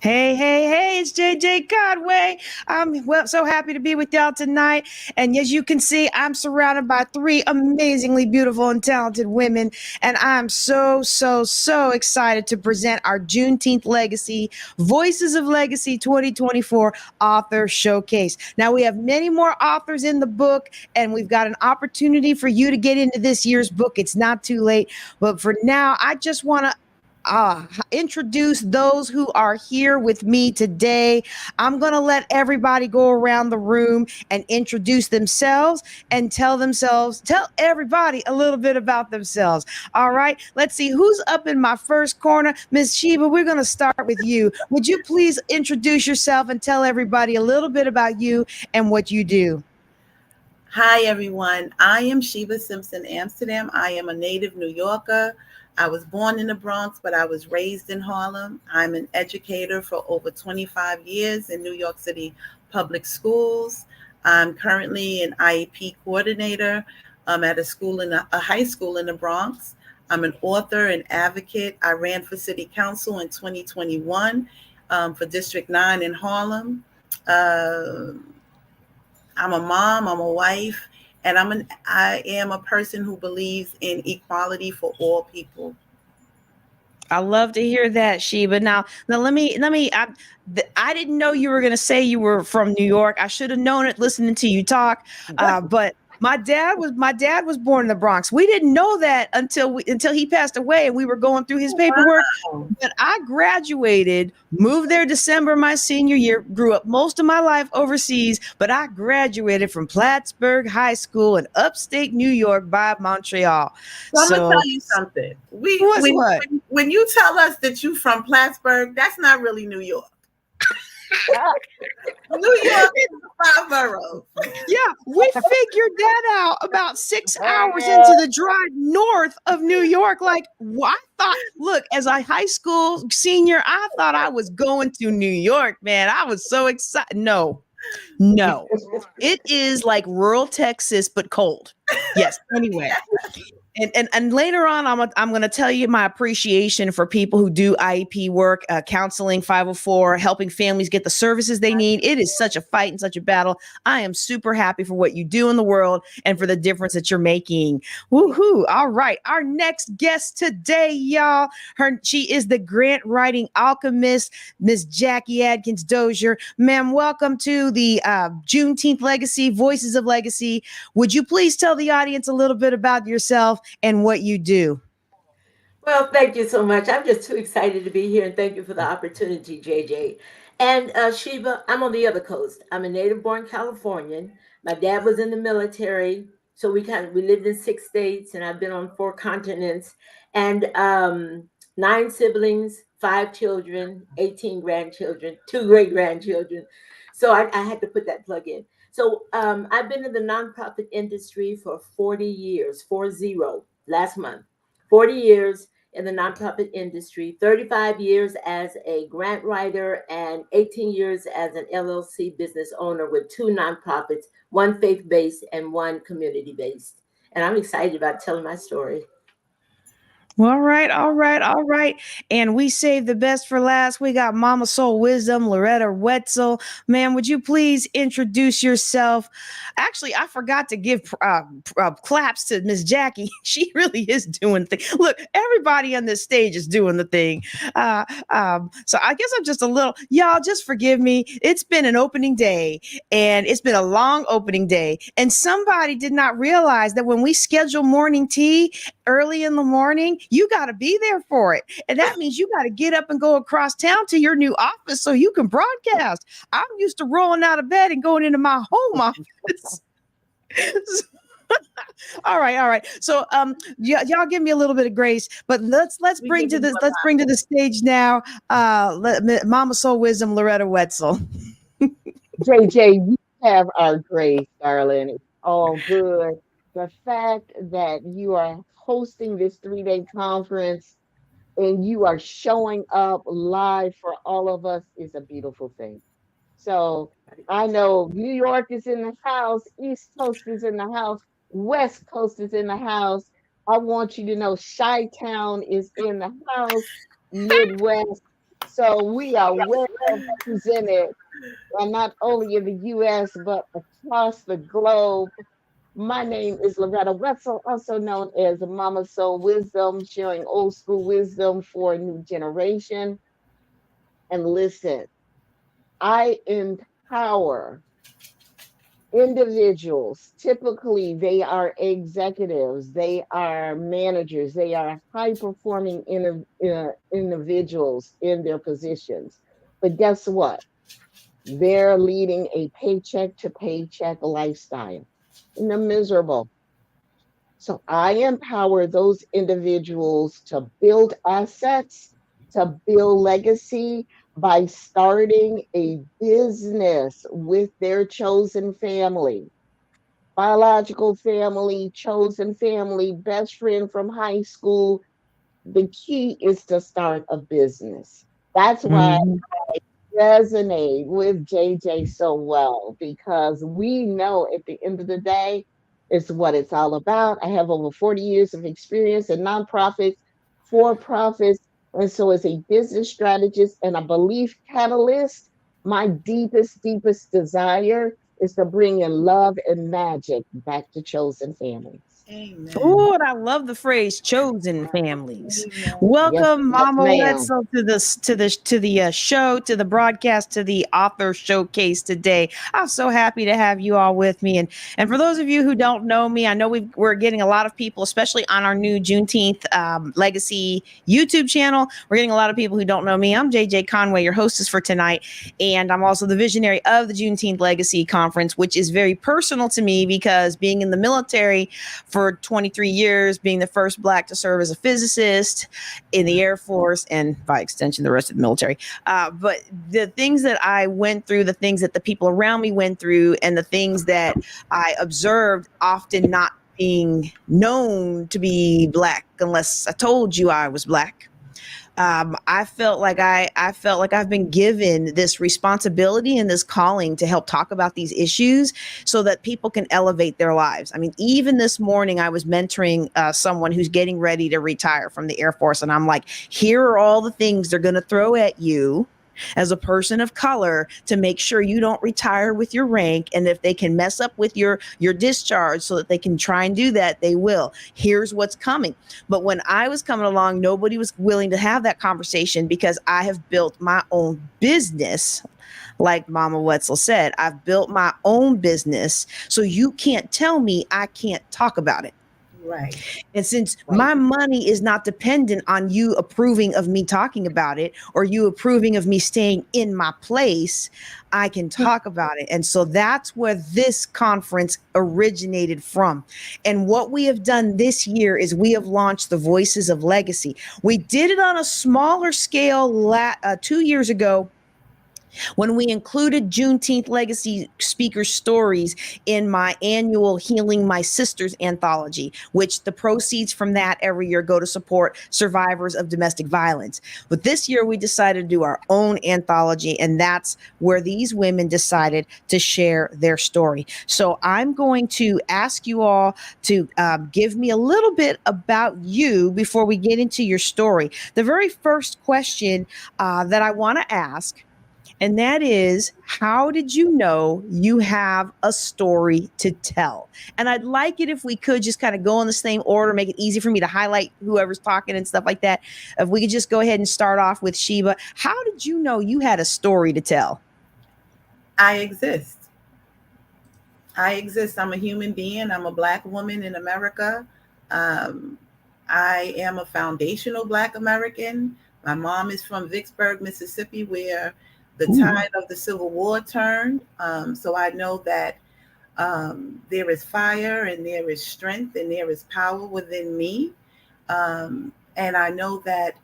Hey, it's JJ Godway. So happy to be with y'all tonight. And as you can see, I'm surrounded by three amazingly beautiful and talented women. And I'm so excited to present our Juneteenth Legacy Voices of Legacy 2024 Author Showcase. Now, we have many more authors in the book, and we've got an opportunity for you to get into this year's book. It's not too late. But for now, I just want to introduce those who are here with me today. I'm going to let everybody go around the room and introduce themselves and tell everybody a little bit about themselves. All right, let's see who's up in my first corner. Miss Sheba, we're going to start with you. Would you please introduce yourself and tell everybody a little bit about you and what you do? Hi, everyone. I am Sheba Simpson Amsterdam. I am a native New Yorker. I was born in the Bronx, but I was raised in Harlem. I'm an educator for over 25 years in New York City public schools. I'm currently an IEP coordinator at a high school in the Bronx. I'm an author and advocate. I ran for city council in 2021 for District 9 in Harlem. I'm a mom, I'm a wife, and I am a person who believes in equality for all people. I love to hear that, Sheba. Now let me. I didn't know you were going to say you were from New York. I should have known it listening to you talk. But my dad was born in the Bronx. We didn't know that until he passed away, and we were going through his paperwork. Wow. But I graduated, moved there December my senior year, grew up most of my life overseas, but I graduated from Plattsburgh High School in upstate New York by Montreal. So I'm gonna tell you something. When you tell us that you from Plattsburgh, that's not really New York. New York is 5 boroughs. Yeah, we figured that out about 6 hours into the drive north of New York. As a high school senior, I thought I was going to New York, man. I was so excited. No, it is like rural Texas, but cold. Yes. Anyway. And later on, I'm going to tell you my appreciation for people who do IEP work, counseling, 504, helping families get the services they need. It is such a fight and such a battle. I am super happy for what you do in the world and for the difference that you're making. Woohoo. All right. Our next guest today, y'all. She is the grant writing alchemist, Miss Jackie Adkins Dozier. Ma'am, welcome to the Juneteenth Legacy, Voices of Legacy. Would you please tell the audience a little bit about yourself and what you do? Well, thank you so much. I'm just too excited to be here, and thank you for the opportunity, JJ. And Sheba, I'm on the other coast. I'm a native-born Californian. My dad was in the military, so we lived in 6 states, and I've been on 4 continents, and 9 siblings, 5 children, 18 grandchildren, 2 great-grandchildren. So I had to put that plug in. So I've been in the nonprofit industry for 40 years, 40, last month. 40 years in the nonprofit industry, 35 years as a grant writer, and 18 years as an LLC business owner with 2 nonprofits, one faith-based and one community-based. And I'm excited about telling my story. All right. And we saved the best for last. We got Mama Soul Wisdom, Loretta Wetzel. Ma'am, would you please introduce yourself? Actually, I forgot to give claps to Miss Jackie. She really is doing things. Look, everybody on this stage is doing the thing. So I guess I'm just y'all just forgive me. It's been an opening day, and it's been a long opening day. And somebody did not realize that when we schedule morning tea early in the morning, you got to be there for it. And that means you got to get up and go across town to your new office so you can broadcast. I'm used to rolling out of bed and going into my home office. All right. So y'all give me a little bit of grace, but let's bring to the stage now Mama Soul Wisdom, Loretta Wetzel. JJ, you have our grace, darling. It's all good. The fact that you are hosting this 3-day conference and you are showing up live for all of us is a beautiful thing. So I know New York is in the house, East Coast is in the house, West Coast is in the house. I want you to know Chi-Town is in the house, Midwest, So we are well represented, and not only in the US, but across the globe. My name is Loretta Wetzel, also known as Mama Soul Wisdom, sharing old school wisdom for a new generation. And listen, I empower individuals. Typically, they are executives, they are managers, they are high performing individuals in their positions. But guess what? They're leading a paycheck to paycheck lifestyle, and they're miserable. So I empower those individuals to build assets, to build legacy by starting a business with their chosen family, biological family, chosen family, best friend from high school. The key is to start a business. That's why Mhm. resonate with JJ so well, because we know at the end of the day, it's what it's all about. I have over 40 years of experience in nonprofits, for profits. And so, as a business strategist and a belief catalyst, my deepest desire is to bring in love and magic back to chosen families. Amen. Oh, and I love the phrase "chosen families." Amen. Yes, Welcome, yes, Mama ma'am. Wetzel, to the show, to the broadcast, to the author showcase today. I'm so happy to have you all with me, and for those of you who don't know me, I know we're getting a lot of people, especially on our new Juneteenth Legacy YouTube channel. We're getting a lot of people who don't know me. I'm JJ Conway, your hostess for tonight, and I'm also the visionary of the Juneteenth Legacy Conference, which is very personal to me because being in the military for 23 years, being the first Black to serve as a physicist in the Air Force and by extension, the rest of the military. But the things that I went through, the things that the people around me went through, and the things that I observed often not being known to be Black unless I told you I was Black. I felt like I've been given this responsibility and this calling to help talk about these issues so that people can elevate their lives. I mean, even this morning I was mentoring someone who's getting ready to retire from the Air Force, and I'm like, here are all the things they're going to throw at you as a person of color to make sure you don't retire with your rank, and if they can mess up with your discharge so that they can try and do that, they will. Here's what's coming. But when I was coming along, nobody was willing to have that conversation because I have built my own business. Like Mama Wetzel said, I've built my own business, so you can't tell me I can't talk about it. Right. And since Right. my money is not dependent on you approving of me talking about it or you approving of me staying in my place, I can talk about it. And so that's where this conference originated from. And what we have done this year is we have launched the Voices of Legacy. We did it on a smaller scale 2 years ago when we included Juneteenth Legacy speaker stories in my annual Healing My Sisters anthology, which the proceeds from that every year go to support survivors of domestic violence. But this year we decided to do our own anthology, and that's where these women decided to share their story. So I'm going to ask you all to give me a little bit about you before we get into your story. The very first question that I want to ask, and that is, how did you know you have a story to tell? And I'd like it if we could just kind of go in the same order, make it easy for me to highlight whoever's talking and stuff like that. If we could just go ahead and start off with Sheba. How did you know you had a story to tell? I exist. I exist. I'm a human being. I'm a Black woman in America. Um, I am a foundational Black American. My mom is from Vicksburg, Mississippi, where the Ooh. tide of the Civil War turned. So I know that there is fire and there is strength and there is power within me. And I know that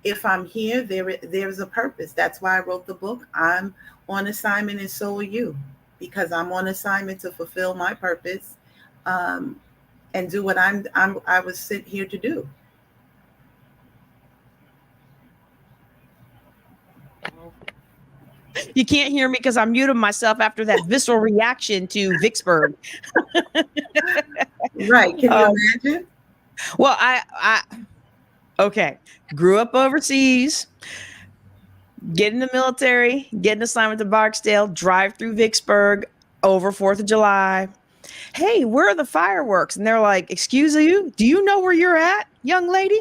if I'm here, there's a purpose. That's why I wrote the book. I'm on assignment, and so are you, because I'm on assignment to fulfill my purpose, um, and do what I was sent here to do. You can't hear me because I'm muting myself after that visceral reaction to Vicksburg. Right? Can you Um, imagine? well, I okay, grew up overseas, get in the military, get an assignment to Barksdale, drive through Vicksburg over 4th of July. Hey, where are the fireworks? And they're like, excuse you, do you know where you're at, young lady?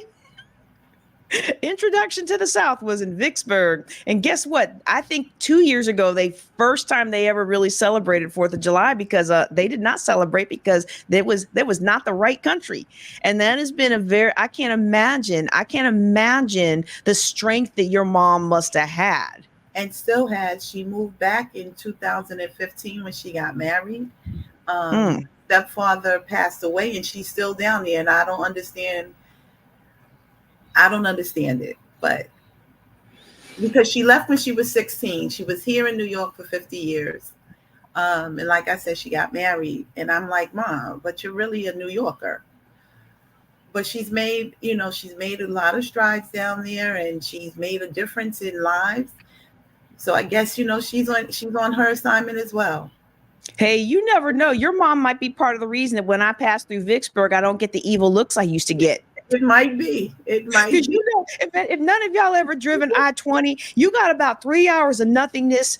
Introduction to the South was in Vicksburg. And guess what? I think 2 years ago, first time they ever really celebrated 4th of July, because they did not celebrate because that was not the right country. And that has been I can't imagine the strength that your mom must have had. And still has. She moved back in 2015 when she got married. Stepfather passed away, and she's still down there. And I don't understand it, but because she left when she was 16, she was here in New York for 50 years. And like I said, she got married, and I'm like, Mom, but you're really a New Yorker. But she's made a lot of strides down there, and she's made a difference in lives. So I guess, she's on her assignment as well. Hey, you never know. Your mom might be part of the reason that when I pass through Vicksburg, I don't get the evil looks I used to get. It might be. Because if none of y'all ever driven I-20, you got about 3 hours of nothingness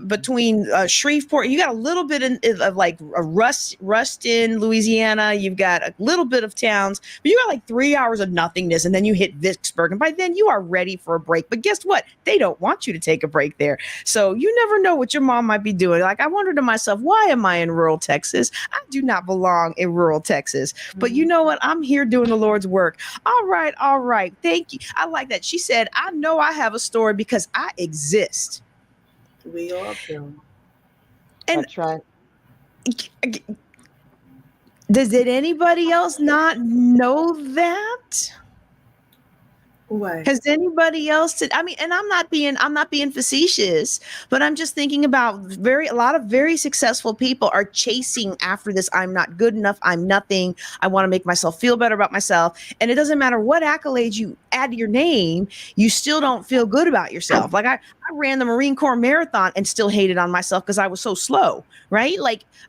between Shreveport. You got a little bit of like Ruston, Louisiana. You've got a little bit of towns, but you got like 3 hours of nothingness, and then you hit Vicksburg, and by then you are ready for a break. But guess what? They don't want you to take a break there. So you never know what your mom might be doing. Like, I wonder to myself, why am I in rural Texas? I do not belong in rural Texas. But you know what? I'm here doing the Lord's work. All right. Thank you. I like that. She said, I know I have a story because I exist. We all do. And that's right. Did anybody else not know that? What? Has anybody else and I'm not being facetious, but I'm just thinking about a lot of very successful people are chasing after this. I'm not good enough. I'm nothing. I want to make myself feel better about myself. And it doesn't matter what accolades you add to your name, you still don't feel good about yourself. Like I ran the Marine Corps marathon and still hated on myself because I was so slow. Right.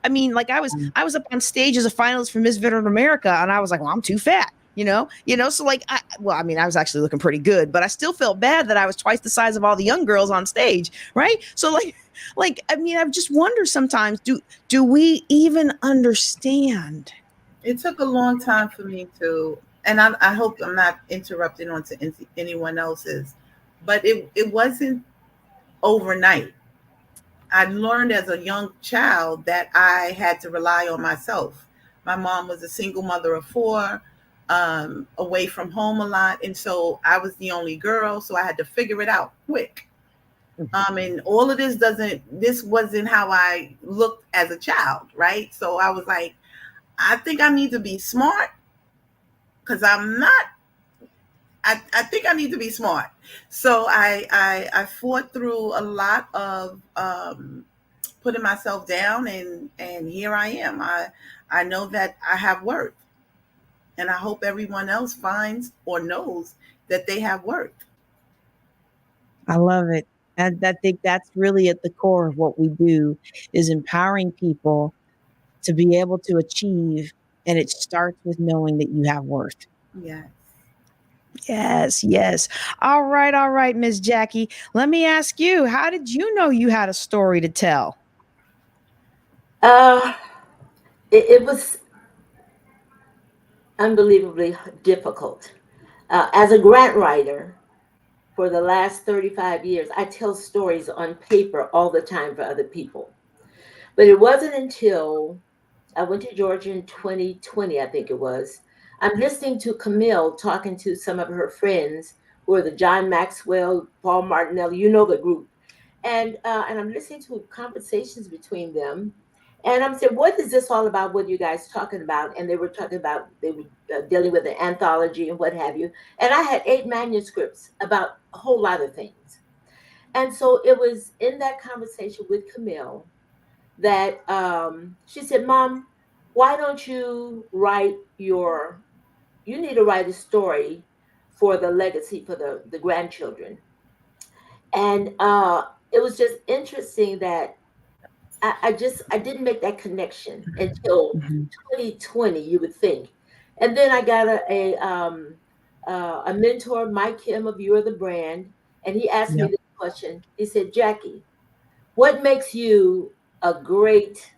I was up on stage as a finalist for Miss Veteran America, and I was like, well, I'm too fat. So like, I was actually looking pretty good, but I still felt bad that I was twice the size of all the young girls on stage. Right. So I just wonder sometimes, do we even understand? It took a long time for me to, and I hope I'm not interrupting onto anyone else's, but it wasn't overnight. I learned as a young child that I had to rely on myself. My mom was a single mother of 4. Away from home a lot, and so I was the only girl, so I had to figure it out quick. And all of this wasn't how I looked as a child, right? So I was like, I think I need to be smart, because I'm not. I think I need to be smart. So I fought through a lot of putting myself down, and here I am. I know that I have worth. And I hope everyone else finds or knows that they have worth. I love it. And I think that's really at the core of what we do, is empowering people to be able to achieve. And it starts with knowing that you have worth. Yes. All right, Miss Jackie. Let me ask you, how did you know you had a story to tell? It was unbelievably difficult. As a grant writer for the last 35 years, I tell stories on paper all the time for other people. But it wasn't until I went to Georgia in 2020, I think it was. I'm listening to Camille talking to some of her friends who are the John Maxwell, Paul Martinelli, the group. And I'm listening to conversations between them. And I'm saying, what is this all about? What are you guys talking about? And they were talking about, they were dealing with the anthology and what have you. And I had 8 manuscripts about a whole lot of things. And so it was in that conversation with Camille that she said, Mom, why don't you you need to write a story for the legacy, for the grandchildren. And it was just interesting that I didn't make that connection until 2020, you would think. And then I got a mentor, Mike Kim of You Are the Brand, and he asked me this question. He said, Jackie, what makes you a great,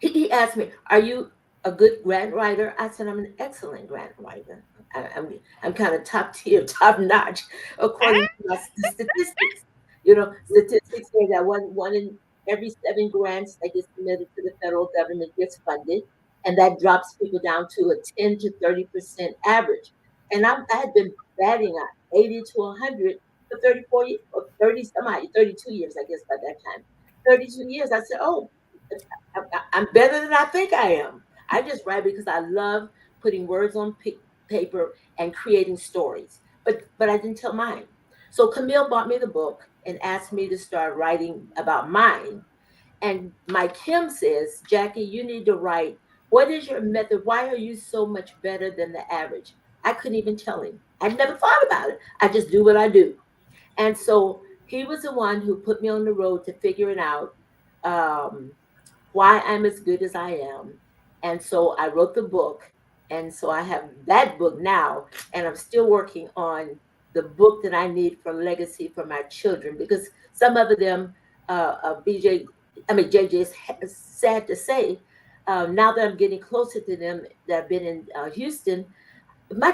he asked me, are you a good grant writer? I said, I'm an excellent grant writer. I'm kind of top tier, top notch, according to my statistics. Statistics say that one in every 7 grants that get submitted to the federal government gets funded, and that drops people down to a 10 to 30% average. And I had been batting at 80 to 100 for 34 years, or 30 some odd, 32 years, I guess, by that time. 32 years. I said, oh, I'm better than I think I am. I just write because I love putting words on paper and creating stories. But I didn't tell mine. So Camille bought me the book and asked me to start writing about mine. And my Kim says, Jackie, you need to write. What is your method? Why are you so much better than the average? I couldn't even tell him. I never thought about it. I just do what I do. And so he was the one who put me on the road to figure it out. Why I'm as good as I am. And so I wrote the book. And so I have that book now. And I'm still working on the book that I need for legacy for my children, because some of them, JJ is sad to say, now that I'm getting closer to them that have been in Houston, my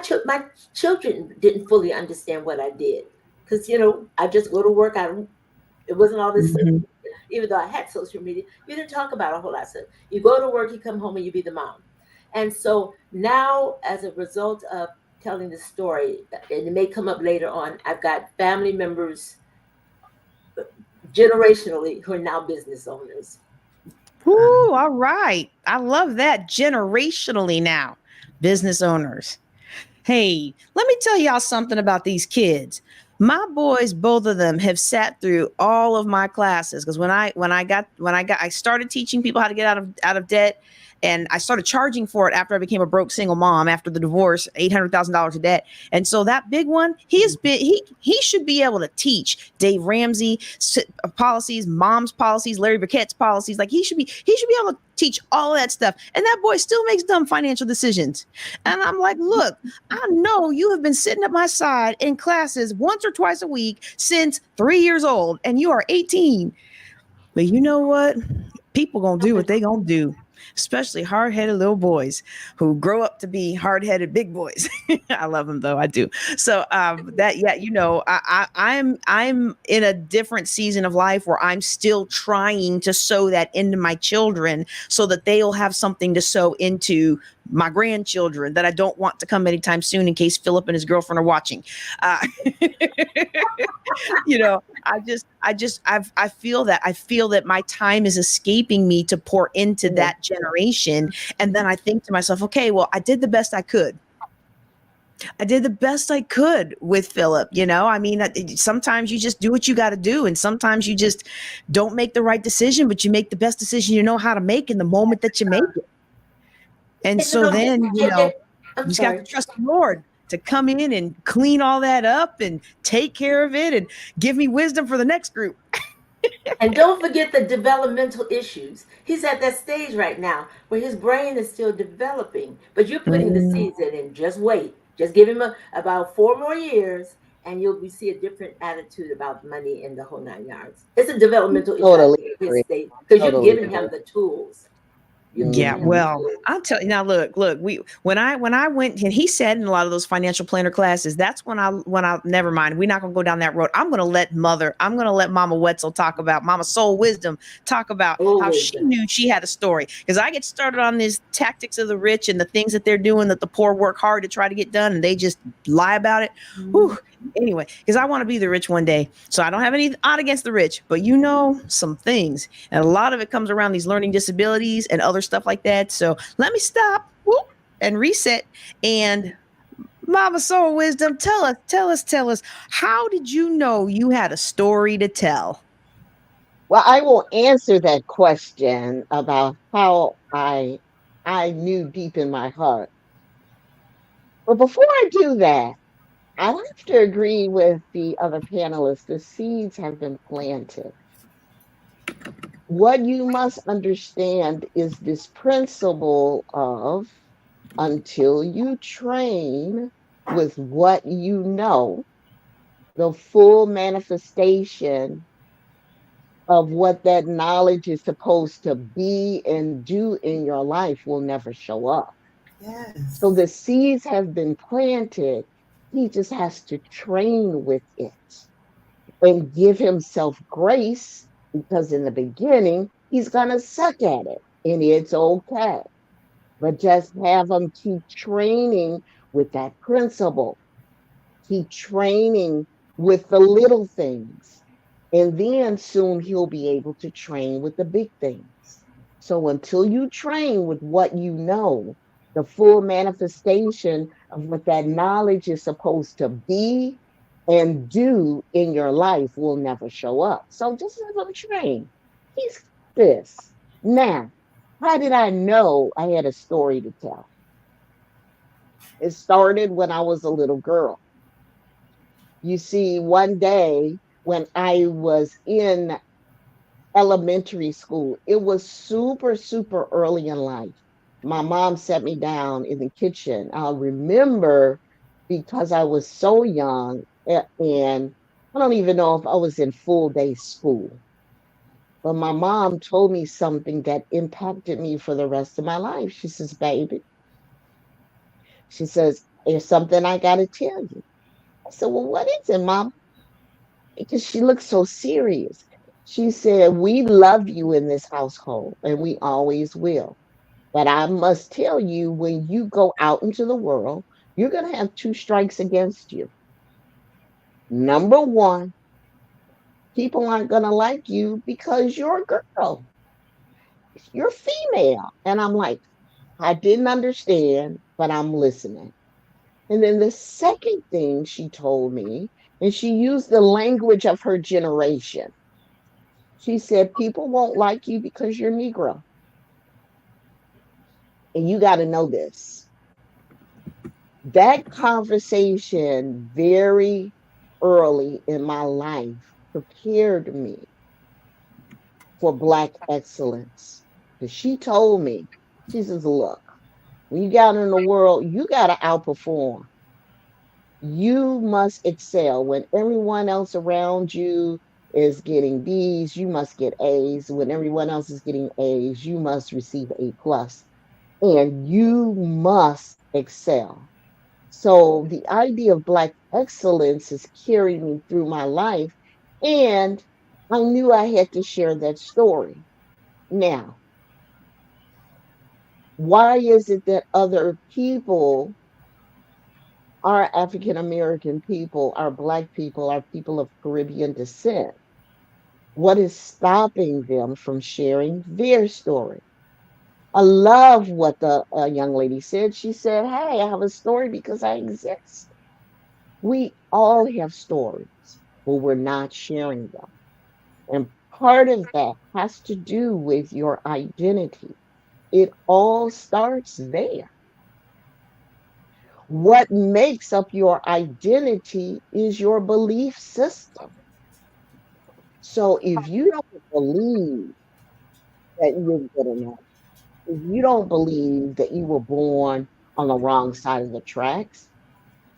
children didn't fully understand what I did. Because, I just go to work. It wasn't all this Mhm. even though I had social media, you didn't talk about a whole lot of stuff. You go to work, you come home, and you be the mom. And so now, as a result of telling the story, and it may come up later on, I've got family members generationally who are now business owners. Ooh, all right. I love that. Generationally now, business owners. Hey, let me tell y'all something about these kids. My boys, both of them, have sat through all of my classes because I started teaching people how to get out of debt, and I started charging for it after I became a broke single mom after the divorce, $800,000 of debt. And so that big one, he should be able to teach Dave Ramsey policies, mom's policies, Larry Burkett's policies. Like he should be able to teach all of that stuff. And that boy still makes dumb financial decisions. And I'm like, look, I know you have been sitting at my side in classes once or twice a week since 3 years old, and you are 18. But you know what? People gonna do what they gonna do, especially hard-headed little boys who grow up to be hard-headed big boys. I love them though, I do. So I'm in a different season of life where I'm still trying to sow that into my children so that they'll have something to sow into my grandchildren that I don't want to come anytime soon in case Philip and his girlfriend are watching. I feel that my time is escaping me to pour into that generation. And then I think to myself, okay, well, I did the best I could. With Philip. I mean, sometimes you just do what you got to do. And sometimes you just don't make the right decision, but you make the best decision you know how to make in the moment that you make it. And so then, you just got to trust the Lord to come in and clean all that up and take care of it and give me wisdom for the next group. And don't forget the developmental issues. He's at that stage right now where his brain is still developing, but you're putting the seeds in and just wait. Just give him about 4 more years and you'll see a different attitude about money in the whole 9 yards. It's a developmental issue at his state because you're giving him the tools. Yeah, well, I'll tell you now. Look, when I went, and he said in a lot of those financial planner classes, that's when I never mind. We're not gonna go down that road. I'm gonna let Mama Wetzel talk about Mama Soul Wisdom talk about how she knew she had a story. Because I get started on these tactics of the rich and the things that they're doing that the poor work hard to try to get done, and they just lie about it. Whew. Anyway, because I want to be the rich one day. So I don't have any odd against the rich, but some things. And a lot of it comes around these learning disabilities and other stuff like that. So let me stop and reset. And Mama Soul Wisdom, tell us, how did you know you had a story to tell? Well, I will answer that question about how I knew deep in my heart. But before I do that, I have to agree with the other panelists. The seeds have been planted. What you must understand is this principle of until you train with what you know, the full manifestation of what that knowledge is supposed to be and do in your life will never show up. So Yes. the seeds have been planted. He just has to train with it and give himself grace, because in the beginning, he's going to suck at it, and it's okay. But just have him keep training with that principle, keep training with the little things. And then soon he'll be able to train with the big things. So until you train with what you know, the full manifestation of what that knowledge is supposed to be and do in your life will never show up. So just let them train. He's this. Now, how did I know I had a story to tell? It started when I was a little girl. You see, one day when I was in elementary school, it was super, super early in life. My mom sat me down in the kitchen. I'll remember because I was so young, and I don't even know if I was in full day school. But my mom told me something that impacted me for the rest of my life. She says, "Baby," she says, "there's something I got to tell you." I said, "Well, what is it, Mom?" Because she looked so serious. She said, "We love you in this household, and we always will. But I must tell you, when you go out into the world, you're going to have two strikes against you. Number one, people aren't going to like you because you're a girl, you're female." And I'm like, I didn't understand, but I'm listening. And then the second thing she told me, and she used the language of her generation. She said, "People won't like you because you're Negro. And you got to know this." That conversation very early in my life prepared me for Black excellence. Because she told me, she says, "Look, when you get out in the world, you got to outperform. You must excel. When everyone else around you is getting B's, you must get A's. When everyone else is getting A's, you must receive A plus. And you must excel." So the idea of Black excellence has carried me through my life. And I knew I had to share that story. Now, why is it that other people, our African American people, our Black people, our people of Caribbean descent, what is stopping them from sharing their story? I love what the young lady said. She said, "Hey, I have a story because I exist." We all have stories, but we're not sharing them. And part of that has to do with your identity. It all starts there. What makes up your identity is your belief system. So if you don't believe that you're good enough, if you don't believe that you were born on the wrong side of the tracks,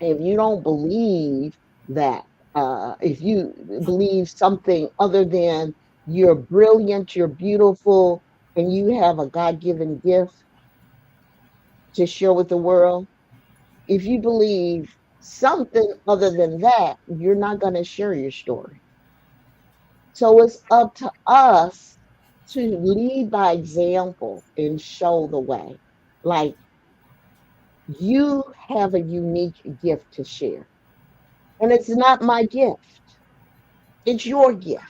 if you don't believe that, if you believe something other than you're brilliant, you're beautiful, and you have a God given gift to share with the world, if you believe something other than that, you're not going to share your story. So it's up to us to lead by example and show the way. Like, you have a unique gift to share, and it's not my gift, it's your gift.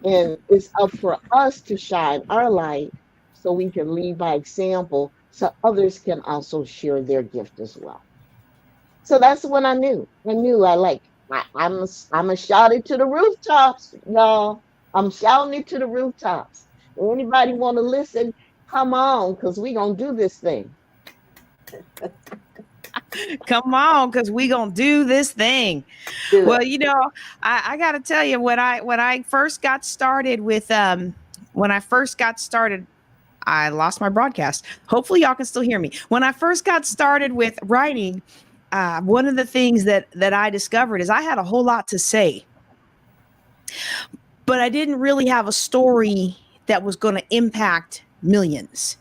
And it's up for us to shine our light so we can lead by example so others can also share their gift as well. So that's when I knew. I'm a shout it to the rooftops, y'all. I'm shouting it to the rooftops. Anybody want to listen? Come on, because we gonna do this thing. Come on, because we gonna do this thing. Do Well, it. I got to tell you, when I first got started with when I first got started, I lost my broadcast. Hopefully, y'all can still hear me. When I first got started with writing, one of the things that I discovered is I had a whole lot to say, but I didn't really have a story that was going to impact millions.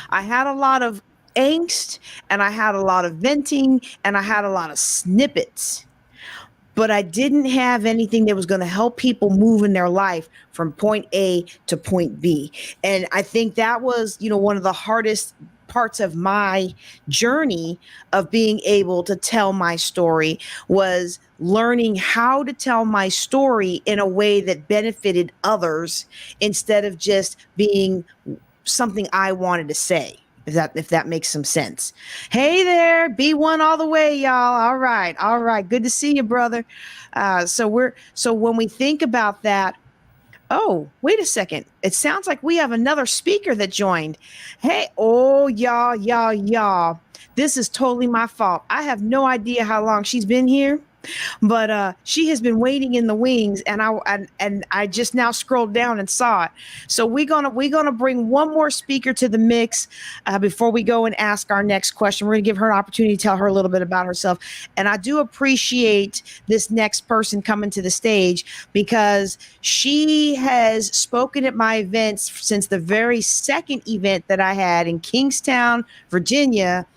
I had a lot of angst, and I had a lot of venting, and I had a lot of snippets, but I didn't have anything that was going to help people move in their life from point A to point B. And I think that was, one of the hardest parts of my journey of being able to tell my story was learning how to tell my story in a way that benefited others instead of just being something I wanted to say. If that makes some sense. Hey there, B1 all the way, y'all. All right, all right. Good to see you, brother. So when we think about that, oh, wait a second. It sounds like we have another speaker that joined. Hey, oh, y'all. This is totally my fault. I have no idea how long she's been here, but she has been waiting in the wings, and I just now scrolled down and saw it. So we're gonna bring one more speaker to the mix before we go and ask our next question. We're gonna give her an opportunity to tell her a little bit about herself. And I do appreciate this next person coming to the stage because she has spoken at my events since the very second event that I had in Kingstown, Virginia,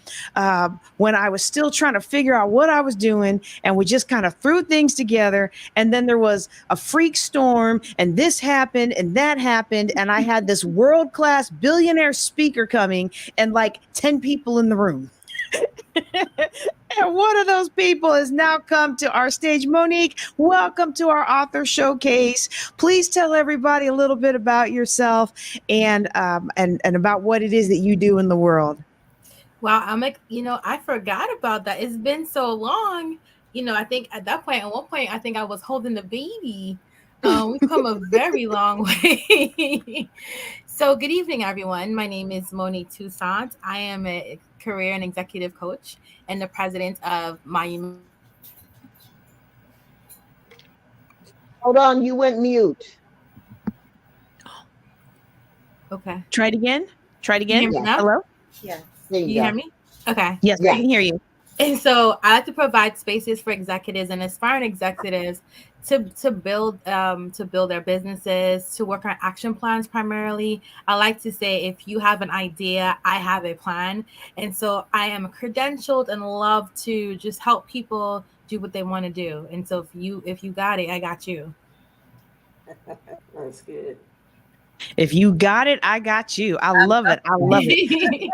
when I was still trying to figure out what I was doing, and we just kind of threw things together. And then there was a freak storm, and this happened, and that happened, and I had this world-class billionaire speaker coming, and like 10 people in the room. And one of those people has now come to our stage. Monique, welcome to our author showcase. Please tell everybody a little bit about yourself and about what it is that you do in the world. Wow, I'm like, I forgot about that. It's been so long. I think at one point, I think I was holding the baby. We've come a very long way. So, good evening, everyone. My name is Monique Toussaint. I am a career and executive coach and the president of Monument. Hold on, you went mute. Okay. Try it again. Can you hear me Yeah. now? Hello? Yes. There Can you you go. hear me? Okay. Yes, Yeah. I can hear you. And so I like to provide spaces for executives and aspiring executives to build their businesses, to work on action plans primarily. I like to say, if you have an idea, I have a plan. And so I am credentialed and love to just help people do what they want to do. And so if you got it, I got you. That's good. If you got it, I got you. I love it. I love it.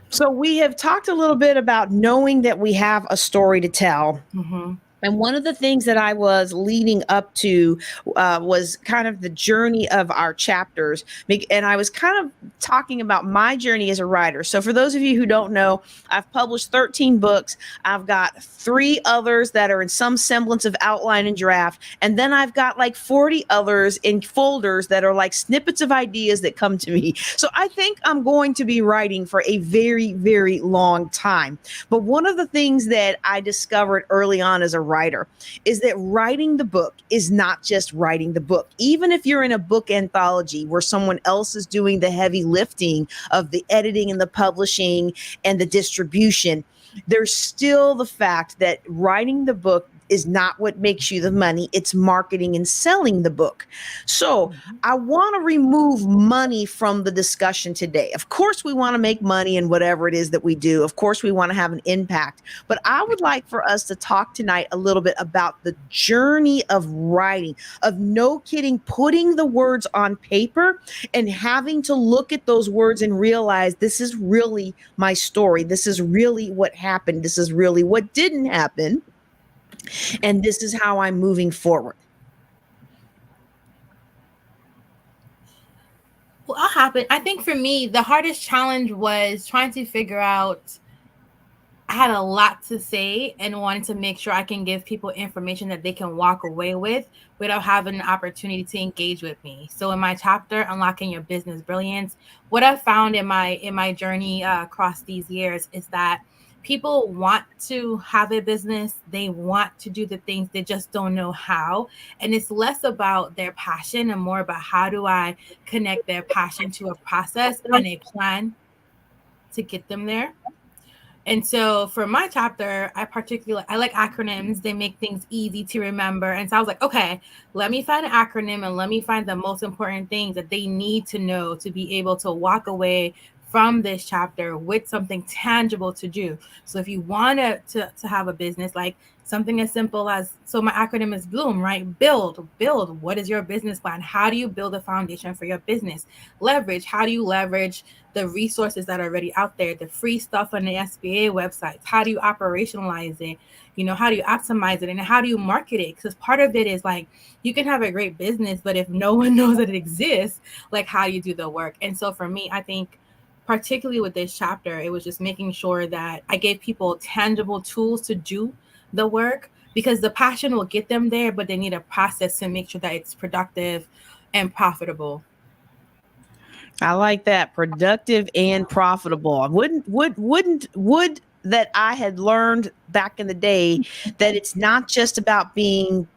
So we have talked a little bit about knowing that we have a story to tell. Mm-hmm. And one of the things that I was leading up to was kind of the journey of our chapters. And I was kind of talking about my journey as a writer. So for those of you who don't know, I've published 13 books. I've got 3 others that are in some semblance of outline and draft. And then I've got like 40 others in folders that are like snippets of ideas that come to me. So I think I'm going to be writing for a very, very long time. But one of the things that I discovered early on as a writer is that writing the book is not just writing the book. Even if you're in a book anthology where someone else is doing the heavy lifting of the editing and the publishing and the distribution, there's still the fact that writing the book is not what makes you the money. It's marketing and selling the book. So I want to remove money from the discussion today. Of course, we want to make money in whatever it is that we do. Of course, we want to have an impact. But I would like for us to talk tonight a little bit about the journey of writing, of no kidding, putting the words on paper and having to look at those words and realize this is really my story. This is really what happened. This is really what didn't happen. And this is how I'm moving forward. Well, I'll happen. I think for me, the hardest challenge was trying to figure out. I had a lot to say and wanted to make sure I can give people information that they can walk away with without having an opportunity to engage with me. So in my chapter, Unlocking Your Business Brilliance, what I've found in my journey across these years is that people want to have a business. They want to do the things, they just don't know how. And it's less about their passion and more about how do I connect their passion to a process and a plan to get them there. And so for my chapter, I like acronyms. They make things easy to remember. And so I was like, okay, let me find an acronym and let me find the most important things that they need to know to be able to walk away from this chapter with something tangible to do. So if you want to have a business, like something as simple as, so my acronym is Bloom, right? Build. What is your business plan? How do you build a foundation for your business? Leverage. How do you leverage the resources that are already out there, the free stuff on the SBA websites? How do you operationalize it? How do you optimize it? And how do you market it? Because part of it is like, you can have a great business, but if no one knows that it exists, like, how do you do the work? And so for me, I think particularly with this chapter, it was just making sure that I gave people tangible tools to do the work, because the passion will get them there, but they need a process to make sure that it's productive and profitable. I like that. Productive and profitable. Would that I had learned back in the day that it's not just about being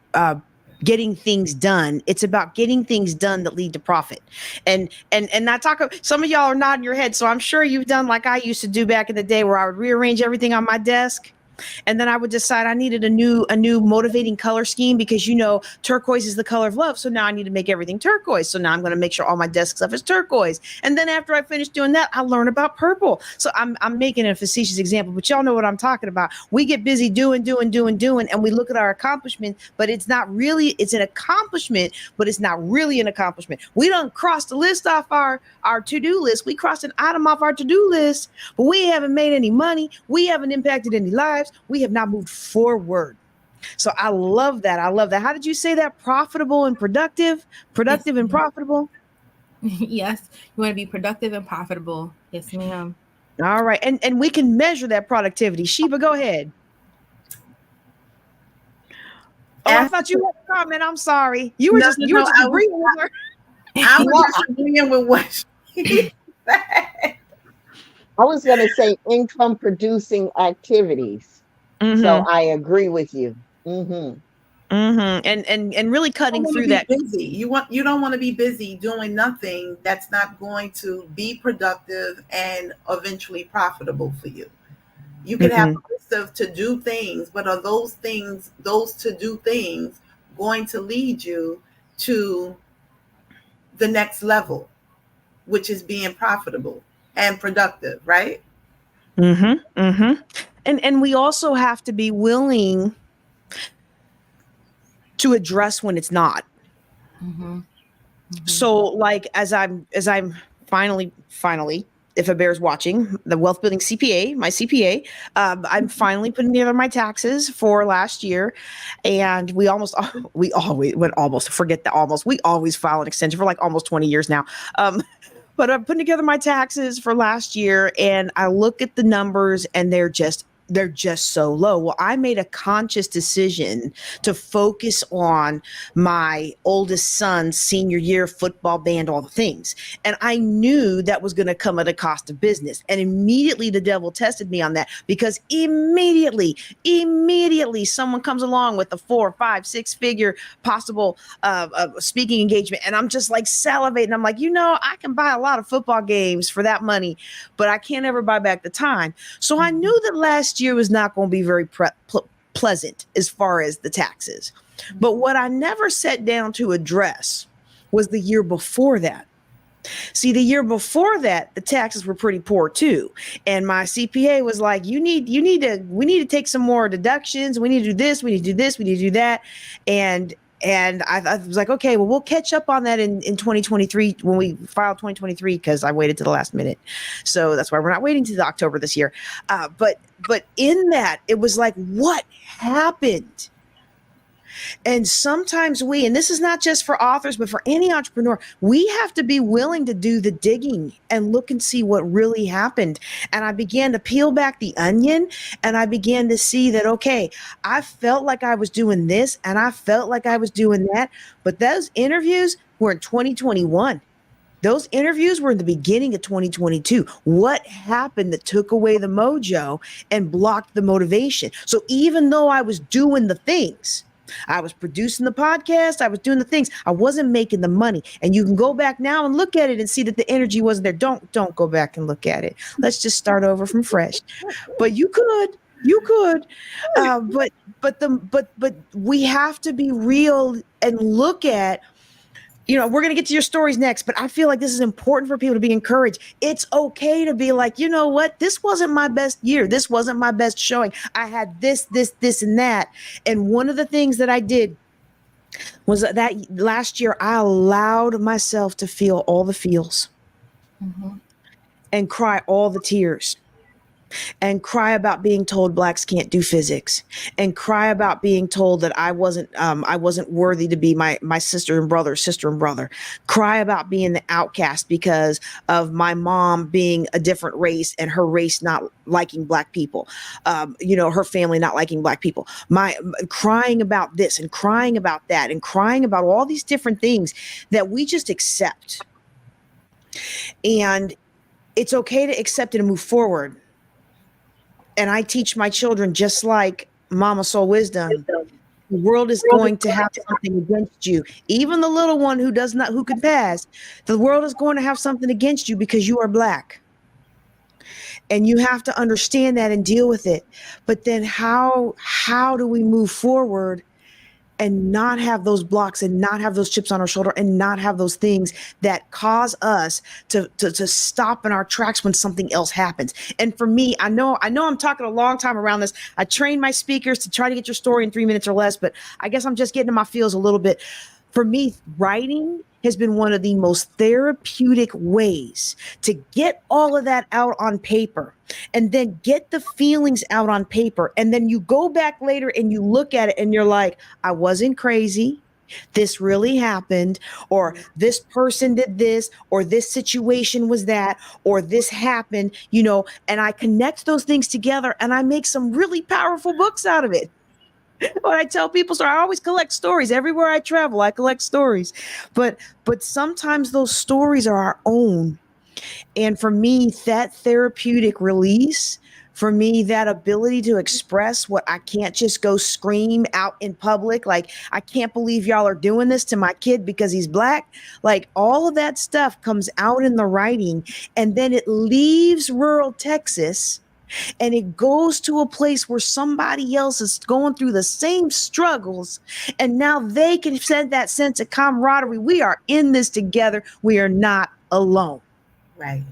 getting things done. It's about getting things done that lead to profit. And I talk, some of y'all are nodding your head, so I'm sure you've done like I used to do back in the day, where I would rearrange everything on my desk. And then I would decide I needed a new motivating color scheme, because turquoise is the color of love. So now I need to make everything turquoise. So now I'm going to make sure all my desk stuff is turquoise. And then after I finish doing that, I learn about purple. So I'm making a facetious example, but y'all know what I'm talking about. We get busy doing, and we look at our accomplishment, but it's an accomplishment, but it's not really an accomplishment. We don't cross the list off our to-do list. We crossed an item off our to-do list, but we haven't made any money. We haven't impacted any lives. We have not moved forward. So I love that. How did you say that? Profitable and productive? Productive and profitable? Yes. You want to be productive and profitable. Yes, ma'am. All right. And we can measure that productivity. Sheba, go ahead. Oh, I thought you had a comment. I'm sorry. You were just agreeing with her. I was just agreeing with what she said. I was going to say income producing activities. Mm-hmm. So I agree with you. Mm-hmm. Mm-hmm. And really cutting through that. Busy. You don't want to be busy doing nothing that's not going to be productive and eventually profitable for you. You can have a list of to-do things, but are those to-do things going to lead you to the next level, which is being profitable and productive, right? And we also have to be willing to address when it's not. So like, as I'm finally, if a bear's watching, the wealth building CPA, my CPA, I'm finally putting together my taxes for last year. And we always file an extension for like almost 20 years now. But I'm putting together my taxes for last year, and I look at the numbers, and they're just so low. Well, I made a conscious decision to focus on my oldest son's senior year football, band, all the things. And I knew that was going to come at a cost of business. And immediately the devil tested me on that, because immediately someone comes along with a 4, 5, 6 figure possible speaking engagement. And I'm just like salivating. I'm like, I can buy a lot of football games for that money, but I can't ever buy back the time. So I knew that last year was not going to be very pleasant as far as the taxes. But what I never sat down to address was the year before that. See, the year before that, the taxes were pretty poor too. And my CPA was like, we need to take some more deductions. We need to do this. We need to do this. We need to do that. And I was like, okay, well, we'll catch up on that in 2023 when we file 2023, because I waited to the last minute. So that's why we're not waiting to October this year. But in that, it was like, what happened? And sometimes and this is not just for authors, but for any entrepreneur, we have to be willing to do the digging and look and see what really happened. And I began to peel back the onion, and I began to see that, okay, I felt like I was doing this and I felt like I was doing that, but those interviews were in 2021. Those interviews were in the beginning of 2022. What happened that took away the mojo and blocked the motivation? So even though I was doing the things, I was producing the podcast. I was doing the things. I wasn't making the money. And you can go back now and look at it and see that the energy wasn't there. Don't go back and look at it. Let's just start over from fresh. But you could. But we have to be real and look at, we're going to get to your stories next, but I feel like this is important for people to be encouraged. It's okay to be like, you know what? This wasn't my best year. This wasn't my best showing. I had this, and that. And one of the things that I did was that last year, I allowed myself to feel all the feels and cry all the tears. And cry about being told blacks can't do physics, and cry about being told that I wasn't worthy to be my sister and brother, cry about being the outcast because of my mom being a different race and her race not liking black people, her family not liking black people, crying about this and crying about that and crying about all these different things that we just accept. And it's okay to accept it and move forward. And I teach my children, just like Mama Soul Wisdom, the world is going to have something against you. Even the little one who can pass, the world is going to have something against you because you are black. And you have to understand that and deal with it. But then how do we move forward and not have those blocks and not have those chips on our shoulder and not have those things that cause us to stop in our tracks when something else happens? And for me, I know I'm talking a long time around this. I train my speakers to try to get your story in 3 minutes or less, but I guess I'm just getting in my feels a little bit. For me, writing has been one of the most therapeutic ways to get all of that out on paper and then get the feelings out on paper. And then you go back later and you look at it and you're like, I wasn't crazy. This really happened, or this person did this, or this situation was that, or this happened, and I connect those things together and I make some really powerful books out of it. When I tell people, I always collect stories. Everywhere I travel, I collect stories. But sometimes those stories are our own. And for me, that therapeutic release, for me, that ability to express what I can't just go scream out in public, like, I can't believe y'all are doing this to my kid because he's black. Like, all of that stuff comes out in the writing, and then it leaves rural Texas and it goes to a place where somebody else is going through the same struggles. And now they can send that sense of camaraderie. We are in this together. We are not alone. Right.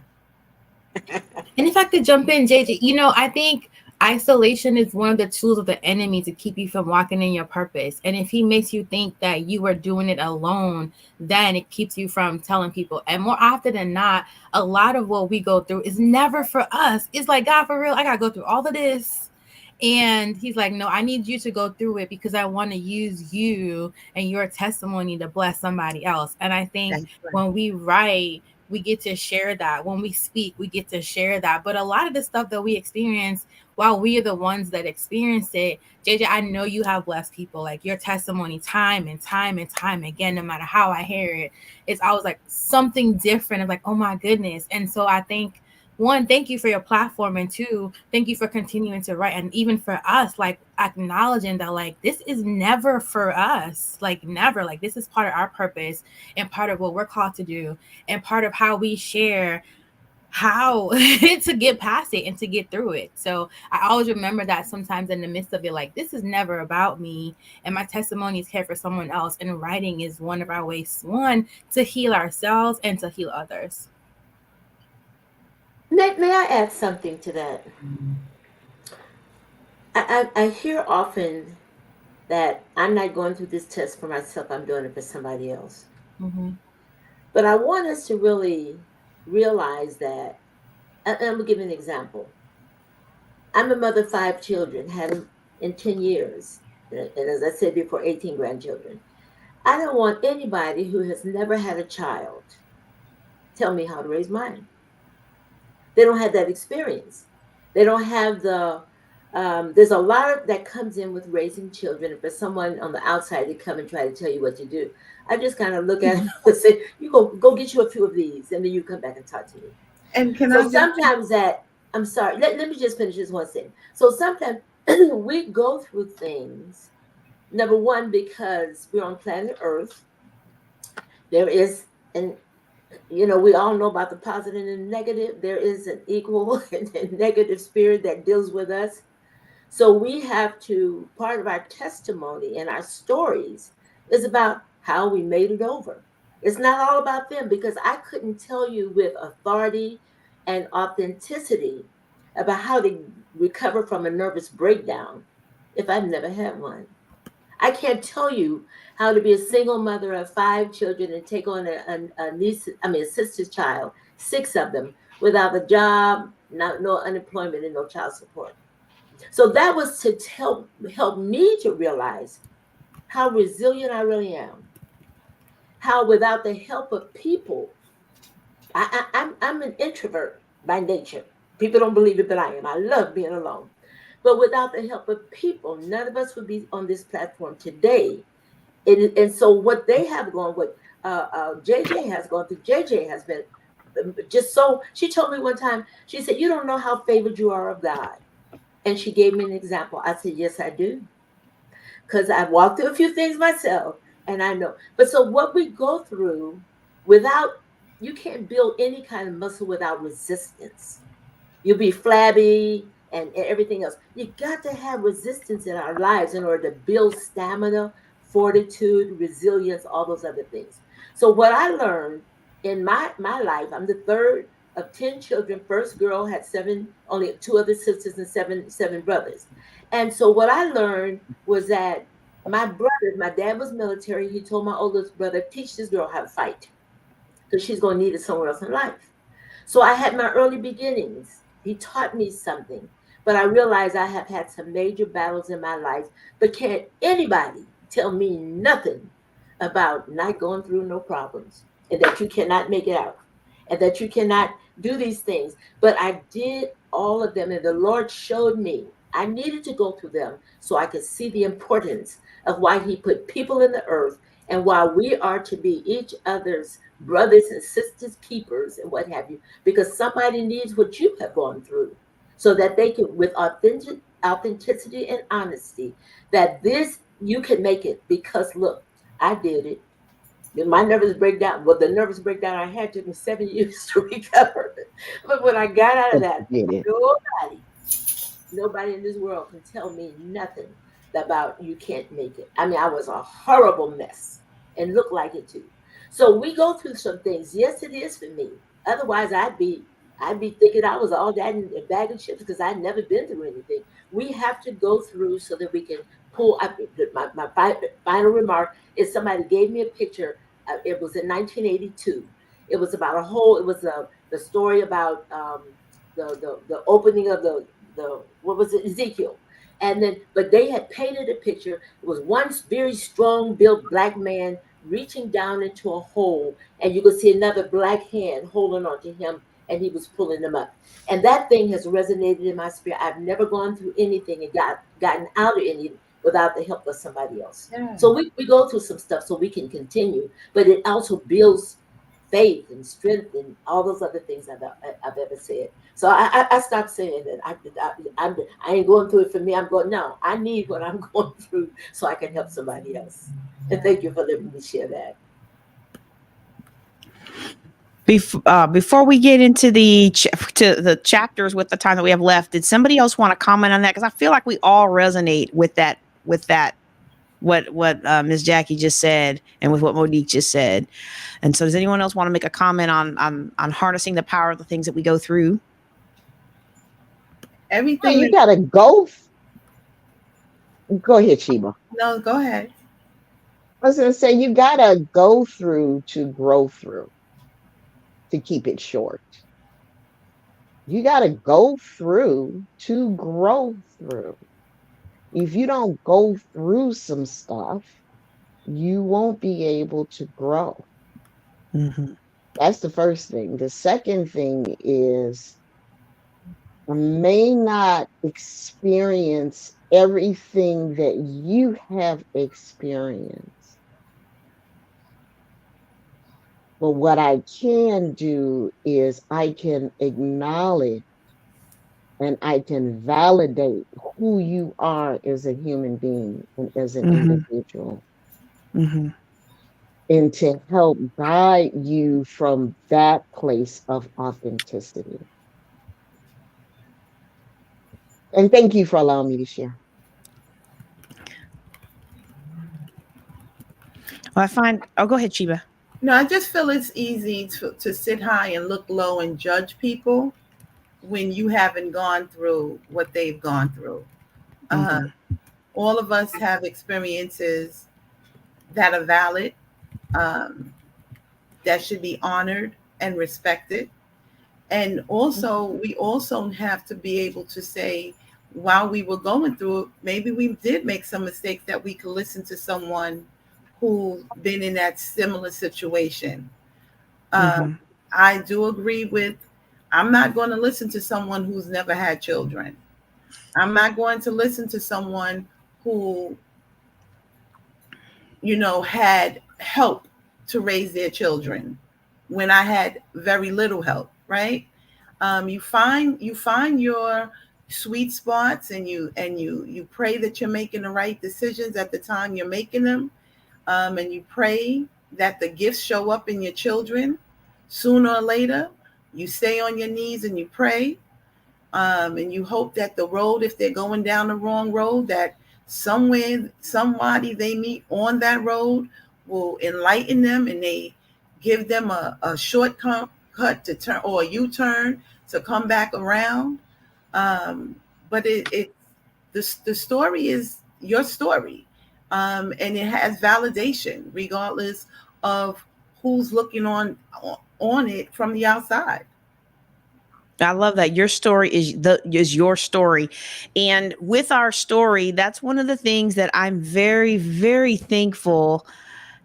And if I could jump in, JJ, I think isolation is one of the tools of the enemy to keep you from walking in your purpose. And if he makes you think that you are doing it alone, then it keeps you from telling people. And more often than not, a lot of what we go through is never for us. It's like, God, for real, I got to go through all of this. And he's like, no, I need you to go through it because I want to use you and your testimony to bless somebody else. And I think when we write, we get to share that. When we speak, we get to share that. But a lot of the stuff that we experience, while we are the ones that experience it, JJ, I know you have blessed people. Like, your testimony time and time and time again, no matter how I hear it, it's always like something different. I'm like, oh my goodness. And so I think, one, thank you for your platform. And two, thank you for continuing to write. And even for us, like, acknowledging that, like, this is never for us, like, never, like, this is part of our purpose and part of what we're called to do and part of how we share how to get past it and to get through it. So I always remember that sometimes in the midst of it, like, this is never about me and my testimony is here for someone else. And writing is one of our ways, one, to heal ourselves and to heal others. May I add something to that? I hear often that I'm not going through this test for myself, I'm doing it for somebody else. Mm-hmm. But I want us to really realize that, and I'm going to give you an example. I'm a mother of 5 children, had them in 10 years, and as I said before, 18 grandchildren. I don't want anybody who has never had a child tell me how to raise mine. They don't have that experience. They don't have there's a lot that comes in with raising children. And for someone on the outside to come and try to tell you what to do, I just kind of look at it and say, you go get you a few of these, and then you come back and talk to me. And sometimes I'm sorry, let me just finish this one thing. So sometimes we go through things Number one, because we're on planet Earth. There is an we all know about the positive and negative. There is an equal and negative spirit that deals with us. So we have to, part of our testimony and our stories is about how we made it over. It's not all about them, because I couldn't tell you with authority and authenticity about how to recover from a nervous breakdown if I've never had one. I can't tell you how to be a single mother of 5 children and take on a niece, a sister's child, 6 of them, without a job, no unemployment, and no child support. So that was to help me to realize how resilient I really am. How without the help of people, I'm an introvert by nature. People don't believe it, but I am. I love being alone. But without the help of people, none of us would be on this platform today. And so what they have gone, what JJ has gone through, JJ has been just so. She told me one time, she said, "You don't know how favored you are of God." And she gave me an example. I said, "Yes, I do." Because I've walked through a few things myself and I know. But so what we go through without, you can't build any kind of muscle without resistance. You'll be flabby and everything else. You got to have resistance in our lives in order to build stamina, fortitude, resilience, all those other things. So what I learned in my life, I'm the third of 10 children. First girl had seven, only 2 other sisters and seven brothers. And so what I learned was that my brother, my dad was military. He told my oldest brother, teach this girl how to fight because she's going to need it somewhere else in life. So I had my early beginnings. He taught me something, but I realized I have had some major battles in my life. But can't anybody tell me nothing about not going through no problems and that you cannot make it out and that you cannot do these things. But I did all of them, and the Lord showed me I needed to go through them so I could see the importance of why He put people in the earth and why we are to be each other's brothers and sisters keepers and what have you, because somebody needs what you have gone through so that they can, with authenticity and honesty, that this you can make it. Because look, I did it. My nervous breakdown, well, the nervous breakdown I had took me 7 years to recover. But when I got out of But that, you did it. nobody in this world can tell me nothing about you can't make it. I mean, I was a horrible mess and looked like it too. So we go through some things. Yes, it is for me. Otherwise, I'd be thinking I was all that in a bag of chips because I'd never been through anything. We have to go through so that we can pull up. My final remark is somebody gave me a picture. It was in 1982. It was about a whole. It was the story about the opening of the what was it, Ezekiel. And then, but they had painted a picture. It was one very strong built black man reaching down into a hole, and you could see another black hand holding on to him, and he was pulling them up. And that thing has resonated in my spirit. I've never gone through anything and gotten out of anything without the help of somebody else. Yeah. So we go through some stuff so we can continue, but it also builds faith and strength and all those other things I've ever said. So I stopped saying that I ain't going through it for me. I'm going, no, I need what I'm going through so I can help somebody else. And thank you for letting me share that. Before we get into to the chapters with the time that we have left, did somebody else want to comment on that? Because I feel like we all resonate with that what Ms. Jackie just said and with what Monique just said. And so, does anyone else want to make a comment on harnessing the power of the things that we go through? Everything. You gotta go. Go ahead, Sheba. No, go ahead. I was gonna say you gotta go through to grow through. To keep it short, you gotta go through to grow through. If you don't go through some stuff, you won't be able to grow. Mm-hmm. That's the first thing. The second thing is I may not experience everything that you have experienced. But what I can do is I can acknowledge and I can validate who you are as a human being and as an Mhm. individual, Mhm. and to help guide you from that place of authenticity. And thank you for allowing me to share. Well, I find. Oh, go ahead, Sheba. No, I just feel it's easy to sit high and look low and judge people when you haven't gone through what they've gone through. Uh, Mhm. all of us have experiences that are valid, um, that should be honored and respected. And also, we also have to be able to say, while we were going through it, maybe we did make some mistakes, that we could listen to someone who's been in that similar situation. Um, Mhm. I do agree with, I'm not going to listen to someone who's never had children. I'm not going to listen to someone who, had help to raise their children when I had very little help, right? You find your sweet spots, and you pray that you're making the right decisions at the time you're making them, and you pray that the gifts show up in your children sooner or later. You stay on your knees and you pray, and you hope that the road, if they're going down the wrong road, that somewhere somebody they meet on that road will enlighten them, and they give them a shortcut cut to turn, or a U-turn to come back around. But the story is your story, and it has validation regardless of who's looking on it from the outside. I love that. Your story is your story. And with our story, that's one of the things that I'm very, very thankful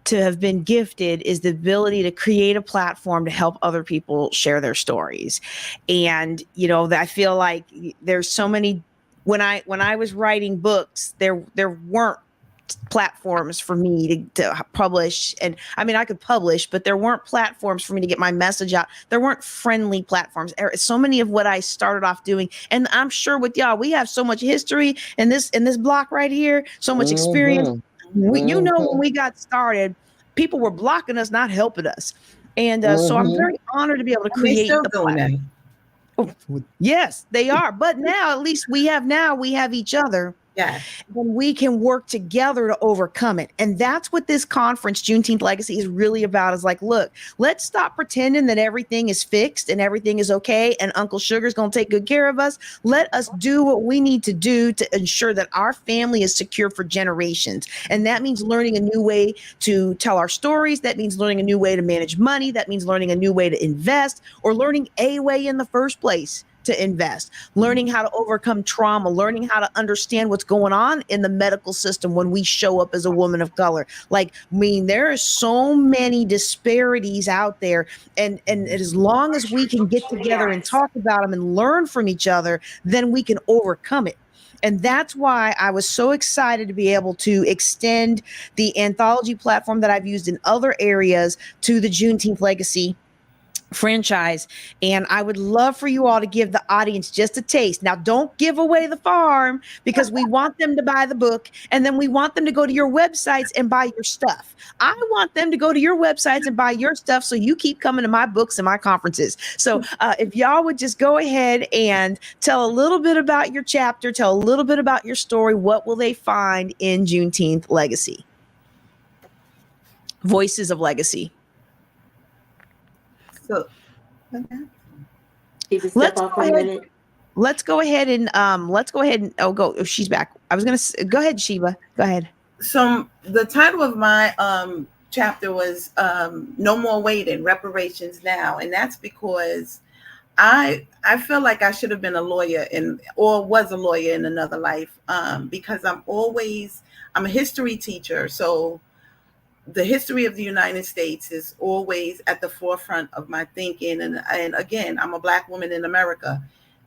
to have been gifted, is the ability to create a platform to help other people share their stories. And I feel like there's so many. When I was writing books, there weren't platforms for me to publish. And I mean, I could publish, but there weren't platforms for me to get my message out. There weren't friendly platforms. So many of what I started off doing, and I'm sure with y'all, we have so much history in this block right here, so much experience. Mm-hmm. When Mm-hmm. we got started, people were blocking us, not helping us. And so I'm Mm-hmm. very honored to be able to And they create still the doing platform. that. Yes, they are. But now, at least we have each other, Yes. then we can work together to overcome it. And that's what this conference, Juneteenth Legacy, is really about, is like, look, let's stop pretending that everything is fixed and everything is okay and Uncle Sugar's going to take good care of us. Let us do what we need to do to ensure that our family is secure for generations. And that means learning a new way to tell our stories. That means learning a new way to manage money. That means learning a new way to invest, or learning a way in the first place to invest, learning how to overcome trauma, learning how to understand what's going on in the medical system when we show up as a woman of color. Like, I mean, there are so many disparities out there. And as long as we can get together and talk about them and learn from each other, then we can overcome it. And that's why I was so excited to be able to extend the Anthology platform that I've used in other areas to the Juneteenth Legacy franchise. And I would love for you all to give the audience just a taste. Now, don't give away the farm, because we want them to buy the book, and then we want them to go to your websites and buy your stuff. I want them to go to your websites and buy your stuff, so you keep coming to my books and my conferences. So if y'all would just go ahead and tell a little bit about your chapter, tell a little bit about your story, what will they find in Juneteenth Legacy? Voices of Legacy. So She can step Let's off go for a ahead. minute. Let's go ahead and oh, go. Oh, she's back. I was gonna go ahead, Sheba. Go ahead. so the title of my chapter was No More Waiting, Reparations Now. And that's because I feel like I should have been a lawyer or was a lawyer in another life, because I'm a history teacher. So the history of the United States is always at the forefront of my thinking. And again, I'm a Black woman in America.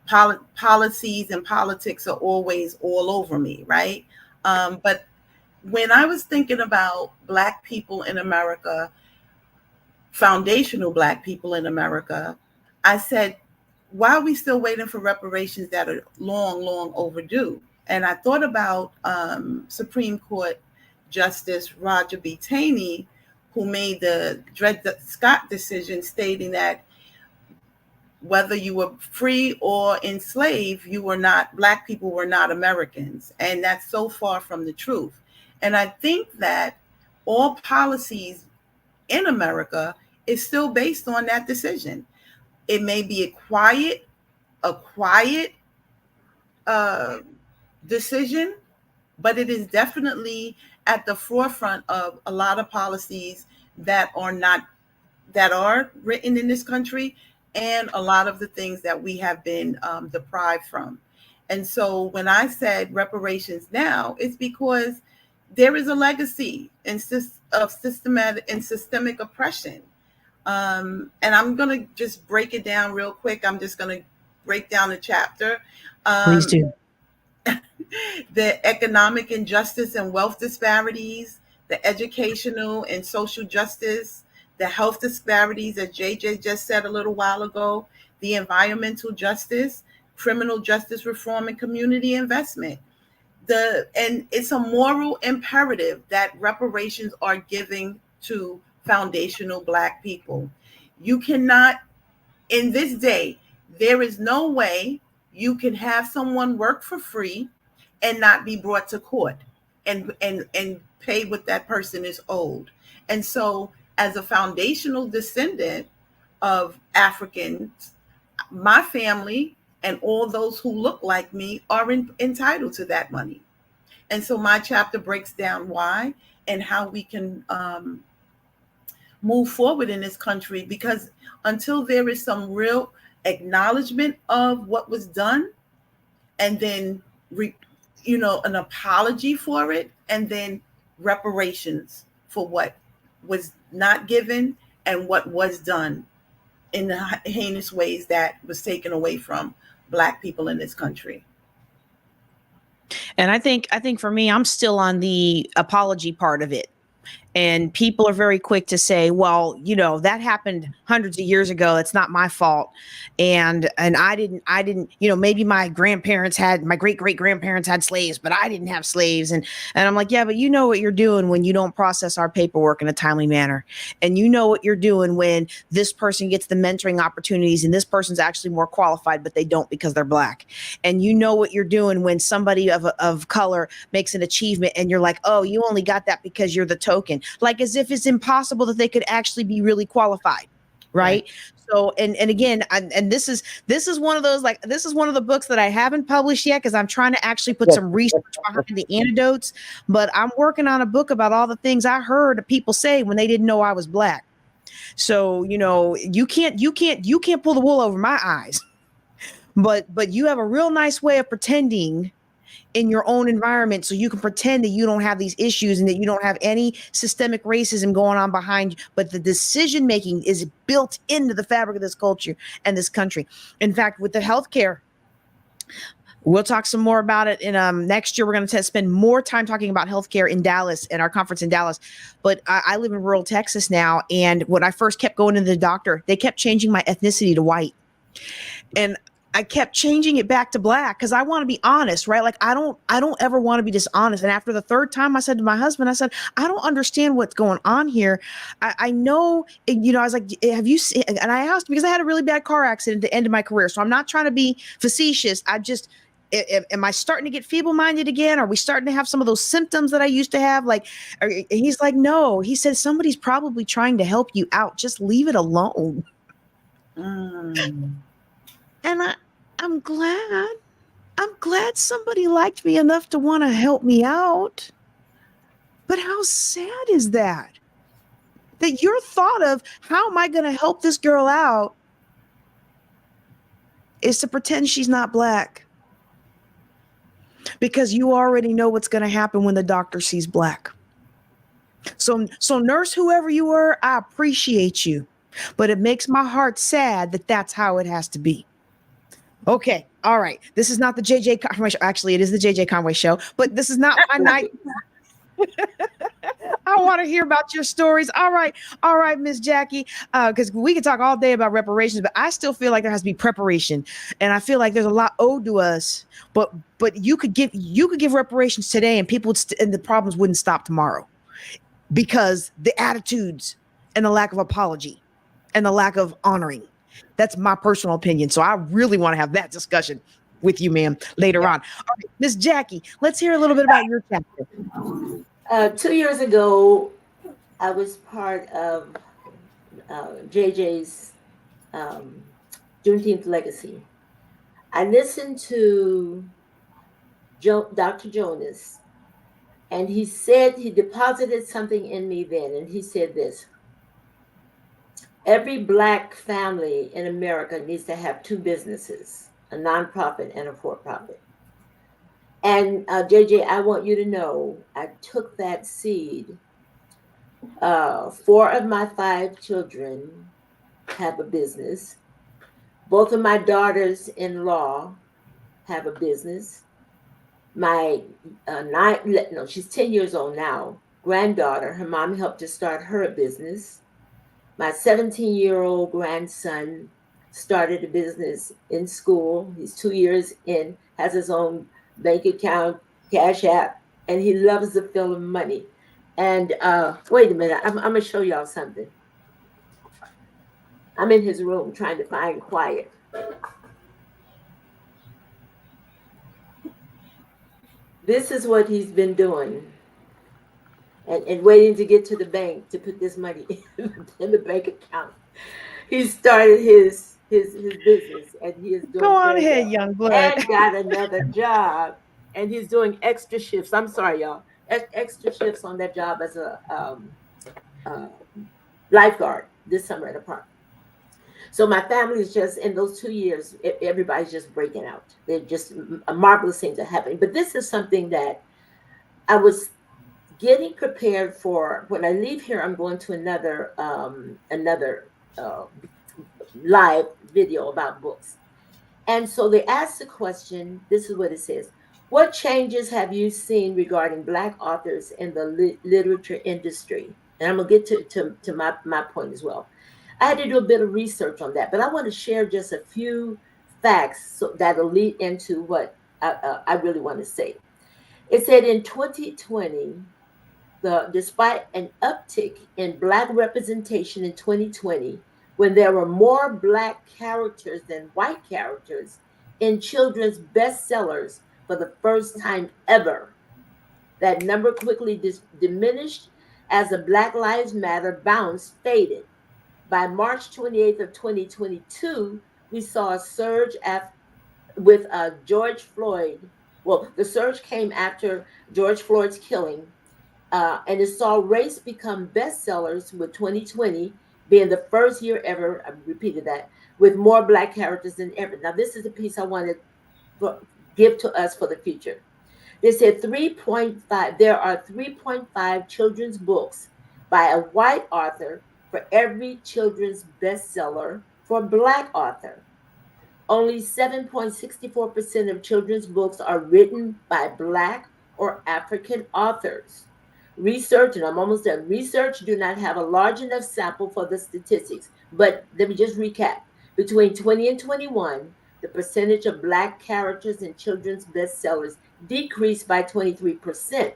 Policies and politics are always all over me, right? But when I was thinking about Black people in America, foundational Black people in America, I said, why are we still waiting for reparations that are long, long overdue? And I thought about Supreme Court Justice Roger B. Taney, who made the Dred Scott decision stating that whether you were free or enslaved, Black people were not Americans. And that's so far from the truth. And I think that all policies in America is still based on that decision. It may be a quiet decision, but it is definitely at the forefront of a lot of policies that are written in this country, and a lot of the things that we have been deprived from. And so when I said reparations now, it's because there is a legacy of systemic oppression. And I'm going to just break it down real quick. I'm just going to break down the chapter. Please do. The economic injustice and wealth disparities, the educational and social justice, the health disparities, as JJ just said a little while ago, the environmental justice, criminal justice reform, and community investment. And it's a moral imperative that reparations are giving to foundational Black people. You cannot, in this day, there is no way you can have someone work for free and not be brought to court and pay what that person is owed. And so as a foundational descendant of Africans, my family and all those who look like me are entitled to that money. And so my chapter breaks down why and how we can move forward in this country, because until there is some real acknowledgement of what was done, and then an apology for it, and then reparations for what was not given and what was done in the heinous ways that was taken away from Black people in this country. And I think for me, I'm still on the apology part of it. And people are very quick to say, well, that happened hundreds of years ago. It's not my fault. And I didn't, maybe my great great grandparents had slaves, but I didn't have slaves. And I'm like, yeah, but you know what you're doing when you don't process our paperwork in a timely manner. And you know what you're doing when this person gets the mentoring opportunities and this person's actually more qualified, but they don't because they're Black. And you know what you're doing when somebody of color makes an achievement and you're like, oh, you only got that because you're the token. Like as if it's impossible that they could actually be really qualified. Right. So, and again, this is one of those, this is one of the books that I haven't published yet, because I'm trying to actually put some research behind the anecdotes, but I'm working on a book about all the things I heard people say when they didn't know I was Black. So, you can't pull the wool over my eyes, but you have a real nice way of pretending in your own environment, so you can pretend that you don't have these issues and that you don't have any systemic racism going on behind you. But the decision making is built into the fabric of this culture and this country. In fact, with the healthcare, we'll talk some more about it in next year. We're going to spend more time talking about healthcare in Dallas and our conference in Dallas. But I live in rural Texas now, and when I first kept going to the doctor, they kept changing my ethnicity to white, and I kept changing it back to Black because I want to be honest, right? Like I don't ever want to be dishonest. And after the third time, I said to my husband, I said, I don't understand what's going on here. I know, I was like, have you seen? And I asked because I had a really bad car accident at the end of my career. So I'm not trying to be facetious. Am I starting to get feeble-minded again? Are we starting to have some of those symptoms that I used to have? He's like, no. He said, somebody's probably trying to help you out. Just leave it alone. And I'm glad somebody liked me enough to want to help me out. But how sad is that? That your thought of how am I going to help this girl out is to pretend she's not Black. Because you already know what's going to happen when the doctor sees Black. So nurse, whoever you were, I appreciate you. But it makes my heart sad that that's how it has to be. Okay. All right. This is not the JJ Conway show. Actually, it is the JJ Conway show, but this is not my night. I want to hear about your stories. All right, Miss Jackie. Because we could talk all day about reparations, but I still feel like there has to be preparation, and I feel like there's a lot owed to us. But you could give reparations today, and and the problems wouldn't stop tomorrow because the attitudes and the lack of apology and the lack of honoring. That's my personal opinion. So I really want to have that discussion with you, ma'am, later Yeah. on. All right, Miss Jackie, let's hear a little bit about your chapter. 2 years ago, I was part of JJ's um, Juneteenth Legacy. I listened to Dr. Jonas, and he said he deposited something in me then, and he said this: every Black family in America needs to have two businesses, a nonprofit and a for-profit. And JJ, I want you to know, I took that seed. 4 of my 5 children have a business. Both of my daughters-in-law have a business. My she's 10 years old now. Granddaughter, her mom helped to start her business. My 17-year-old grandson started a business in school. He's 2 years in, has his own bank account, Cash App, and he loves the feel of money. And wait a minute, I'm going to show y'all something. I'm in his room trying to find quiet. This is what he's been doing, and waiting to get to the bank to put this money in the bank account. He started his business, and he is doing Go on very ahead, well, young blood. and got another job, and he's doing extra shifts. I'm sorry, y'all, extra shifts on that job as a uh, lifeguard this summer at a park. So my family is just, in those 2 years, everybody's just breaking out. They're just marvelous things are happening. But this is something that I was getting prepared for. When I leave here, I'm going to another live video about books. And so they asked the question, this is what it says: what changes have you seen regarding Black authors in the literature industry? And I'm going to get to my point as well. I had to do a bit of research on that, but I want to share just a few facts that'll lead into what I really want to say. It said in 2020, despite an uptick in Black representation in 2020, when there were more Black characters than white characters in children's bestsellers for the first time ever, that number quickly diminished as the Black Lives Matter bounce faded. By March 28th of 2022, we saw a surge with George Floyd. Well, the surge came after George Floyd's killing, and it saw race become bestsellers, with 2020 being the first year ever, I repeated that, with more Black characters than ever. Now, this is a piece I want to give to us for the future. They said 3.5, there are 3.5 children's books by a white author for every children's bestseller for a Black author. Only 7.64% of children's books are written by Black or African authors. Research, and I'm almost done, research do not have a large enough sample for the statistics, but let me just recap. Between 20 and 21, the percentage of Black characters in children's bestsellers decreased by 23%.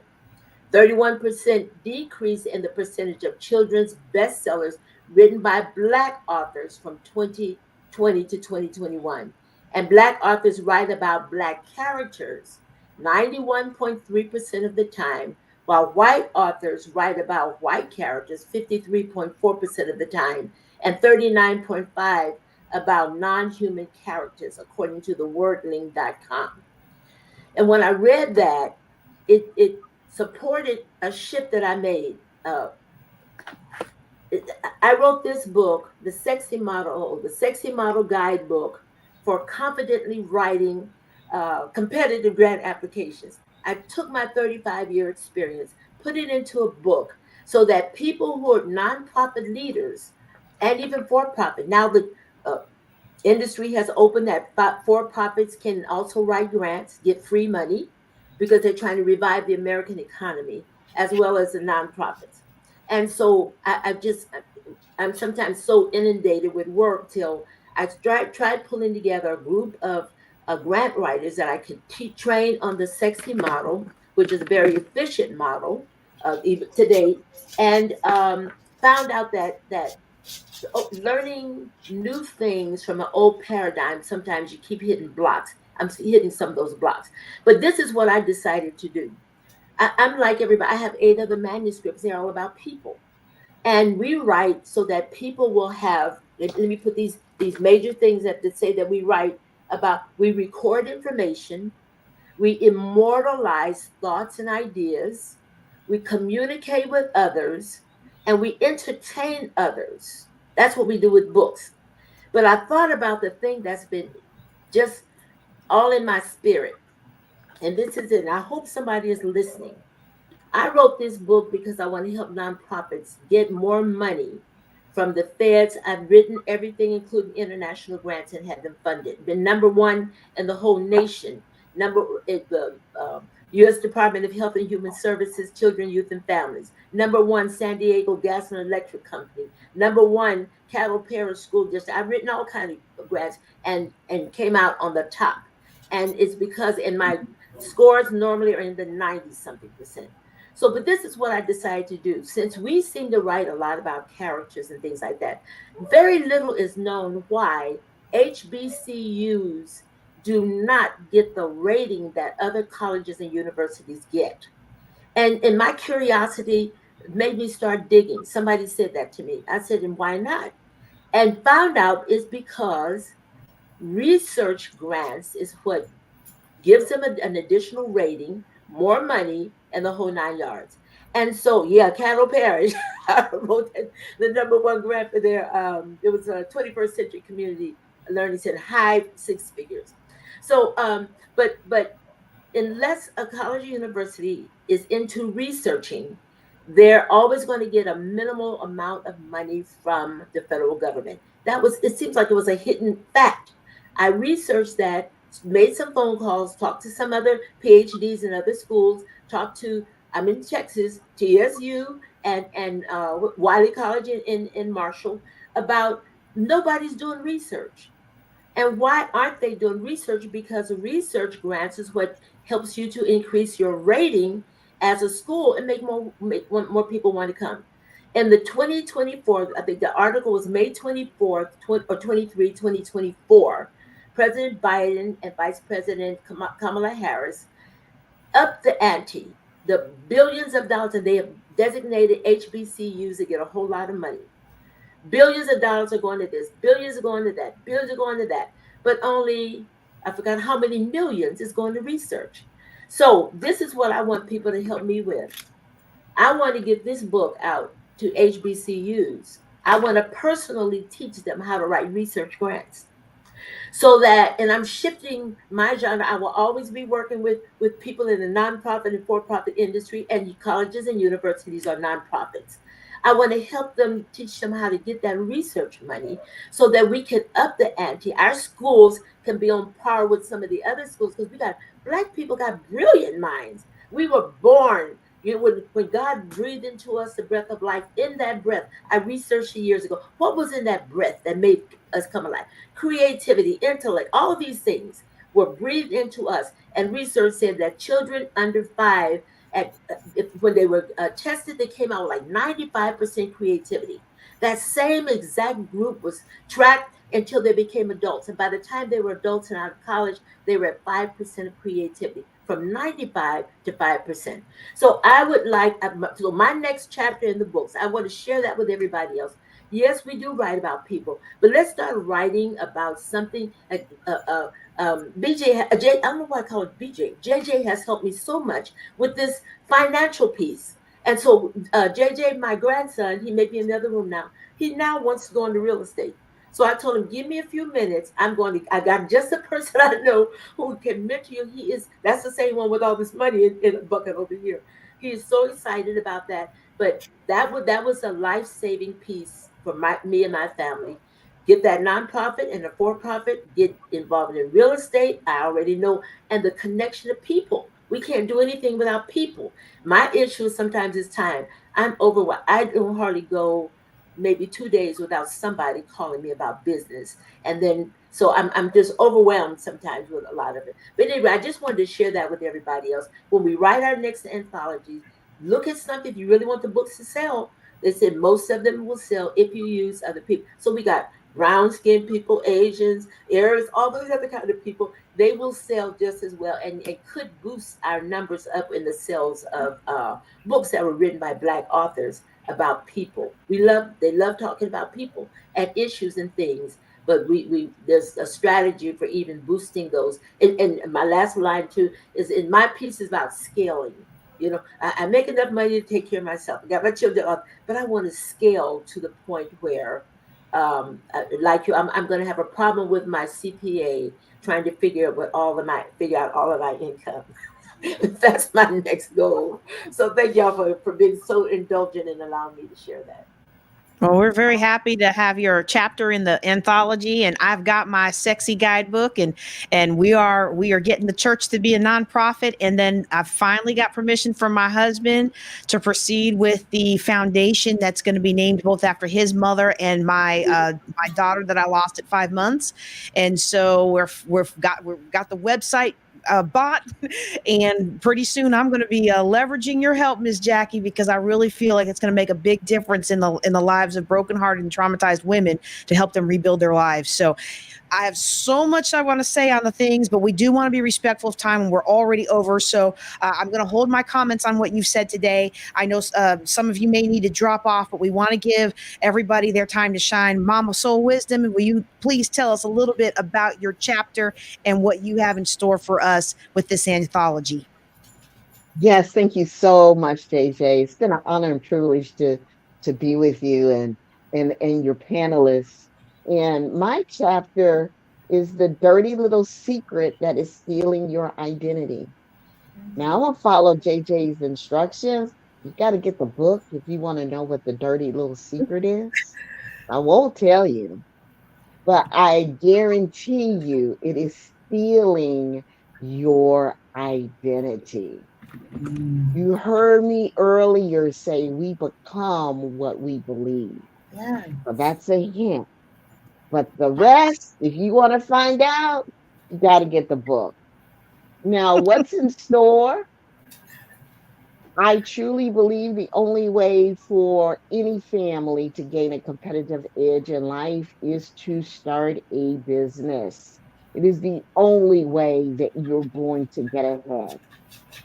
31% decrease in the percentage of children's bestsellers written by Black authors from 2020 to 2021. And Black authors write about Black characters 91.3% of the time, while white authors write about white characters 53.4% of the time, and 39.5% about non-human characters, according to the wordling.com. And when I read that, it supported a shift that I made. I wrote this book, the Sexy Model Guidebook for Confidently Writing Competitive Grant Applications. I took my 35-year experience, put it into a book so that people who are nonprofit leaders and even for-profit, now the industry has opened that for-profits can also write grants, get free money, because they're trying to revive the American economy. as well as the nonprofits. And so I'm sometimes so inundated with work till I tried pulling together a group of grant writers that I could train on the sexy model, which is a very efficient model even today, and found out that learning new things from an old paradigm, sometimes you keep hitting blocks. I'm hitting some of those blocks. But this is what I decided to do. I'm like everybody, I have 8 other manuscripts. They're all about people. And we write so that people will have, let me put these major things that say that we write about. We record information, we immortalize thoughts and ideas, we communicate with others, and we entertain others. That's what we do with books. But I thought about the thing that's been just all in my spirit. And this is it. And I hope somebody is listening. I wrote this book because I want to help nonprofits get more money from the feds. I've written everything, including international grants, and had them funded. Been number one in the whole nation. Number at the U.S. Department of Health and Human Services, Children, Youth, and Families. Number one, San Diego Gas and Electric Company. Number one, Cattle Parish School District. I've written all kinds of grants and came out on the top. And it's because in my scores normally are in the 90 something percent. So, but this is what I decided to do. Since we seem to write a lot about characters and things like that, very little is known why HBCUs do not get the rating that other colleges and universities get. And my curiosity made me start digging. Somebody said that to me. I said, and why not? And found out it's because research grants is what gives them an additional rating, more money, and the whole 9 yards. And so, yeah, Cattle Parish, I wrote the number one grant for their, it was a 21st Century Community Learning Center, high 6 figures. So, but unless a college or university is into researching, they're always going to get a minimal amount of money from the federal government. It seems like it was a hidden fact. I researched that, made some phone calls, talked to some other PhDs in other schools, I'm in Texas, TSU and Wiley College in Marshall, about nobody's doing research. And why aren't they doing research? Because research grants is what helps you to increase your rating as a school and make more people want to come. In the 2024, I think the article was May 24th or 23, 2024, President Biden and Vice President Kamala Harris upped the ante, the billions of dollars, and they have designated HBCUs to get a whole lot of money. Billions of dollars are going to this, billions are going to that, billions are going to that, but only, I forgot how many millions is going to research. So this is what I want people to help me with. I want to get this book out to HBCUs. I want to personally teach them how to write research grants. So that, and I'm shifting my genre. I will always be working with people in the nonprofit and for-profit industry, and colleges and universities are nonprofits. I want to help them, teach them how to get that research money so that we can up the ante. Our schools can be on par with some of the other schools, because Black people got brilliant minds. We were born, when God breathed into us the breath of life, in that breath, I researched years ago, what was in that breath that made us come alive? Creativity, intellect, all of these things were breathed into us. And research said that children under 5, when they were tested, they came out like 95% creativity. That same exact group was tracked until they became adults. And by the time they were adults and out of college, they were at 5% of creativity, from 95 to 5%. So I would like, so my next chapter in the books, I want to share that with everybody else. Yes, we do write about people, but let's start writing about something. BJ, I don't know why I call it BJ. JJ has helped me so much with this financial piece. And so JJ, my grandson, he may be in the other room now. He now wants to go into real estate. So I told him, give me a few minutes. I got just a person I know who can mentor you. That's the same one with all this money in a bucket over here. He is so excited about that. But that was a life-saving piece for me and my family. Get that nonprofit and a for-profit, get involved in real estate. I already know, and the connection of people. We can't do anything without people. My issue sometimes is time. I'm overwhelmed. I don't hardly go maybe 2 days without somebody calling me about business. And then, so I'm just overwhelmed sometimes with a lot of it. But anyway, I just wanted to share that with everybody else. When we write our next anthology, look at something. If you really want the books to sell, they said most of them will sell if you use other people. So we got brown skinned people, Asians, Arabs, all those other kind of people. They will sell just as well, and it could boost our numbers up in the sales of books that were written by Black authors about people. They love talking about people and issues and things. But we there's a strategy for even boosting those. And my last line too is in my piece is about scaling. I make enough money to take care of myself. I got my children up, but I want to scale to the point where, like you, I'm going to have a problem with my CPA trying to figure out all of my income. That's my next goal. So thank y'all for being so indulgent and allowing me to share that. Well, we're very happy to have your chapter in the anthology, and I've got my sexy guidebook, and we are getting the church to be a nonprofit, and then I finally got permission from my husband to proceed with the foundation that's going to be named both after his mother and my daughter that I lost at 5 months, and so we've got the website bought. And pretty soon I'm going to be leveraging your help, Ms. Jackie, because I really feel like it's going to make a big difference in the lives of brokenhearted and traumatized women to help them rebuild their lives. So I have so much I want to say on the things, but we do want to be respectful of time, and we're already over. So I'm going to hold my comments on what you've said today. I know some of you may need to drop off, but we want to give everybody their time to shine. Mama Soul Wisdom, will you please tell us a little bit about your chapter and what you have in store for us with this anthology? Yes, thank you so much, JJ. It's been an honor and privilege to be with you and your panelists. And my chapter is the dirty little secret that is stealing your identity. Now I'm gonna follow JJ's instructions. You got to get the book if you want to know what the dirty little secret is. I won't tell you, but I guarantee you it is stealing your identity. You heard me earlier say we become what we believe. Yeah. So that's a hint. But the rest, if you want to find out, you got to get the book. Now, what's in store? I truly believe the only way for any family to gain a competitive edge in life is to start a business. It is the only way that you're going to get ahead.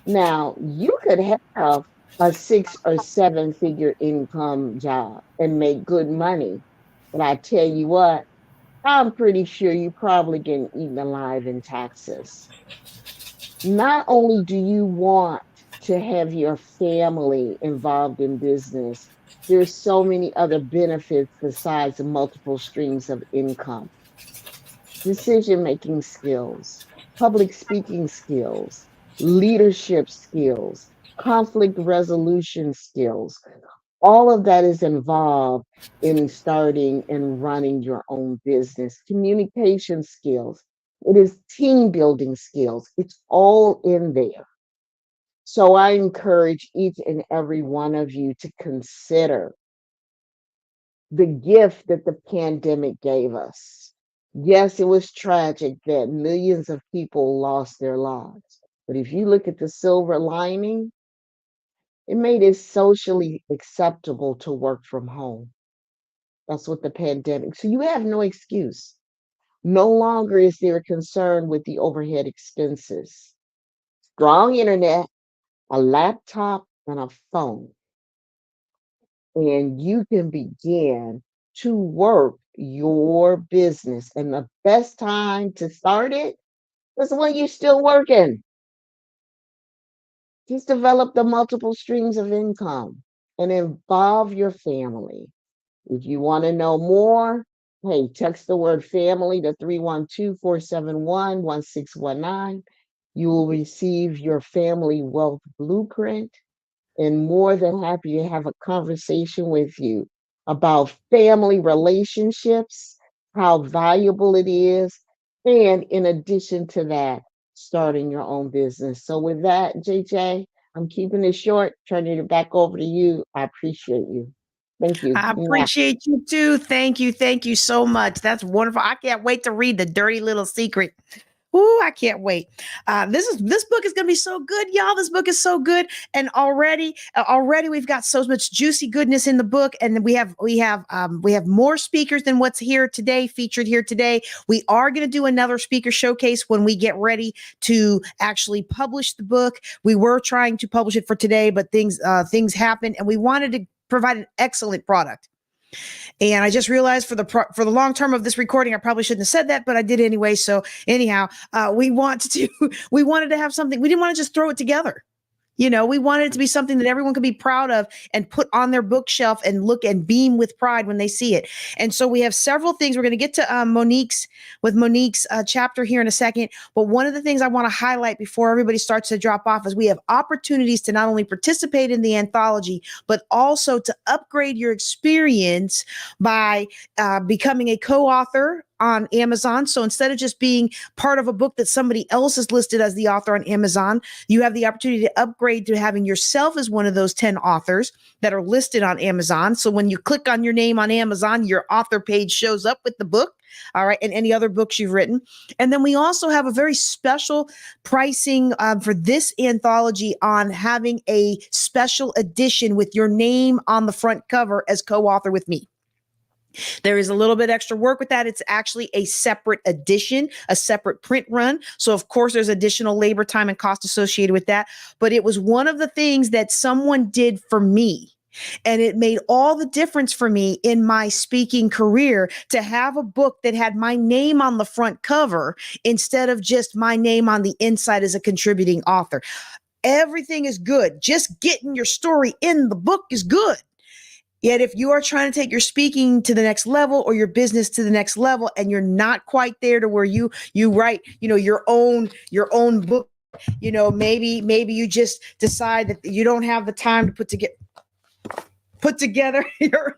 Now, you could have a 6 or 7 figure income job and make good money. But I tell you what, I'm pretty sure you probably getting eaten alive in taxes. Not only do you want to have your family involved in business, there's so many other benefits besides the multiple streams of income. Decision making skills, public speaking skills, leadership skills, conflict resolution skills. All of that is involved in starting and running your own business. Communication skills, it is team building skills. It's all in there. So I encourage each and every one of you to consider the gift that the pandemic gave us. Yes, it was tragic that millions of people lost their lives. But if you look at the silver lining, it made it socially acceptable to work from home. That's what the pandemic. So you have no excuse. No longer is there a concern with the overhead expenses. Strong internet, a laptop, and a phone. And you can begin to work your business. And the best time to start it is when you're still working. Just develop the multiple streams of income and involve your family. If you want to know more, hey, text the word family to 312-471-1619. You will receive your family wealth blueprint, and more than happy to have a conversation with you about family relationships, how valuable it is, and in addition to that, starting your own business. So with that, JJ, I'm keeping it short, turning it back over to you. I appreciate you. Thank you. I Mwah. appreciate you too. Thank you. Thank you so much. That's wonderful. I can't wait to read The Dirty Little Secret. Ooh, I can't wait. This book is gonna be so good, y'all. This book is so good, and already we've got so much juicy goodness in the book, and we have more speakers than what's here today, featured here today. We are gonna do another speaker showcase when we get ready to actually publish the book. We were trying to publish it for today, but things happened, and we wanted to provide an excellent product. And I just realized for the long term of this recording, I probably shouldn't have said that, but I did anyway. So anyhow, we wanted to have something. We didn't want to just throw it together. We wanted it to be something that everyone could be proud of and put on their bookshelf and look and beam with pride when they see it. And so we have several things. We're going to get to Monique's chapter here in a second. But one of the things I want to highlight before everybody starts to drop off is we have opportunities to not only participate in the anthology, but also to upgrade your experience by becoming a co-author on Amazon. So instead of just being part of a book that somebody else is listed as the author on Amazon, you have the opportunity to upgrade to having yourself as one of those 10 authors that are listed on Amazon. So when you click on your name on Amazon, your author page shows up with the book. All right. And any other books you've written. And then we also have a very special pricing for this anthology on having a special edition with your name on the front cover as co-author with me. There is a little bit extra work with that. It's actually a separate edition, a separate print run. So of course there's additional labor, time, and cost associated with that. But it was one of the things that someone did for me. And it made all the difference for me in my speaking career to have a book that had my name on the front cover instead of just my name on the inside as a contributing author. Everything is good. Just getting your story in the book is good. Yet if you are trying to take your speaking to the next level or your business to the next level and you're not quite there to where you write, your own book, maybe you just decide that you don't have the time to put together your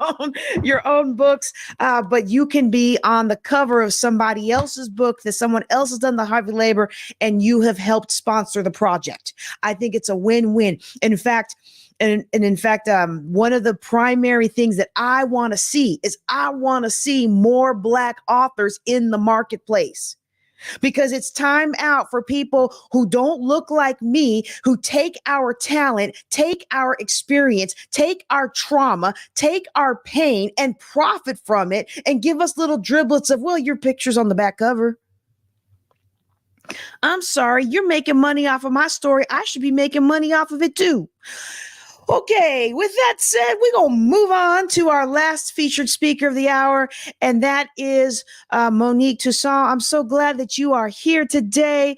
own books, but you can be on the cover of somebody else's book that someone else has done the heavy labor and you have helped sponsor the project. I think it's a win-win. In fact, one of the primary things that I want to see is more Black authors in the marketplace. Because it's time out for people who don't look like me, who take our talent, take our experience, take our trauma, take our pain and profit from it and give us little driblets of, well, your picture's on the back cover. I'm sorry, you're making money off of my story. I should be making money off of it too. Okay, with that said, we're going to move on to our last featured speaker of the hour, and that is Monique Toussaint. I'm so glad that you are here today.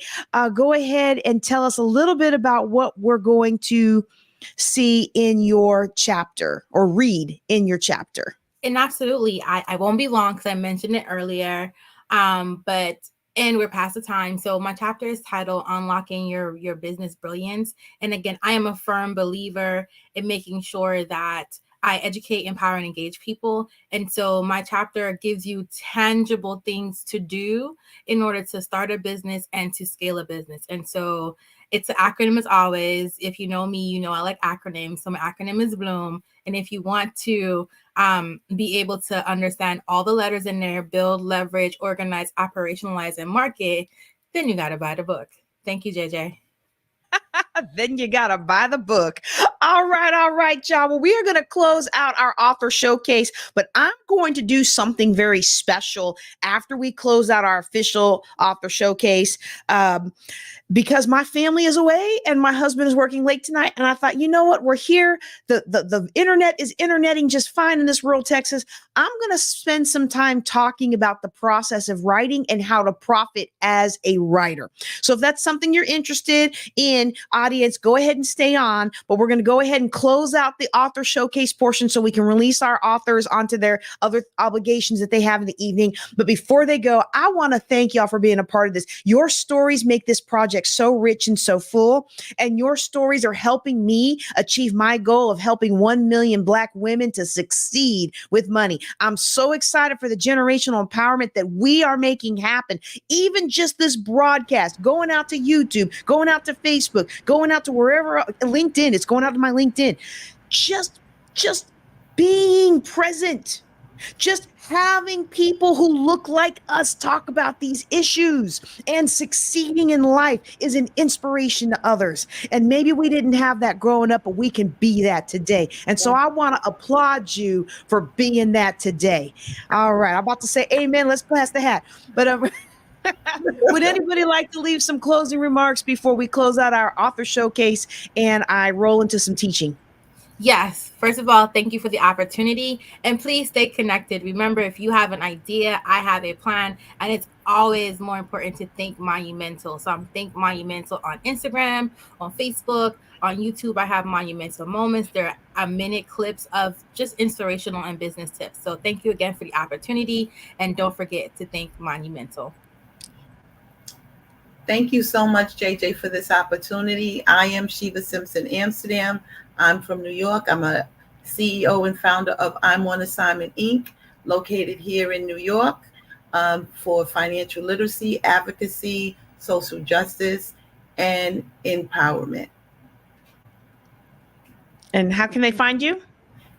Go ahead and tell us a little bit about what we're going to see in your chapter or read in your chapter. And absolutely, I won't be long because I mentioned it earlier, and we're past the time. So my chapter is titled Unlocking Your Business Brilliance. And again, I am a firm believer in making sure that I educate, empower, and engage people. And so my chapter gives you tangible things to do in order to start a business and to scale a business. And so it's an acronym as always. If you know me, you know I like acronyms. So my acronym is Bloom. And if you want to be able to understand all the letters in there, build, leverage, organize, operationalize, and market, then you got to buy the book. Thank you, JJ. Then you got to buy the book. All right, y'all. Well, we are going to close out our author showcase, but I'm going to do something very special after we close out our official author showcase. Because my family is away and my husband is working late tonight. And I thought, you know what? We're here. The internet is interneting just fine in this rural Texas. I'm going to spend some time talking about the process of writing and how to profit as a writer. So if that's something you're interested in, audience, go ahead and stay on, but we're going to go ahead and close out the author showcase portion so we can release our authors onto their other obligations that they have in the evening. But before they go, I want to thank y'all for being a part of this. Your stories make this project so rich and so full, and your stories are helping me achieve my goal of helping 1 million Black women to succeed with money. I'm so excited for the generational empowerment that we are making happen. Even just this broadcast, going out to YouTube, going out to Facebook, going out to wherever, LinkedIn, it's going out to my LinkedIn. Just being present, just having people who look like us talk about these issues and succeeding in life is an inspiration to others. And maybe we didn't have that growing up, but we can be that today. And so I want to applaud you for being that today. All right. I'm about to say amen. Let's pass the hat. But would anybody like to leave some closing remarks before we close out our author showcase and I roll into some teaching? Yes. First of all, thank you for the opportunity, and please stay connected. Remember, if you have an idea, I have a plan, and it's always more important to think monumental. So I'm Think Monumental on Instagram, on Facebook, on YouTube. I have monumental moments. They're a minute clips of just inspirational and business tips. So thank you again for the opportunity, and don't forget to think monumental. Thank you so much, JJ, for this opportunity. I am Shiva Simpson Amsterdam. I'm from New York. I'm a CEO and founder of I'm on Assignment, Inc., located here in New York, for financial literacy, advocacy, social justice, and empowerment. And how can they find you?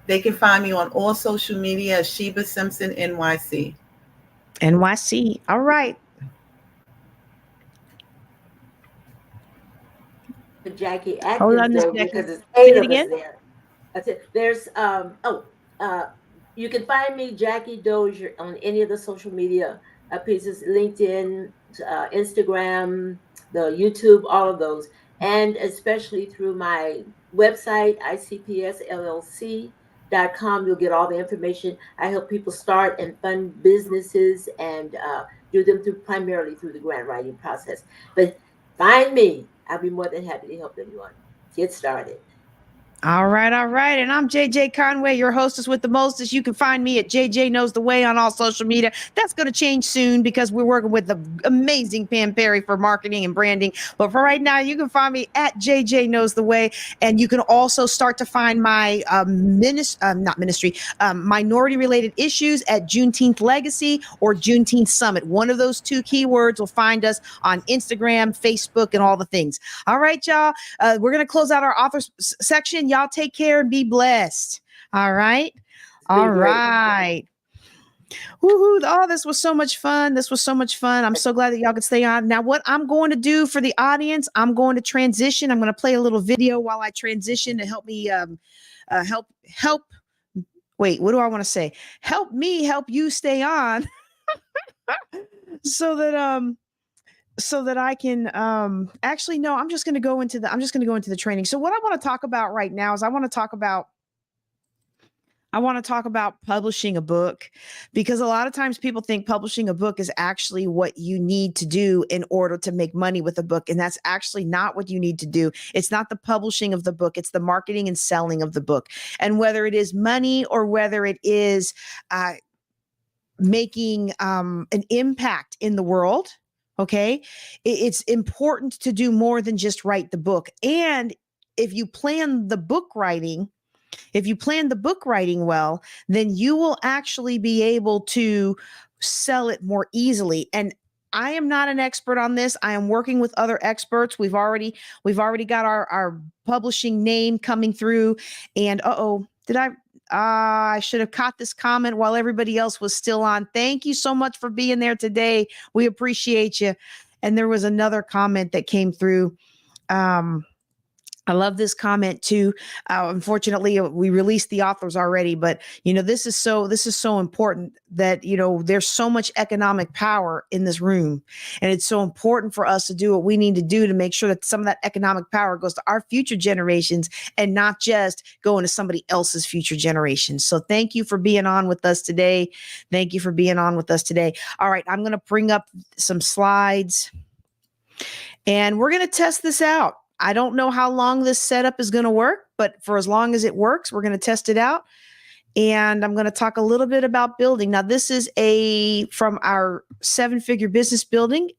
They can find me on all social media as Shiva Simpson NYC. NYC. All right. Jackie Hold on, Atkins, Miss though, Jackie. because it's Say 8 it of us again. there. That's it. There's you can find me, Jackie Dozier, on any of the social media pieces, LinkedIn, Instagram, the YouTube, all of those, and especially through my website, icpsllc.com. You'll get all the information. I help people start and fund businesses and do them primarily through the grant writing process. But find me. I'll be more than happy to help anyone get started. All right. And I'm JJ Conway, your hostess with the mostest. You can find me at JJ Knows the Way on all social media. That's going to change soon because we're working with the amazing Pam Perry for marketing and branding. But for right now, you can find me at JJ Knows the Way. And you can also start to find my minority related issues at Juneteenth Legacy or Juneteenth Summit. One of those two keywords will find us on Instagram, Facebook, and all the things. All right, y'all. We're going to close out our authors section. Y'all take care and be blessed. All right. All right. Woohoo. Oh, this was so much fun. I'm so glad that y'all could stay on. Now, what I'm going to do for the audience, I'm going to transition. I'm going to play a little video while I transition to help me help. Wait, what do I want to say? Help me help you stay on so that I can actually no, I'm just going to go into the training. So what I want to talk about right now is I want to talk about publishing a book, because a lot of times people think publishing a book is actually what you need to do in order to make money with a book. And that's actually not what you need to do. It's not the publishing of the book. It's the marketing and selling of the book. And whether it is money or whether it is making an impact in the world, okay, it's important to do more than just write the book. And if you plan the book writing well, then you will actually be able to sell it more easily. And I am not an expert on this. I am working with other experts. We've already got our publishing name coming through. And I should have caught this comment while everybody else was still on. Thank you so much for being there today. We appreciate you. And there was another comment that came through. I love this comment too. Unfortunately, we released the authors already, but this is so important that there's so much economic power in this room, and it's so important for us to do what we need to do to make sure that some of that economic power goes to our future generations and not just going to somebody else's future generations. So thank you for being on with us today. All right, I'm going to bring up some slides, and we're going to test this out. I don't know how long this setup is going to work, but for as long as it works, we're going to test it out. And I'm going to talk a little bit about building. Now, this is from our 7-figure business building.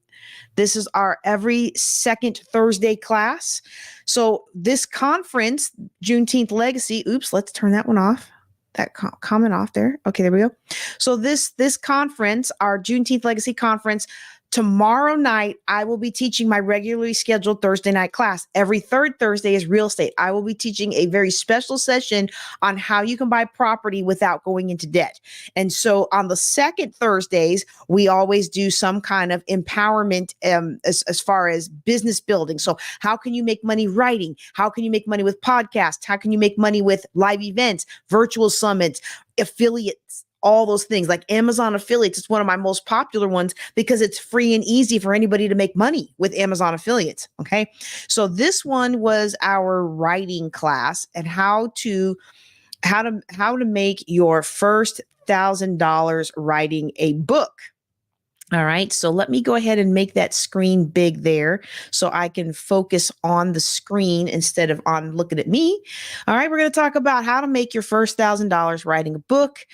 This is our every second Thursday class. So this conference, Juneteenth Legacy, let's turn that one off. That comment off there. Okay, there we go. So this conference, our Juneteenth Legacy Conference, tomorrow night, I will be teaching my regularly scheduled Thursday night class. Every third Thursday is real estate. I will be teaching a very special session on how you can buy property without going into debt. And so on the second Thursdays, we always do some kind of empowerment as far as business building. So how can you make money writing? How can you make money with podcasts? How can you make money with live events, virtual summits, affiliates? All those things like Amazon affiliates. It's one of my most popular ones because it's free and easy for anybody to make money with Amazon affiliates. Okay. So this one was our writing class and how to make your first $1,000 writing a book. All right, so let me go ahead and make that screen big there so I can focus on the screen instead of on looking at me. All right, we're going to talk about how to make your first $1,000 writing a book.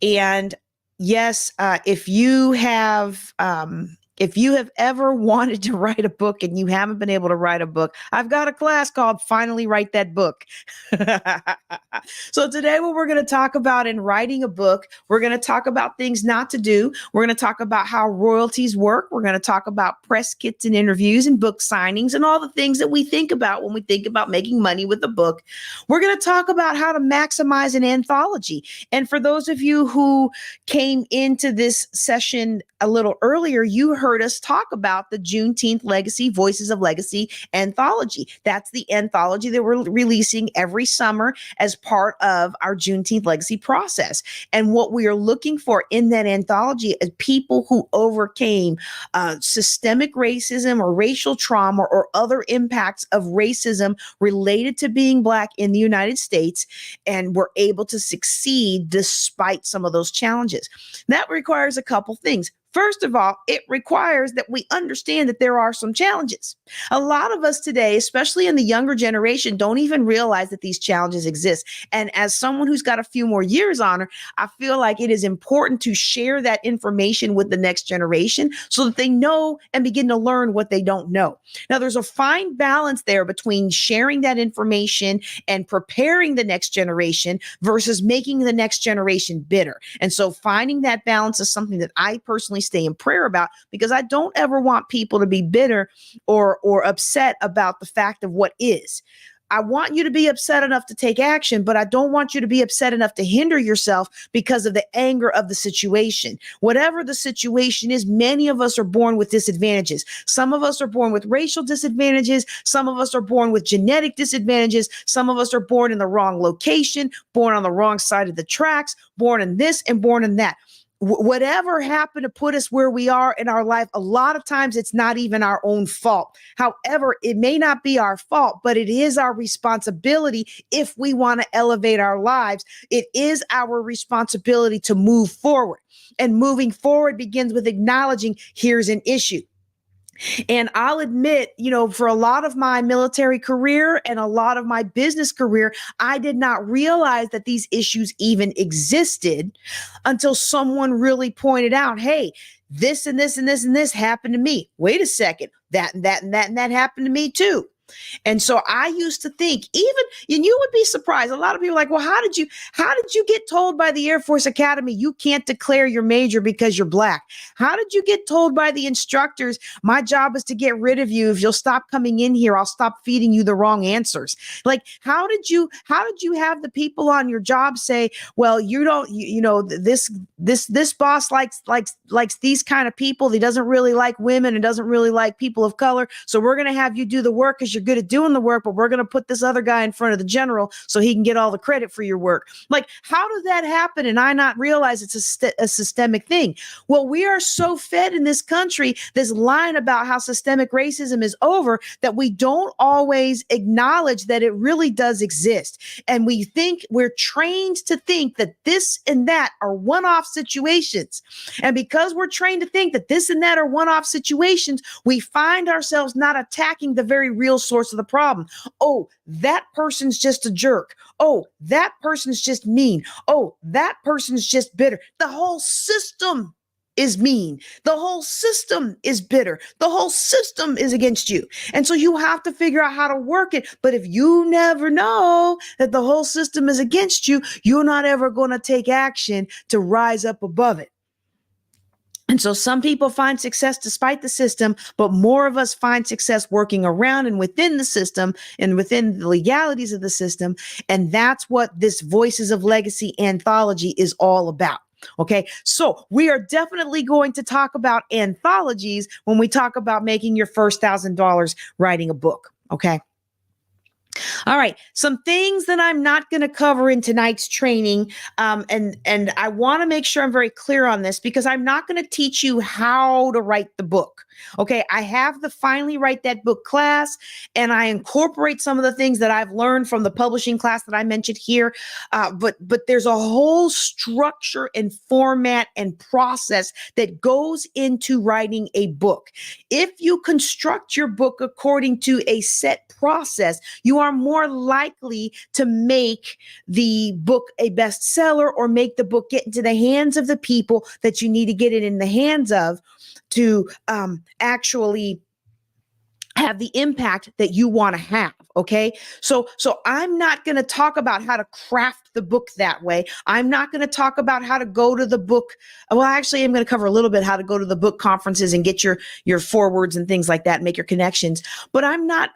And yes, if you have ever wanted to write a book and you haven't been able to write a book, I've got a class called Finally Write That Book. So today what we're going to talk about in writing a book, we're going to talk about things not to do. We're going to talk about how royalties work. We're going to talk about press kits and interviews and book signings and all the things that we think about when we think about making money with a book. We're going to talk about how to maximize an anthology. And for those of you who came into this session a little earlier, you heard us talk about the Juneteenth Legacy Voices of Legacy Anthology. That's the anthology that we're releasing every summer as part of our Juneteenth Legacy process. And what we are looking for in that anthology is people who overcame systemic racism or racial trauma or other impacts of racism related to being Black in the United States and were able to succeed despite some of those challenges. That requires a couple things. First of all, it requires that we understand that there are some challenges. A lot of us today, especially in the younger generation, don't even realize that these challenges exist. And as someone who's got a few more years on her, I feel like it is important to share that information with the next generation so that they know and begin to learn what they don't know. Now, there's a fine balance there between sharing that information and preparing the next generation versus making the next generation bitter. And so finding that balance is something that I personally stay in prayer about, because I don't ever want people to be bitter or upset about the fact of what is. I want you to be upset enough to take action, but I don't want you to be upset enough to hinder yourself because of the anger of the situation. Whatever the situation is, many of us are born with disadvantages. Some of us are born with racial disadvantages. Some of us are born with genetic disadvantages. Some of us are born in the wrong location, born on the wrong side of the tracks, born in this and born in that. Whatever happened to put us where we are in our life, a lot of times it's not even our own fault. However, it may not be our fault, but it is our responsibility if we want to elevate our lives. It is our responsibility to move forward. And moving forward begins with acknowledging here's an issue. And I'll admit, for a lot of my military career and a lot of my business career, I did not realize that these issues even existed until someone really pointed out, hey, this and this and this and this happened to me. Wait a second, that and that and that and that happened to me too. And so I used to think, and you would be surprised. A lot of people are like, well, how did you get told by the Air Force Academy you can't declare your major because you're Black? How did you get told by the instructors, my job is to get rid of you. If you'll stop coming in here, I'll stop feeding you the wrong answers. Like, how did you have the people on your job say, well, this boss likes these kind of people. He doesn't really like women and doesn't really like people of color. So we're going to have you do the work because you're good at doing the work, but we're going to put this other guy in front of the general so he can get all the credit for your work. Like, how does that happen? And I not realize it's a systemic thing. Well, we are so fed in this country, this line about how systemic racism is over, that we don't always acknowledge that it really does exist. And we're trained to think that this and that are one-off situations. And because we're trained to think that this and that are one-off situations, we find ourselves not attacking the very real source of the problem. Oh, that person's just a jerk. Oh, that person's just mean. Oh, that person's just bitter. The whole system is mean. The whole system is bitter. The whole system is against you. And so you have to figure out how to work it. But if you never know that the whole system is against you, you're not ever going to take action to rise up above it. And so some people find success despite the system, but more of us find success working around and within the system and within the legalities of the system. And that's what this Voices of Legacy anthology is all about. Okay, so we are definitely going to talk about anthologies when we talk about making your first $1,000 writing a book. Okay. All right. Some things that I'm not going to cover in tonight's training. And I want to make sure I'm very clear on this because I'm not going to teach you how to write the book. Okay. I have the Finally Write That Book class, and I incorporate some of the things that I've learned from the publishing class that I mentioned here. But there's a whole structure and format and process that goes into writing a book. If you construct your book according to a set process, you are more likely to make the book a bestseller or make the book get into the hands of the people that you need to get it in the hands of to actually have the impact that you want to have. Okay. So I'm not going to talk about how to craft the book that way. I'm not going to talk about how to go to the book. Well, actually, I'm going to cover a little bit how to go to the book conferences and get your forwards and things like that, and make your connections. But I'm not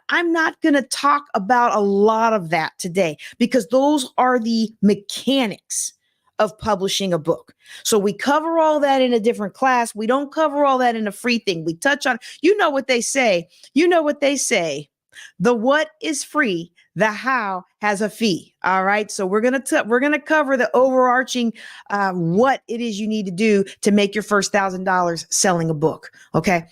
going to talk about a lot of that today because those are the mechanics of publishing a book. So we cover all that in a different class. We don't cover all that in a free thing. We touch on, you know what they say. The what is free, the how has a fee. All right. So we're going to cover the overarching what it is you need to do to make your first $1,000 selling a book. Okay.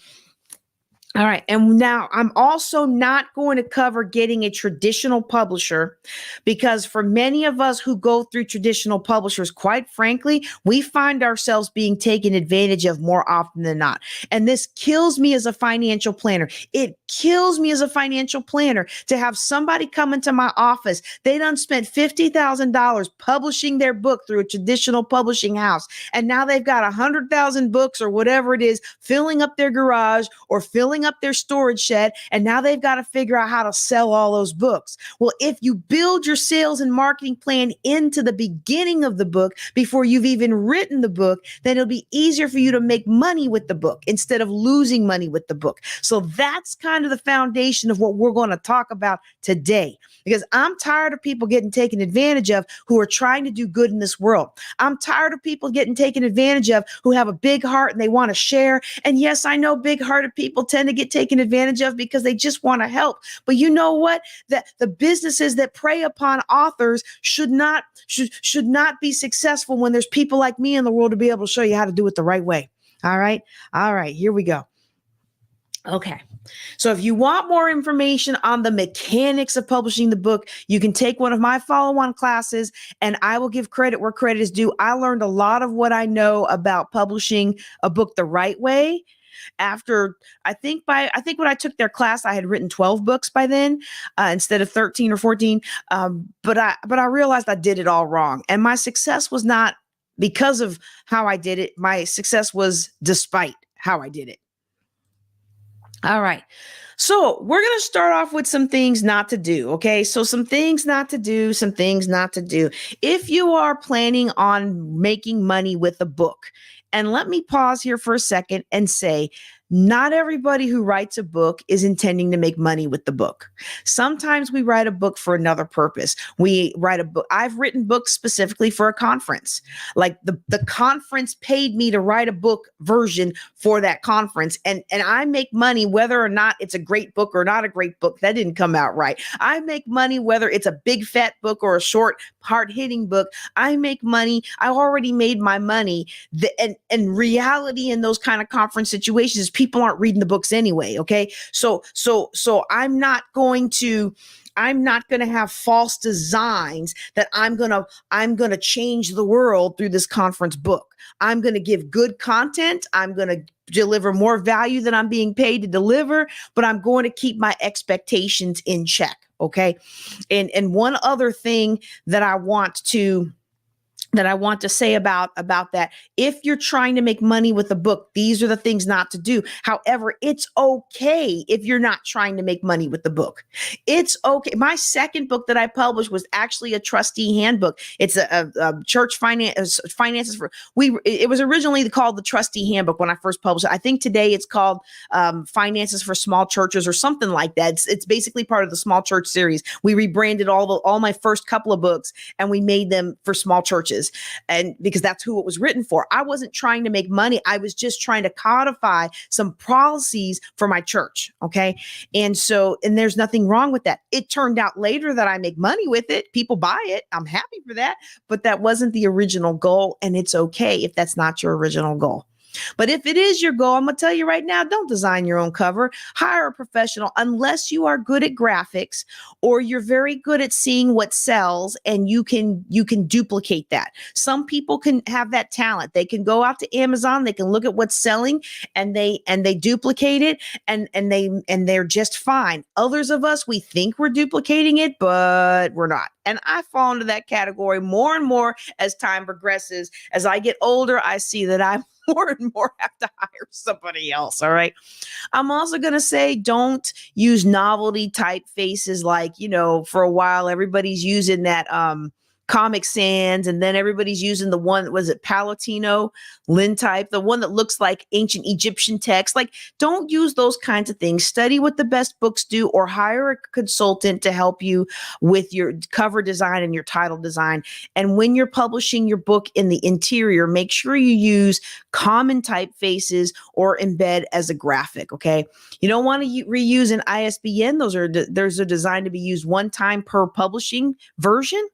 All right. And now I'm also not going to cover getting a traditional publisher because for many of us who go through traditional publishers, quite frankly, we find ourselves being taken advantage of more often than not. And this kills me as a financial planner. It kills me as a financial planner to have somebody come into my office. They done spent $50,000 publishing their book through a traditional publishing house. And now they've got 100,000 books or whatever it is filling up their garage or filling up their storage shed, and now they've got to figure out how to sell all those books. Well, if you build your sales and marketing plan into the beginning of the book before you've even written the book, then it'll be easier for you to make money with the book instead of losing money with the book. So that's kind of the foundation of what we're going to talk about today, because I'm tired of people getting taken advantage of who are trying to do good in this world. I'm tired of people getting taken advantage of who have a big heart and they want to share. And yes, I know big-hearted people tend to get taken advantage of because they just want to help. But you know what? That the businesses that prey upon authors should not be successful when there's people like me in the world to be able to show you how to do it the right way. All right. Here we go. Okay. So if you want more information on the mechanics of publishing the book, you can take one of my follow-on classes, and I will give credit where credit is due. I learned a lot of what I know about publishing a book the right way after I think when I took their class, I had written 12 books by then instead of 13 or 14. But I realized I did it all wrong. And my success was not because of how I did it. My success was despite how I did it. All right. So we're going to start off with some things not to do. Okay. So some things not to do, some things not to do. If you are planning on making money with a book, and let me pause here for a second and say, not everybody who writes a book is intending to make money with the book. Sometimes we write a book for another purpose. We write a book. I've written books specifically for a conference. Like the conference paid me to write a book version for that conference. And I make money whether or not it's a great book or not a great book. That didn't come out right. I make money whether it's a big fat book or a short, hard-hitting book. I make money. I already made my money. And reality in those kind of conference situations is people aren't reading the books anyway. Okay. So I'm not going to have false designs that I'm going to change the world through this conference book. I'm going to give good content. I'm going to deliver more value than I'm being paid to deliver, but I'm going to keep my expectations in check. Okay. And one other thing that I want to say about that. If you're trying to make money with a book, these are the things not to do. However, it's okay if you're not trying to make money with the book. It's okay. My second book that I published was actually a trustee handbook. It's a church finances for it was originally called the trustee handbook when I first published it. I think today it's called finances for small churches or something like that. It's basically part of the small church series. We rebranded all my first couple of books and we made them for small churches. And because that's who it was written for. I wasn't trying to make money. I was just trying to codify some policies for my church. Okay. And there's nothing wrong with that. It turned out later that I make money with it. People buy it. I'm happy for that. But that wasn't the original goal. And it's okay if that's not your original goal. But if it is your goal, I'm going to tell you right now, don't design your own cover. Hire a professional unless you are good at graphics or you're very good at seeing what sells and you can duplicate that. Some people can have that talent. They can go out to Amazon, they can look at what's selling and they duplicate it and they're just fine. Others of us, we think we're duplicating it, but we're not. And I fall into that category more and more as time progresses. As I get older, I see that I'm more and more have to hire somebody else. All right. I'm also going to say, don't use novelty typefaces. Like, for a while, everybody's using that, Comic Sans, and then everybody's using the one, was it Palatino Lin type, the one that looks like ancient Egyptian text. Like, don't use those kinds of things. Study what the best books do or hire a consultant to help you with your cover design and your title design. And when you're publishing your book in the interior, make sure you use common typefaces or embed as a graphic. Okay. You don't want to reuse an ISBN. Those are designed to be used one time per publishing version.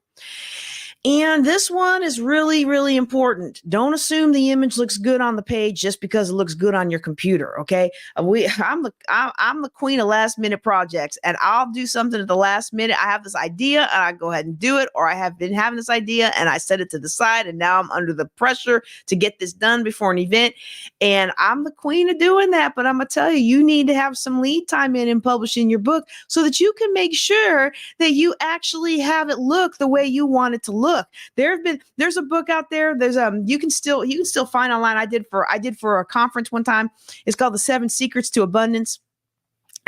And this one is really, really important. Don't assume the image looks good on the page just because it looks good on your computer. Okay. I'm the queen of last minute projects, and I'll do something at the last minute. I have this idea and I go ahead and do it, or I have been having this idea and I set it to the side and now I'm under the pressure to get this done before an event. And I'm the queen of doing that. But I'm going to tell you, you need to have some lead time in publishing your book so that you can make sure that you actually have it look the way you want it to look. There's a book out there. There's you can still find online. I did for a conference one time. It's called The 7 Secrets to Abundance.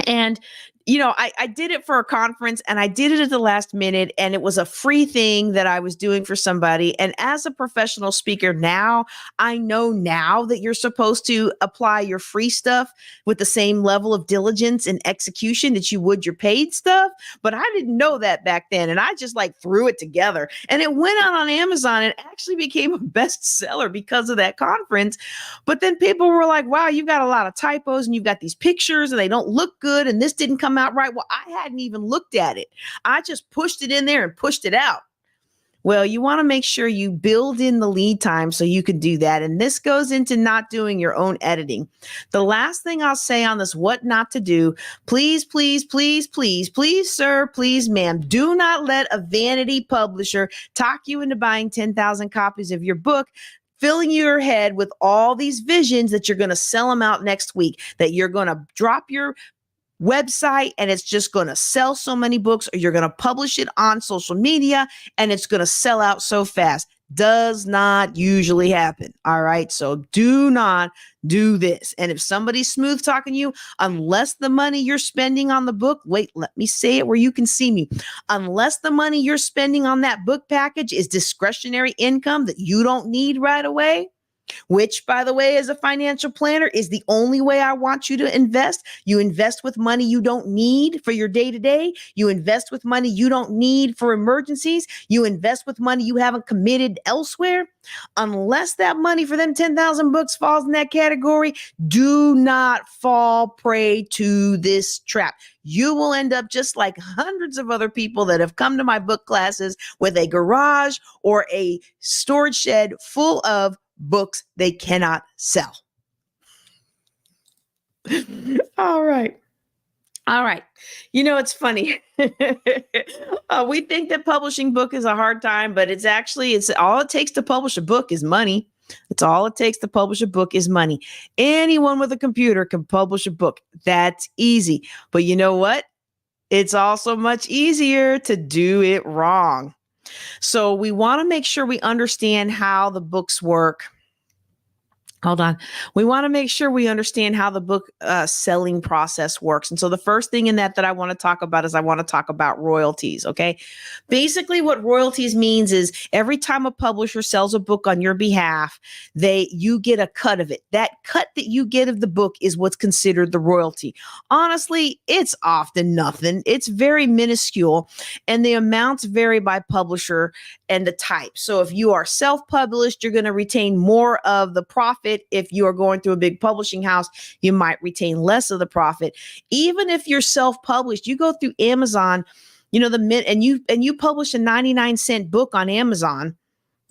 And I did it for a conference and I did it at the last minute, and it was a free thing that I was doing for somebody. And as a professional speaker now, I know now that you're supposed to apply your free stuff with the same level of diligence and execution that you would your paid stuff. But I didn't know that back then. And I just threw it together, and it went out on Amazon and actually became a bestseller because of that conference. But then people were like, wow, you've got a lot of typos and you've got these pictures and they don't look good. And this didn't come out right. Well, I hadn't even looked at it. I just pushed it in there and pushed it out. Well, you want to make sure you build in the lead time so you can do that. And this goes into not doing your own editing. The last thing I'll say on this, what not to do, please, please, please, please, please, sir, please, ma'am, do not let a vanity publisher talk you into buying 10,000 copies of your book, filling your head with all these visions that you're going to sell them out next week, that you're going to drop your website and it's just going to sell so many books, or you're going to publish it on social media and it's going to sell out so fast. Does not usually happen. All right. So do not do this. And if somebody's smooth talking you, unless the money you're spending on the book, wait, let me say it where you can see me. Unless the money you're spending on that book package is discretionary income that you don't need right away, which, by the way, as a financial planner is the only way I want you to invest. You invest with money you don't need for your day-to-day. You invest with money you don't need for emergencies. You invest with money you haven't committed elsewhere. Unless that money for them 10,000 books falls in that category, do not fall prey to this trap. You will end up just like hundreds of other people that have come to my book classes with a garage or a storage shed full of books they cannot sell. All right. All right. You know, it's funny. We think that publishing book is a hard time, but it's all it takes to publish a book is money. It's all it takes to publish a book is money. Anyone with a computer can publish a book. That's easy. But you know what? It's also much easier to do it wrong. So we want to make sure we understand how the books work. Hold on. We want to make sure we understand how the book selling process works. And so the first thing in that I want to talk about is I want to talk about royalties. Okay. Basically what royalties means is every time a publisher sells a book on your behalf, you get a cut of it. That cut that you get of the book is what's considered the royalty. Honestly, it's often nothing. It's very minuscule and the amounts vary by publisher and the type. So if you are self-published, you're going to retain more of the profit. If you are going through a big publishing house, you might retain less of the profit. Even if you're self-published, you go through Amazon, you know, and you publish a 99-cent book on Amazon.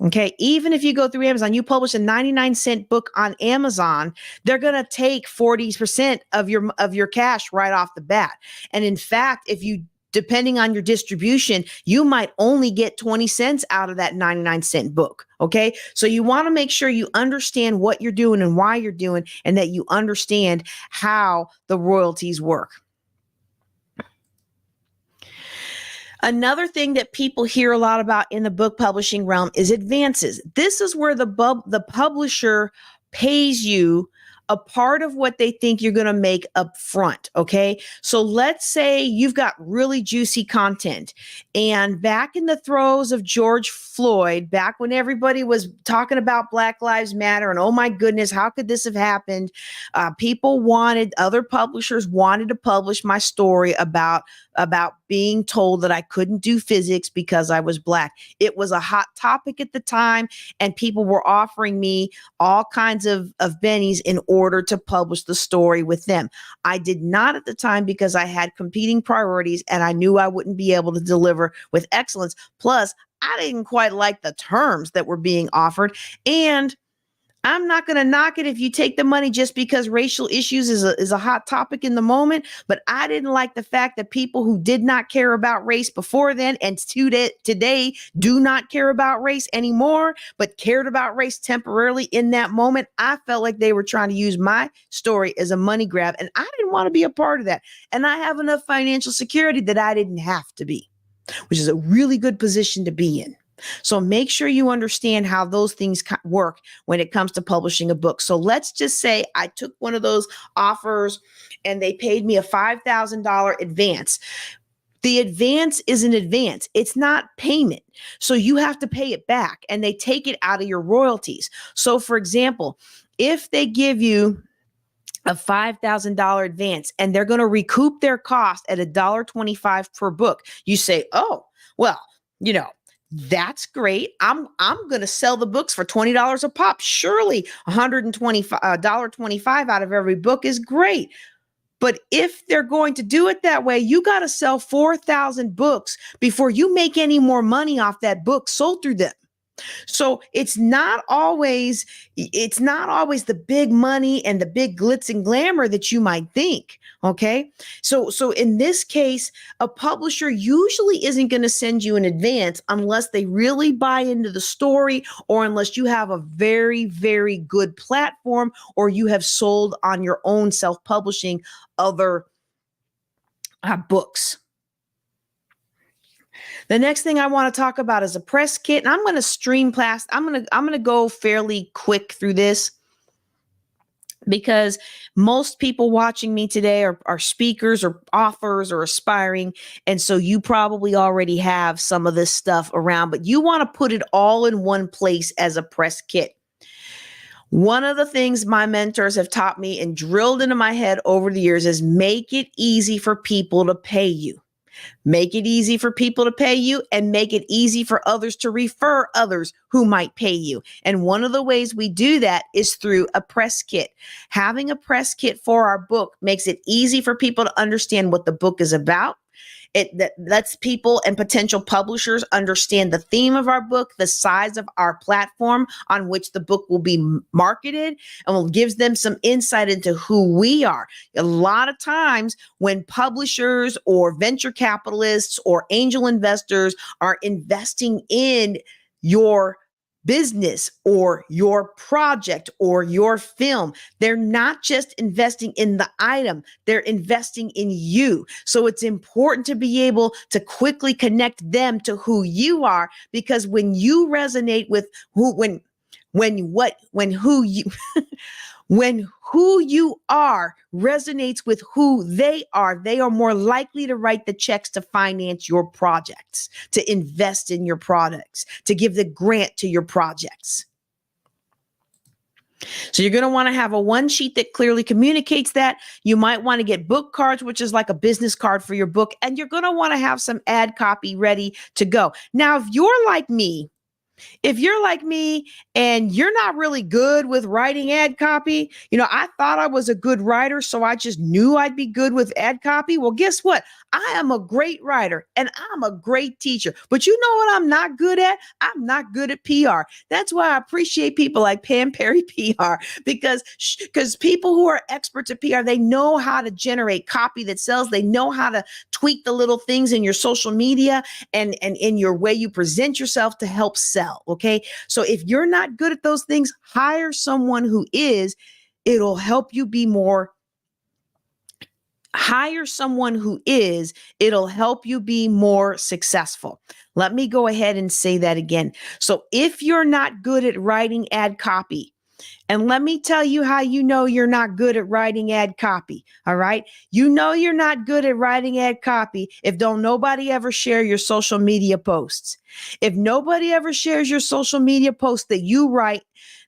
Okay. Even if you go through Amazon, you publish a 99-cent book on Amazon, they're going to take 40% of your cash right off the bat. And in fact, depending on your distribution, you might only get 20 cents out of that 99-cent book. Okay. So you want to make sure you understand what you're doing and why you're doing, and that you understand how the royalties work. Another thing that people hear a lot about in the book publishing realm is advances. This is where the publisher pays you a part of what they think you're going to make up front. Okay. So let's say you've got really juicy content, and back in the throes of George Floyd, back when everybody was talking about Black Lives Matter and, oh my goodness, how could this have happened? Other publishers wanted to publish my story about being told that I couldn't do physics because I was Black. It was a hot topic at the time, and people were offering me all kinds of bennies in order to publish the story with them. I did not at the time because I had competing priorities and I knew I wouldn't be able to deliver with excellence. Plus, I didn't quite like the terms that were being offered. And I'm not going to knock it if you take the money just because racial issues is a hot topic in the moment. But I didn't like the fact that people who did not care about race before then and today do not care about race anymore, but cared about race temporarily in that moment. I felt like they were trying to use my story as a money grab, and I didn't want to be a part of that. And I have enough financial security that I didn't have to be, which is a really good position to be in. So make sure you understand how those things work when it comes to publishing a book. So let's just say I took one of those offers and they paid me a $5,000 advance. The advance is an advance. It's not payment. So you have to pay it back, and they take it out of your royalties. So for example, if they give you a $5,000 advance and they're going to recoup their cost at $1.25 per book, you say, oh, well, you know, that's great. I'm going to sell the books for $20 a pop. Surely $125 out of every book is great. But if they're going to do it that way, you got to sell 4,000 books before you make any more money off that book sold through them. So it's not always the big money and the big glitz and glamour that you might think. Okay. So in this case, a publisher usually isn't going to send you an advance unless they really buy into the story, or unless you have a very, very good platform, or you have sold on your own self-publishing other books. The next thing I want to talk about is a press kit, and I'm going to stream past. I'm going to go fairly quick through this because most people watching me today are speakers or authors or aspiring. And so you probably already have some of this stuff around, but you want to put it all in one place as a press kit. One of the things my mentors have taught me and drilled into my head over the years is make it easy for people to pay you. Make it easy for people to pay you, and make it easy for others to refer others who might pay you. And one of the ways we do that is through a press kit. Having a press kit for our book makes it easy for people to understand what the book is about. It that lets people and potential publishers understand the theme of our book, the size of our platform on which the book will be marketed, and will gives them some insight into who we are. A lot of times when publishers or venture capitalists or angel investors are investing in your business or your project or your film, they're not just investing in the item, they're investing in you. So it's important to be able to quickly connect them to who you are, because when you resonate with when who you are resonates with who they are more likely to write the checks to finance your projects, to invest in your products, to give the grant to your projects. So you're going to want to have a one sheet that clearly communicates that. You might want to get book cards, which is like a business card for your book. And you're going to want to have some ad copy ready to go. Now, if you're like me and you're not really good with writing ad copy, I thought I was a good writer, so I just knew I'd be good with ad copy. Well, guess what? I am a great writer and I'm a great teacher. But you know what I'm not good at? I'm not good at PR. That's why I appreciate people like Pam Perry PR, because people who are experts at PR, they know how to generate copy that sells. They know how to tweak the little things in your social media and in your way you present yourself to help sell. Okay. So if you're not good at those things, hire someone who is. It'll help you be more. Hire someone who is. It'll help you be more successful. Let me go ahead and say that again. So if you're not good at writing ad copy, and let me tell you how you know you're not good at writing ad copy. All right. You know you're not good at writing ad copy if don't nobody ever share your social media posts. If nobody ever shares your social media posts that you write,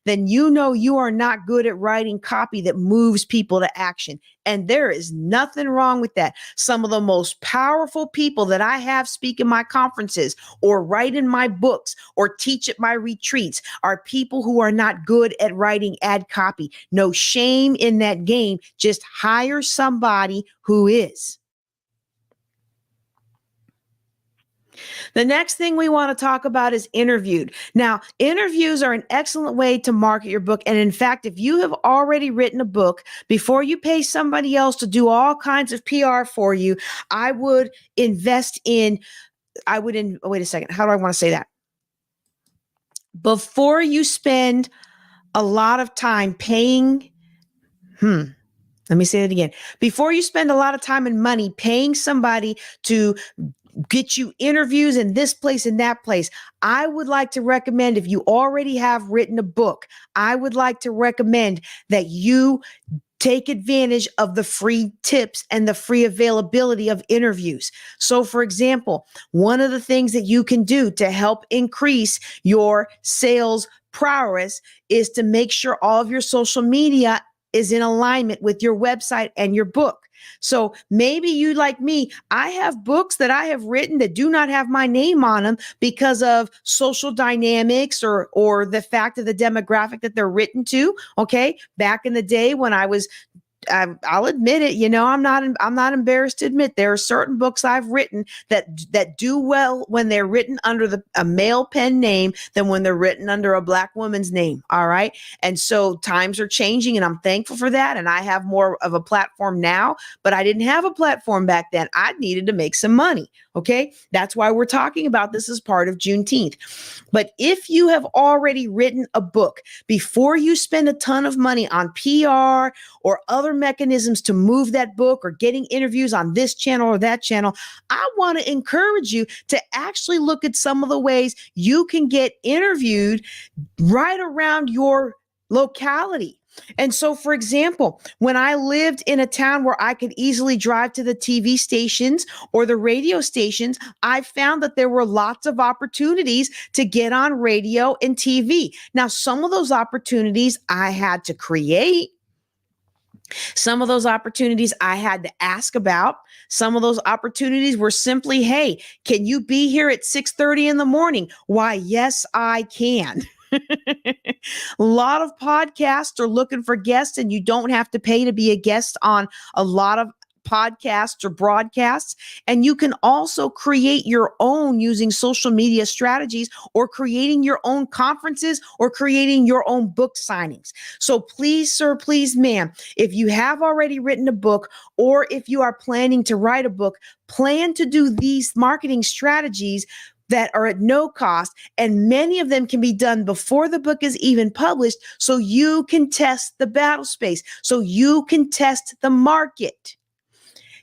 then you know you are not good at writing copy that moves people to action. And there is nothing wrong with that. Some of the most powerful people that I have speak in my conferences or write in my books or teach at my retreats are people who are not good at writing ad copy. No shame in that game. Just hire somebody who is. The next thing we want to talk about is interviewed. Now, interviews are an excellent way to market your book. And in fact, if you have already written a book, before you pay somebody else to do all kinds of PR for you, I would invest in, wait a second. How do I want to say that? Before you spend a lot of time paying, let me say it again. Before you spend a lot of time and money paying somebody to get you interviews in this place and that place, I would like to recommend, if you already have written a book, I would like to recommend that you take advantage of the free tips and the free availability of interviews. So for example, one of the things that you can do to help increase your sales prowess is to make sure all of your social media is in alignment with your website and your book. So maybe you, like me, I have books that I have written that do not have my name on them because of social dynamics or the fact of the demographic that they're written to. Okay. Back in the day when I'll admit it, I'm not embarrassed to admit there are certain books I've written that do well when they're written under a male pen name than when they're written under a Black woman's name. All right. And so times are changing and I'm thankful for that. And I have more of a platform now, but I didn't have a platform back then. I needed to make some money. Okay. That's why we're talking about this as part of Juneteenth. But if you have already written a book, before you spend a ton of money on PR or other mechanisms to move that book or getting interviews on this channel or that channel, I want to encourage you to actually look at some of the ways you can get interviewed right around your locality. And so, for example, when I lived in a town where I could easily drive to the TV stations or the radio stations, I found that there were lots of opportunities to get on radio and TV. Now, some of those opportunities I had to create. Some of those opportunities I had to ask about. Some of those opportunities were simply, hey, can you be here at 6:30 in the morning? Why, yes, I can. A lot of podcasts are looking for guests, and you don't have to pay to be a guest on a lot of podcasts or broadcasts. And you can also create your own using social media strategies, or creating your own conferences, or creating your own book signings. So please, sir, please, ma'am, if you have already written a book, or if you are planning to write a book, plan to do these marketing strategies that are at no cost. And many of them can be done before the book is even published, so you can test the battle space, so you can test the market.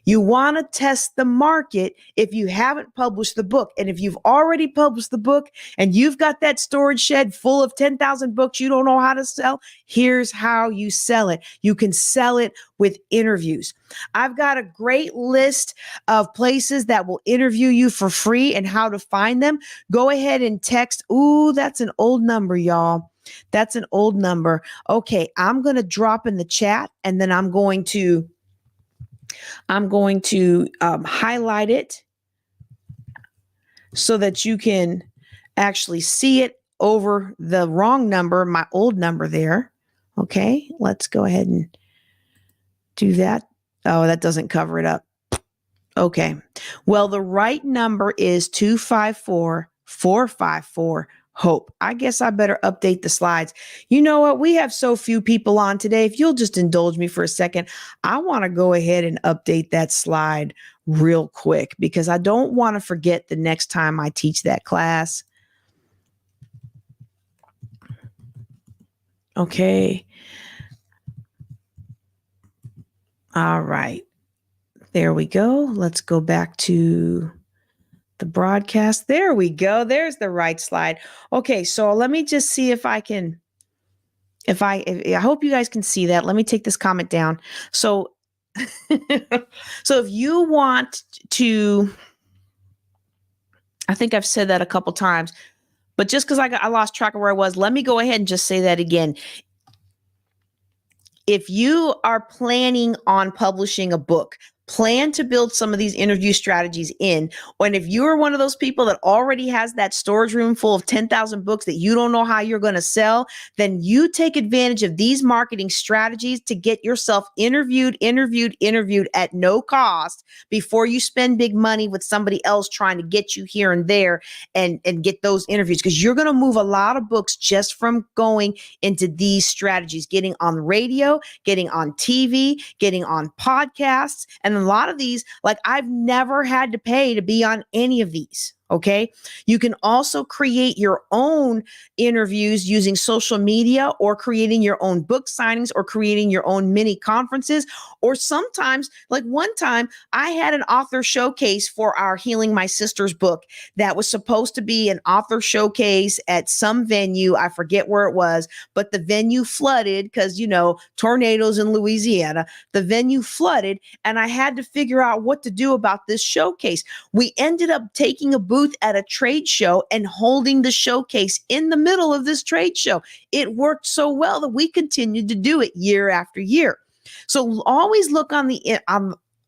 You want to test the market if you haven't published the book. And if you've already published the book and you've got that storage shed full of 10,000 books you don't know how to sell, here's how you sell it. You can sell it with interviews. I've got a great list of places that will interview you for free and how to find them. Go ahead and text. Ooh, that's an old number, y'all. That's an old number. Okay, I'm going to drop in the chat, and then I'm going to highlight it so that you can actually see it over the wrong number, my old number there. Okay, let's go ahead and do that. Oh, that doesn't cover it up. Okay, well, the right number is 254-454 HOPE. I guess I better update the slides. You know what? We have so few people on today. If you'll just indulge me for a second, I want to go ahead and update that slide real quick, because I don't want to forget the next time I teach that class. Okay. All right. There we go. Let's go back to the broadcast. There we go. There's the right slide. Okay, so let me just see if I can, I hope you guys can see that. Let me take this comment down. So, so if you want to, I think I've said that a couple times, but just because I lost track of where I was, let me go ahead and just say that again. If you are planning on publishing a book, plan to build some of these interview strategies in. And if you're one of those people that already has that storage room full of 10,000 books that you don't know how you're going to sell, then you take advantage of these marketing strategies to get yourself interviewed at no cost before you spend big money with somebody else trying to get you here and there and get those interviews. Because you're going to move a lot of books just from going into these strategies, getting on radio, getting on TV, getting on podcasts. And a lot of these, like, I've never had to pay to be on any of these. Okay. You can also create your own interviews using social media, or creating your own book signings, or creating your own mini conferences. Or sometimes, like one time, I had an author showcase for our Healing My Sister's book that was supposed to be an author showcase at some venue. I forget where it was, but the venue flooded because, you know, tornadoes in Louisiana. The venue flooded, and I had to figure out what to do about this showcase. We ended up taking a booth at a trade show and holding the showcase in the middle of this trade show. It worked so well that we continued to do it year after year. So always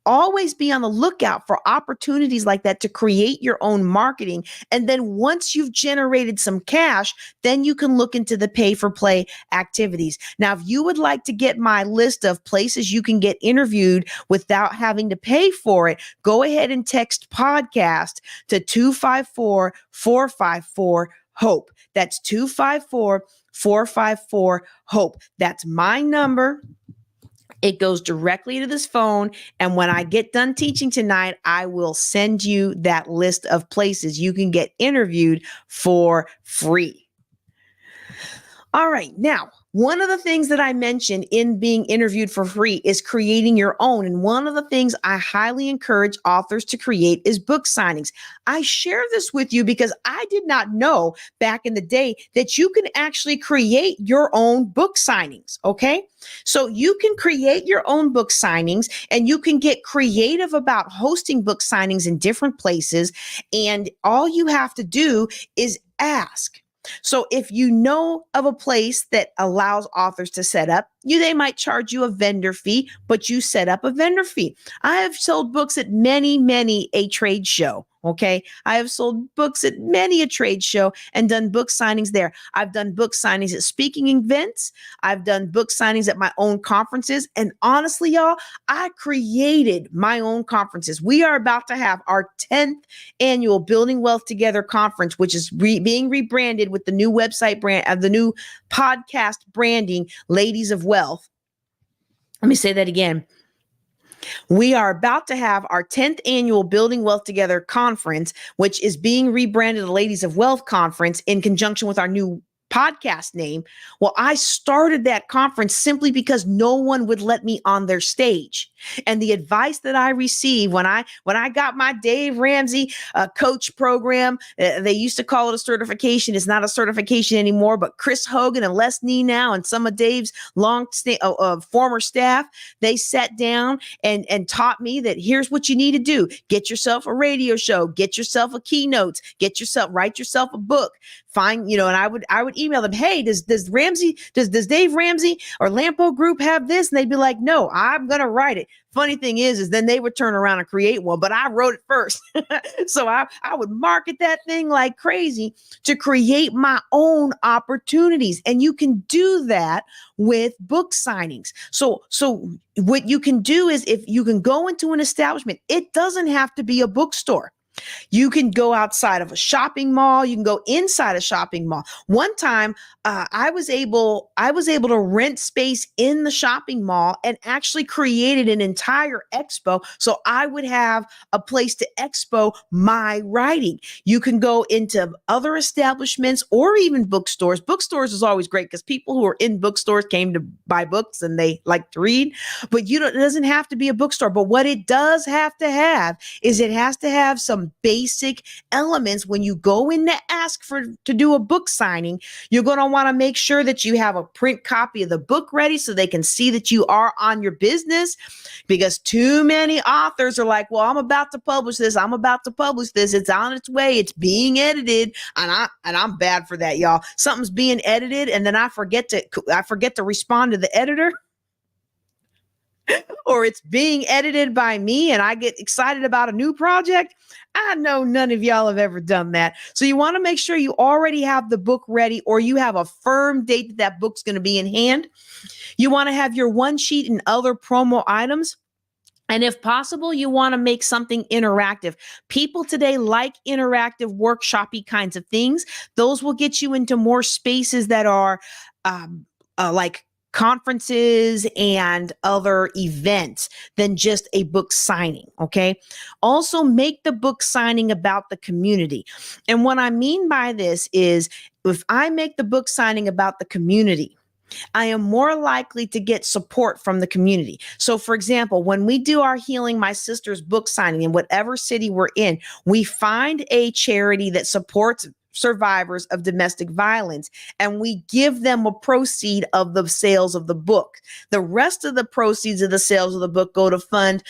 always be on the lookout for opportunities like that to create your own marketing. And then once you've generated some cash, then you can look into the pay for play activities. Now, if you would like to get my list of places you can get interviewed without having to pay for it, go ahead and text podcast to 254-454 HOPE. That's 254-454 HOPE. That's my number. It goes directly to this phone. And when I get done teaching tonight, I will send you that list of places you can get interviewed for free. All right. Now, one of the things that I mentioned in being interviewed for free is creating your own. And one of the things I highly encourage authors to create is book signings. I share this with you because I did not know back in the day that you can actually create your own book signings. Okay. So you can create your own book signings, and you can get creative about hosting book signings in different places. And all you have to do is ask. So if you know of a place that allows authors to set up, they might charge you a vendor fee, but you set up a vendor fee. I have sold books at many a trade show. Okay. I have sold books at many a trade show and done book signings there. I've done book signings at speaking events. I've done book signings at my own conferences. And honestly, y'all, I created my own conferences. We are about to have our 10th annual Building Wealth Together conference, which is being rebranded with the new website brand of the new podcast branding, Ladies of Wealth. Let me say that again. We are about to have our 10th annual Building Wealth Together conference, which is being rebranded the Ladies of Wealth Conference in conjunction with our new podcast name. Well, I started that conference simply because no one would let me on their stage. And the advice that I received when I got my Dave Ramsey coach program, they used to call it a certification. It's not a certification anymore, but Chris Hogan and Les Now and some of Dave's former staff, they sat down and taught me that here's what you need to do. Get yourself a radio show, get yourself a keynote, write yourself a book, find, and I would email them, hey, does Dave Ramsey or Lampo Group have this? And they'd be like, no, I'm going to write it. Funny thing is then they would turn around and create one, but I wrote it first. So I would market that thing like crazy to create my own opportunities. And you can do that with book signings. So what you can do is if you can go into an establishment, it doesn't have to be a bookstore. You can go outside of a shopping mall. You can go inside a shopping mall. One time, I was able to rent space in the shopping mall and actually created an entire expo. So I would have a place to expo my writing. You can go into other establishments or even bookstores. Bookstores is always great because people who are in bookstores came to buy books and they like to read. But it doesn't have to be a bookstore. But what it does have to have is it has to have some basic elements. When you go in to ask to do a book signing, you're going to want to make sure that you have a print copy of the book ready so they can see that you are on your business, because too many authors are like, well, I'm about to publish this. It's on its way. It's being edited. And I'm bad for that, y'all. Something's being edited and then I forget to respond to the editor. Or it's being edited by me and I get excited about a new project. I know none of y'all have ever done that. So you want to make sure you already have the book ready or you have a firm date that book's going to be in hand. You want to have your one sheet and other promo items. And if possible, you want to make something interactive. People today like interactive workshop-y kinds of things. Those will get you into more spaces that are like conferences and other events than just a book signing. Okay. Also make the book signing about the community. And what I mean by this is if I make the book signing about the community, I am more likely to get support from the community. So for example, when we do our Healing My Sister's book signing in whatever city we're in, we find a charity that supports survivors of domestic violence, and we give them a proceed of the sales of the book. The rest of the proceeds of the sales of the book go to fund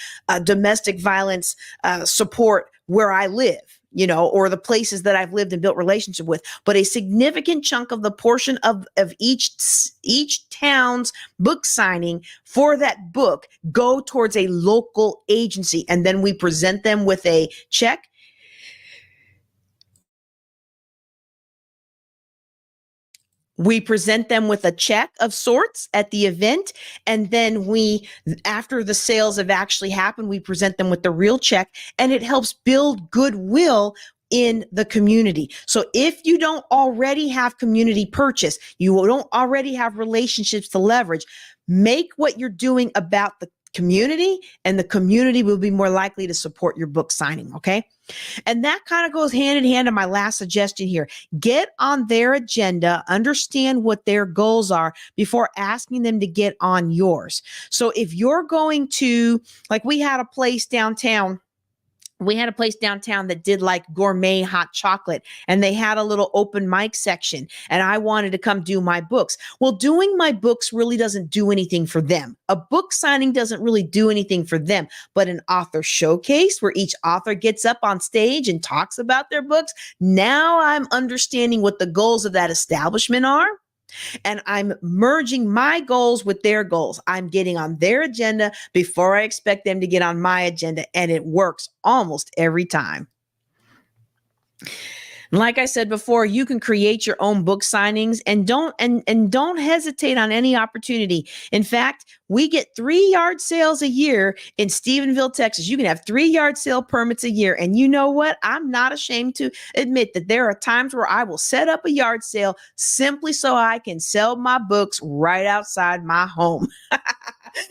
domestic violence support where I live, or the places that I've lived and built relationship with. But a significant chunk of the portion of each town's book signing for that book go towards a local agency. And then we present them with a check. We present them with a check of sorts at the event. And then after the sales have actually happened, we present them with the real check, and it helps build goodwill in the community. So if you don't already have community purchase, you don't already have relationships to leverage, make what you're doing about the community, and the community will be more likely to support your book signing. Okay. And that kind of goes hand in hand to my last suggestion here. Get on their agenda, understand what their goals are before asking them to get on yours. So if you're going to, like we had a place downtown that did like gourmet hot chocolate, and they had a little open mic section, and I wanted to come do my books. Well, doing my books really doesn't do anything for them. A book signing doesn't really do anything for them, but an author showcase where each author gets up on stage and talks about their books. Now I'm understanding what the goals of that establishment are. And I'm merging my goals with their goals. I'm getting on their agenda before I expect them to get on my agenda. And it works almost every time. And like I said before, you can create your own book signings and don't hesitate on any opportunity. In fact, we get 3 yard sales a year in Stephenville, Texas. You can have 3 yard sale permits a year. And you know what? I'm not ashamed to admit that there are times where I will set up a yard sale simply so I can sell my books right outside my home.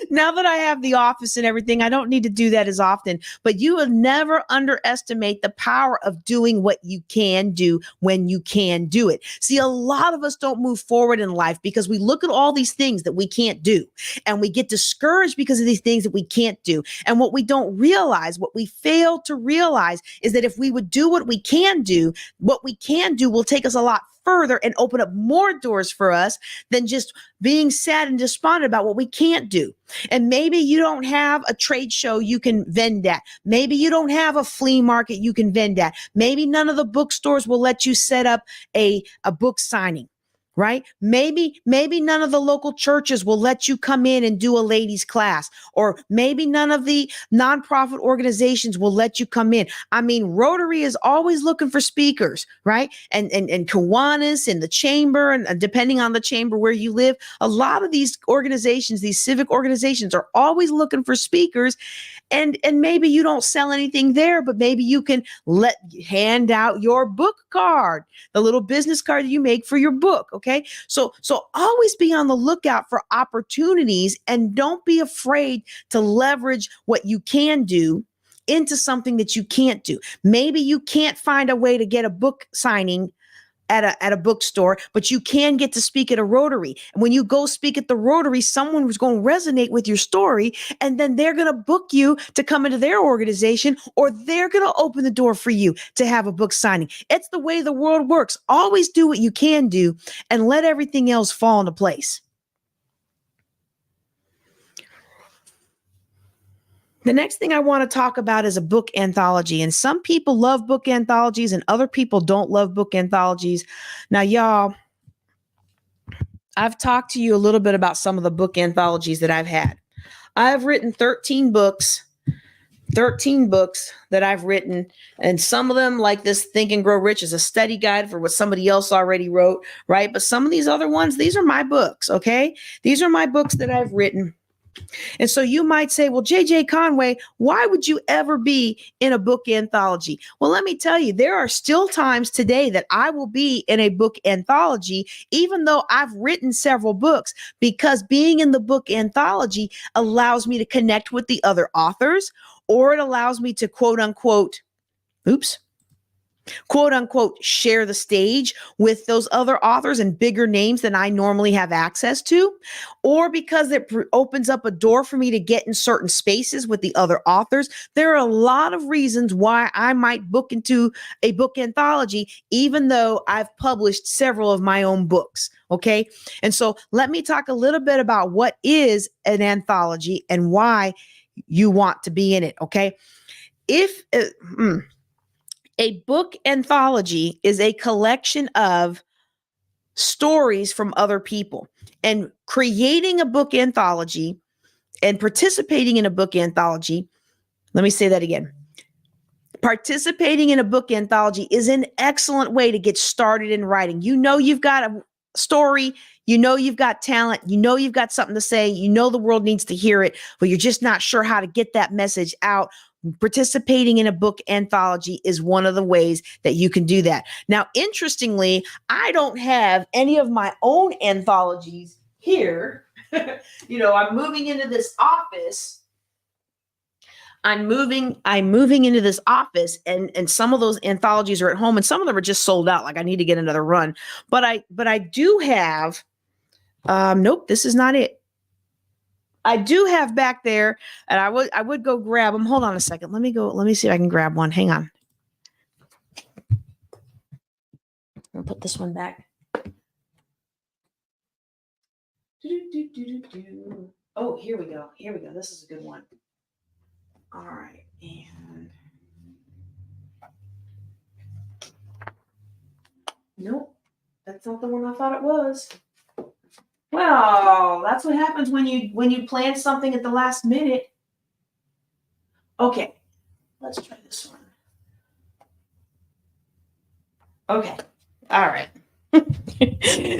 Now that I have the office and everything, I don't need to do that as often, but you will never underestimate the power of doing what you can do when you can do it. See, a lot of us don't move forward in life because we look at all these things that we can't do, and we get discouraged because of these things that we can't do. And what we don't realize, what we fail to realize, is that if we would do what we can do will take us a lot further and open up more doors for us than just being sad and despondent about what we can't do. And maybe you don't have a trade show you can vend at. Maybe you don't have a flea market you can vend at. Maybe none of the bookstores will let you set up a book signing. Right? Maybe none of the local churches will let you come in and do a ladies class, or maybe none of the nonprofit organizations will let you come in. I mean, Rotary is always looking for speakers, right? And Kiwanis and the chamber, and depending on the chamber where you live, a lot of these organizations, these civic organizations, are always looking for speakers. And maybe you don't sell anything there, but maybe you can hand out your book card, the little business card that you make for your book. Okay. So always be on the lookout for opportunities, and don't be afraid to leverage what you can do into something that you can't do. Maybe you can't find a way to get a book signing at a bookstore, but you can get to speak at a Rotary. And when you go speak at the Rotary, someone was going to resonate with your story, and then they're going to book you to come into their organization, or they're going to open the door for you to have a book signing. It's the way the world works. Always do what you can do and let everything else fall into place. The next thing I want to talk about is a book anthology. And some people love book anthologies and other people don't love book anthologies. Now, y'all, I've talked to you a little bit about some of the book anthologies that I've had. I've written 13 books that I've written. And some of them, like this Think and Grow Rich, is a study guide for what somebody else already wrote, right? But some of these other ones, these are my books, okay? These are my books that I've written. And so you might say, well, JJ Conway, why would you ever be in a book anthology? Well, let me tell you, there are still times today that I will be in a book anthology, even though I've written several books, because being in the book anthology allows me to connect with the other authors, or it allows me to quote unquote, share the stage with those other authors and bigger names than I normally have access to, or because it opens up a door for me to get in certain spaces with the other authors. There are a lot of reasons why I might book into a book anthology, even though I've published several of my own books. Okay. And so let me talk a little bit about what is an anthology and why you want to be in it. Okay. A book anthology is a collection of stories from other people, and creating a book anthology and participating in a book anthology. Let me say that again. Participating in a book anthology is an excellent way to get started in writing. You know, you've got a story, you know, you've got talent, you know, you've got something to say, you know, the world needs to hear it, but you're just not sure how to get that message out. Participating in a book anthology is one of the ways that you can do that. Now, interestingly, I don't have any of my own anthologies here. You know, I'm moving into this office. I'm moving into this office, and some of those anthologies are at home, and some of them are just sold out. Like, I need to get another run. But I do have, nope, this is not it. I do have back there, and I would go grab them. Hold on a second. Let me see if I can grab one. Hang on. I'll put this one back. Oh, here we go. This is a good one. All right. And nope, that's not the one I thought it was. Well, that's what happens when you plan something at the last minute. Okay, let's try this one. Okay. All right.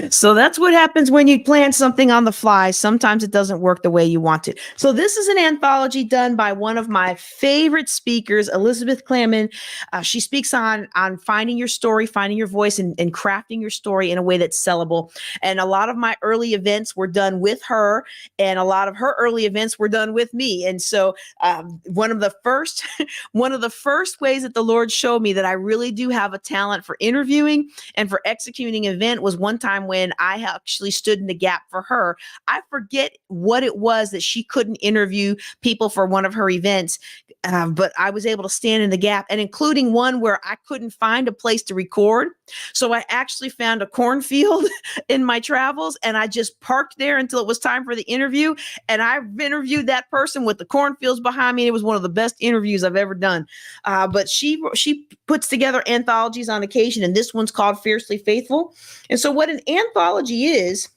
So that's what happens when you plan something on the fly. Sometimes it doesn't work the way you want it. So this is an anthology done by one of my favorite speakers, Elizabeth Clamon. She speaks on finding your story, finding your voice, and crafting your story in a way that's sellable. And a lot of my early events were done with her, and a lot of her early events were done with me. And so one of the first ways that the Lord showed me that I really do have a talent for interviewing and for executing event was one time when I actually stood in the gap for her. I forget what it was that she couldn't interview people for one of her events, but I was able to stand in the gap, and including one where I couldn't find a place to record. So I actually found a cornfield in my travels, and I just parked there until it was time for the interview. And I interviewed that person with the cornfields behind me. It was one of the best interviews I've ever done. But she puts together anthologies on occasion, and this one's called Fiercely Faithful. And so what an anthology is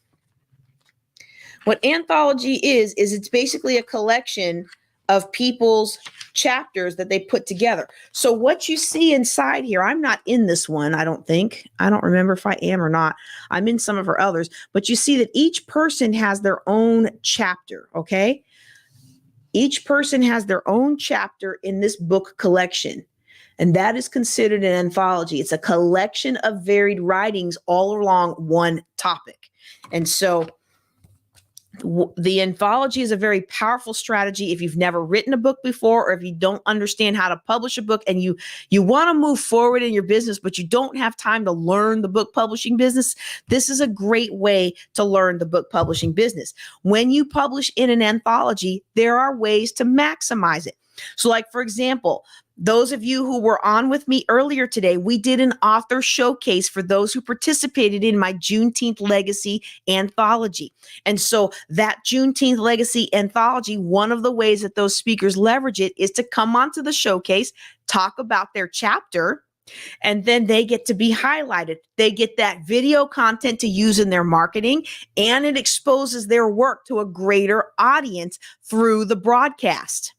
it's basically a collection of people's chapters that they put together. So what you see inside here, I'm not in this one, I don't think. I don't remember if I am or not. I'm in some of her others, but you see that each person has their own chapter, okay? Each person has their own chapter in this book collection. And that is considered an anthology. It's a collection of varied writings all along one topic. And so the anthology is a very powerful strategy if you've never written a book before, or if you don't understand how to publish a book and you want to move forward in your business, but you don't have time to learn the book publishing business. This is a great way to learn the book publishing business. When you publish in an anthology, there are ways to maximize it. So like, for example, those of you who were on with me earlier today, we did an author showcase for those who participated in my Juneteenth Legacy Anthology. And so that Juneteenth Legacy Anthology, one of the ways that those speakers leverage it is to come onto the showcase, talk about their chapter, and then they get to be highlighted. They get that video content to use in their marketing, and it exposes their work to a greater audience through the broadcast.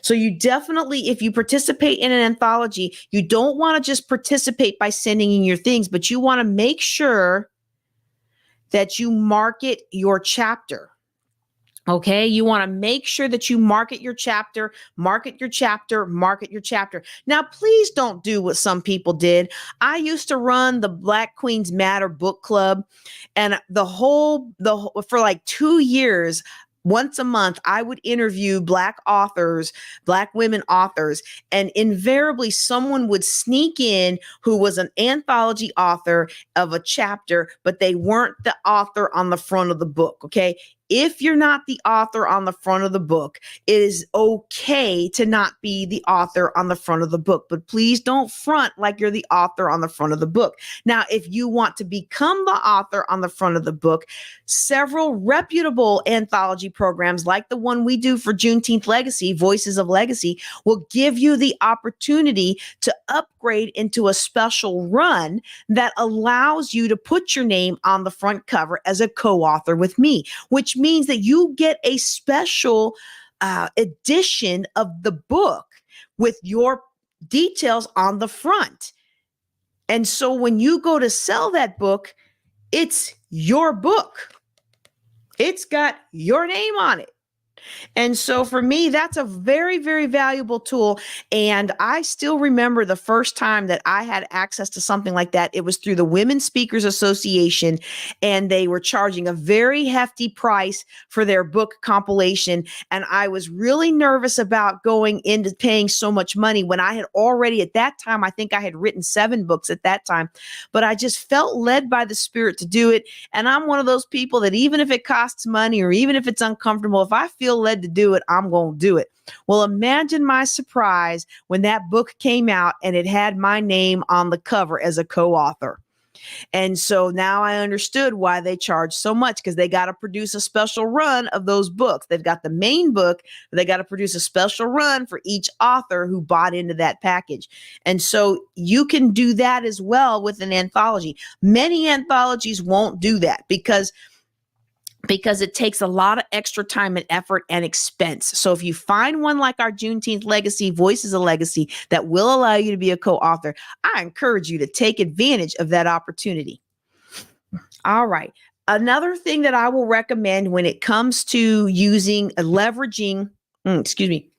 So you definitely, if you participate in an anthology, you don't want to just participate by sending in your things, but you want to make sure that you market your chapter. Okay, you want to make sure that you market your chapter, market your chapter, market your chapter. Now, please don't do what some people did. I used to run the Black Queens Matter book club, and for like 2 years, once a month, I would interview Black authors, Black women authors, and invariably someone would sneak in who was an anthology author of a chapter, but they weren't the author on the front of the book, okay? If you're not the author on the front of the book, it is okay to not be the author on the front of the book, but please don't front like you're the author on the front of the book. Now, if you want to become the author on the front of the book, several reputable anthology programs like the one we do for Juneteenth Legacy, Voices of Legacy, will give you the opportunity to upgrade into a special run that allows you to put your name on the front cover as a co-author with me, which means that you get a special edition of the book with your details on the front. And so when you go to sell that book, it's your book. It's got your name on it. And so for me, that's a very, very valuable tool. And I still remember the first time that I had access to something like that. It was through the Women Speakers Association, and they were charging a very hefty price for their book compilation. And I was really nervous about going into paying so much money when I had already, at that time, I think I had written 7 books at that time, but I just felt led by the Spirit to do it. And I'm one of those people that even if it costs money or even if it's uncomfortable, if I feel led to do it, I'm going to do it. Well, imagine my surprise when that book came out and it had my name on the cover as a co-author. And so now I understood why they charge so much, because they got to produce a special run of those books. They've got the main book, but they got to produce a special run for each author who bought into that package. And so you can do that as well with an anthology. Many anthologies won't do that because because it takes a lot of extra time and effort and expense. So if you find one like our Juneteenth Legacy, Voices of Legacy, that will allow you to be a co-author, I encourage you to take advantage of that opportunity. All right. Another thing that I will recommend when it comes to leveraging, excuse me.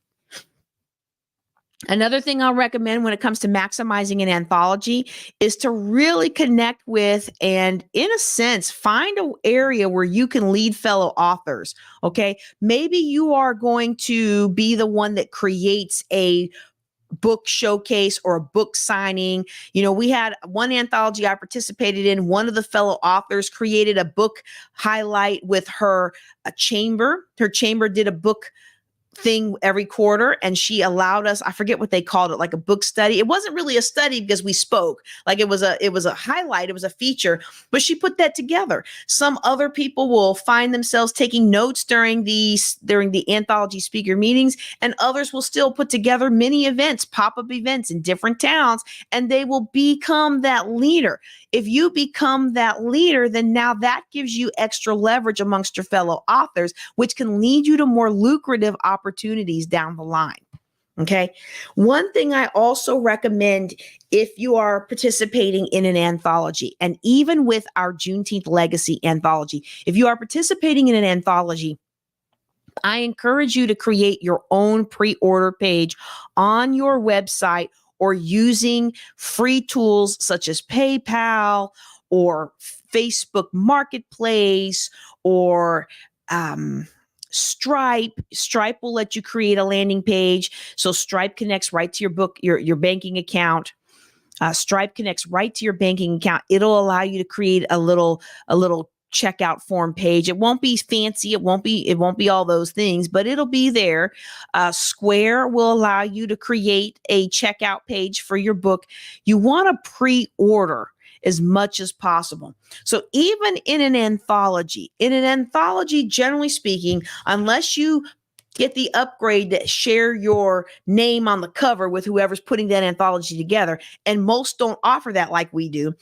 Another thing I'll recommend when it comes to maximizing an anthology is to really connect with and, in a sense, find an area where you can lead fellow authors. Okay. Maybe you are going to be the one that creates a book showcase or a book signing. We had one anthology I participated in. One of the fellow authors created a book highlight with her chamber. Her chamber did a book thing every quarter, and she allowed us, I forget what they called it, like a book study. It wasn't really a study because we spoke, like it was a highlight, it was a feature, but she put that together. Some other people will find themselves taking notes during the anthology speaker meetings, and others will still put together mini events, pop-up events in different towns, and they will become that leader. If you become that leader, then now that gives you extra leverage amongst your fellow authors, which can lead you to more lucrative opportunities down the line. Okay. One thing I also recommend if you are participating in an anthology, and even with our Juneteenth Legacy anthology, if you are participating in an anthology, I encourage you to create your own pre-order page on your website, or using free tools such as PayPal or Facebook Marketplace or Stripe. Stripe will let you create a landing page. So Stripe connects right to your book, your banking account. Stripe connects right to your banking account. It'll allow you to create a little checkout form page. It won't be fancy. It won't be all those things, but it'll be there. Square will allow you to create a checkout page for your book. You want to pre-order as much as possible. So even in an anthology, generally speaking, unless you get the upgrade to share your name on the cover with whoever's putting that anthology together, and most don't offer that like we do.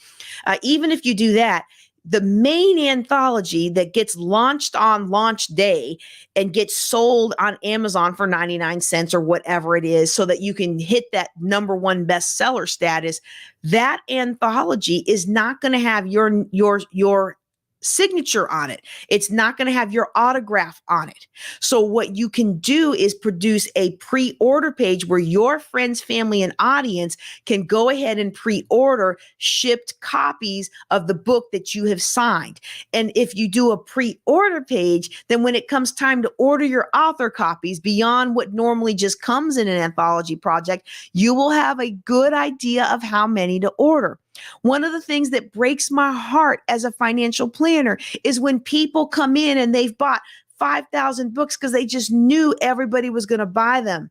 Even if you do that, the main anthology that gets launched on launch day and gets sold on Amazon for 99 cents or whatever it is, so that you can hit that #1 bestseller status, that anthology is not going to have your signature on it. It's not going to have your autograph on it. So what you can do is produce a pre-order page where your friends, family, and audience can go ahead and pre-order shipped copies of the book that you have signed. And if you do a pre-order page, then when it comes time to order your author copies beyond what normally just comes in an anthology project, you will have a good idea of how many to order. One of the things that breaks my heart as a financial planner is when people come in and they've bought 5,000 books because they just knew everybody was going to buy them.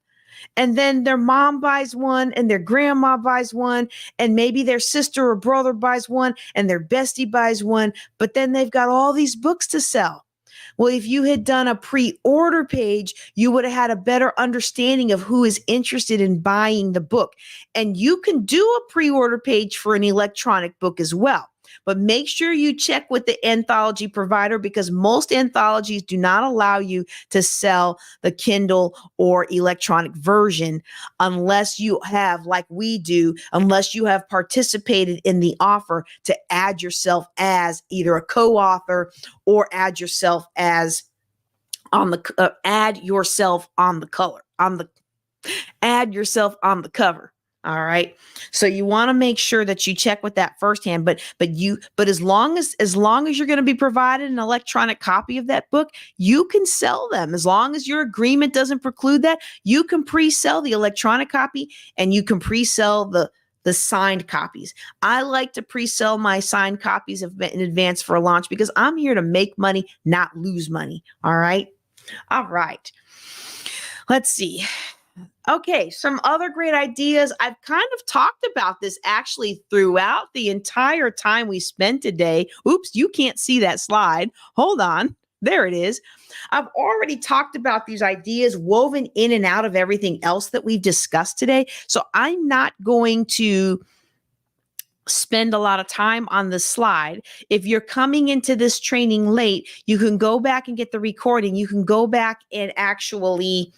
And then their mom buys one, and their grandma buys one, and maybe their sister or brother buys one, and their bestie buys one, but then they've got all these books to sell. Well, if you had done a pre-order page, you would have had a better understanding of who is interested in buying the book. And you can do a pre-order page for an electronic book as well. But make sure you check with the anthology provider, because most anthologies do not allow you to sell the Kindle or electronic version unless you have, like we do, unless you have participated in the offer to add yourself as either a co-author or add yourself as add yourself on the cover. All right. So you want to make sure that you check with that firsthand, but as long as you're going to be provided an electronic copy of that book, you can sell them. As long as your agreement doesn't preclude that, you can pre-sell the electronic copy, and you can pre-sell the signed copies. I like to pre-sell my signed copies in advance for a launch, because I'm here to make money, not lose money. All right. All right. Let's see. Okay, some other great ideas. I've kind of talked about this actually throughout the entire time we spent today. Oops, you can't see that slide. Hold on. There it is. I've already talked about these ideas woven in and out of everything else that we've discussed today. So I'm not going to spend a lot of time on the slide. If you're coming into this training late, you can go back and get the recording. You can go back and actually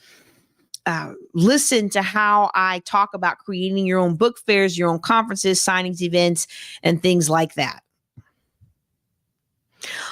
listen to how I talk about creating your own book fairs, your own conferences, signings, events, and things like that.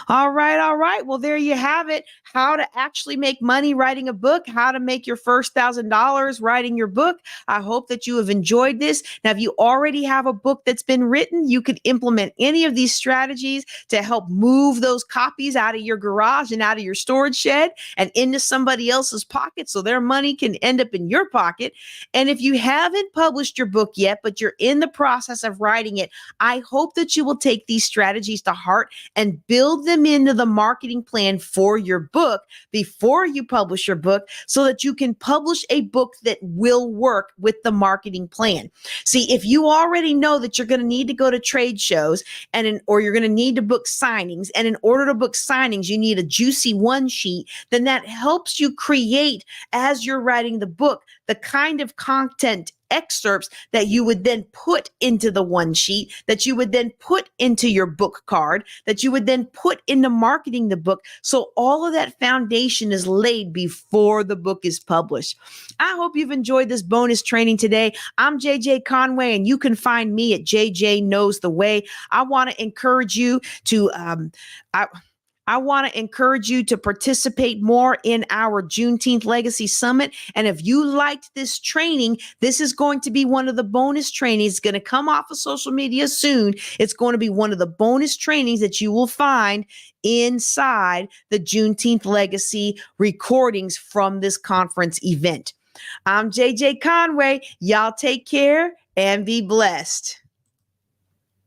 All right. All right. Well, there you have it. How to actually make money writing a book, how to make your first $1,000 writing your book. I hope that you have enjoyed this. Now, if you already have a book that's been written, you could implement any of these strategies to help move those copies out of your garage and out of your storage shed and into somebody else's pocket so their money can end up in your pocket. And if you haven't published your book yet, but you're in the process of writing it, I hope that you will take these strategies to heart and build them into the marketing plan for your book before you publish your book so that you can publish a book that will work with the marketing plan. See, if you already know that you're going to need to go to trade shows or you're going to need to book signings, and in order to book signings, you need a juicy one sheet, then that helps you create, as you're writing the book, the kind of content excerpts that you would then put into the one sheet, that you would then put into your book card, that you would then put into marketing the book. So all of that foundation is laid before the book is published. I hope you've enjoyed this bonus training today. I'm JJ Conway, and you can find me at JJ Knows the Way. I want to encourage you to participate more in our Juneteenth Legacy Summit. And if you liked this training, this is going to be one of the bonus trainings. It's going to come off of social media soon. It's going to be one of the bonus trainings that you will find inside the Juneteenth Legacy recordings from this conference event. I'm JJ Conway. Y'all take care and be blessed.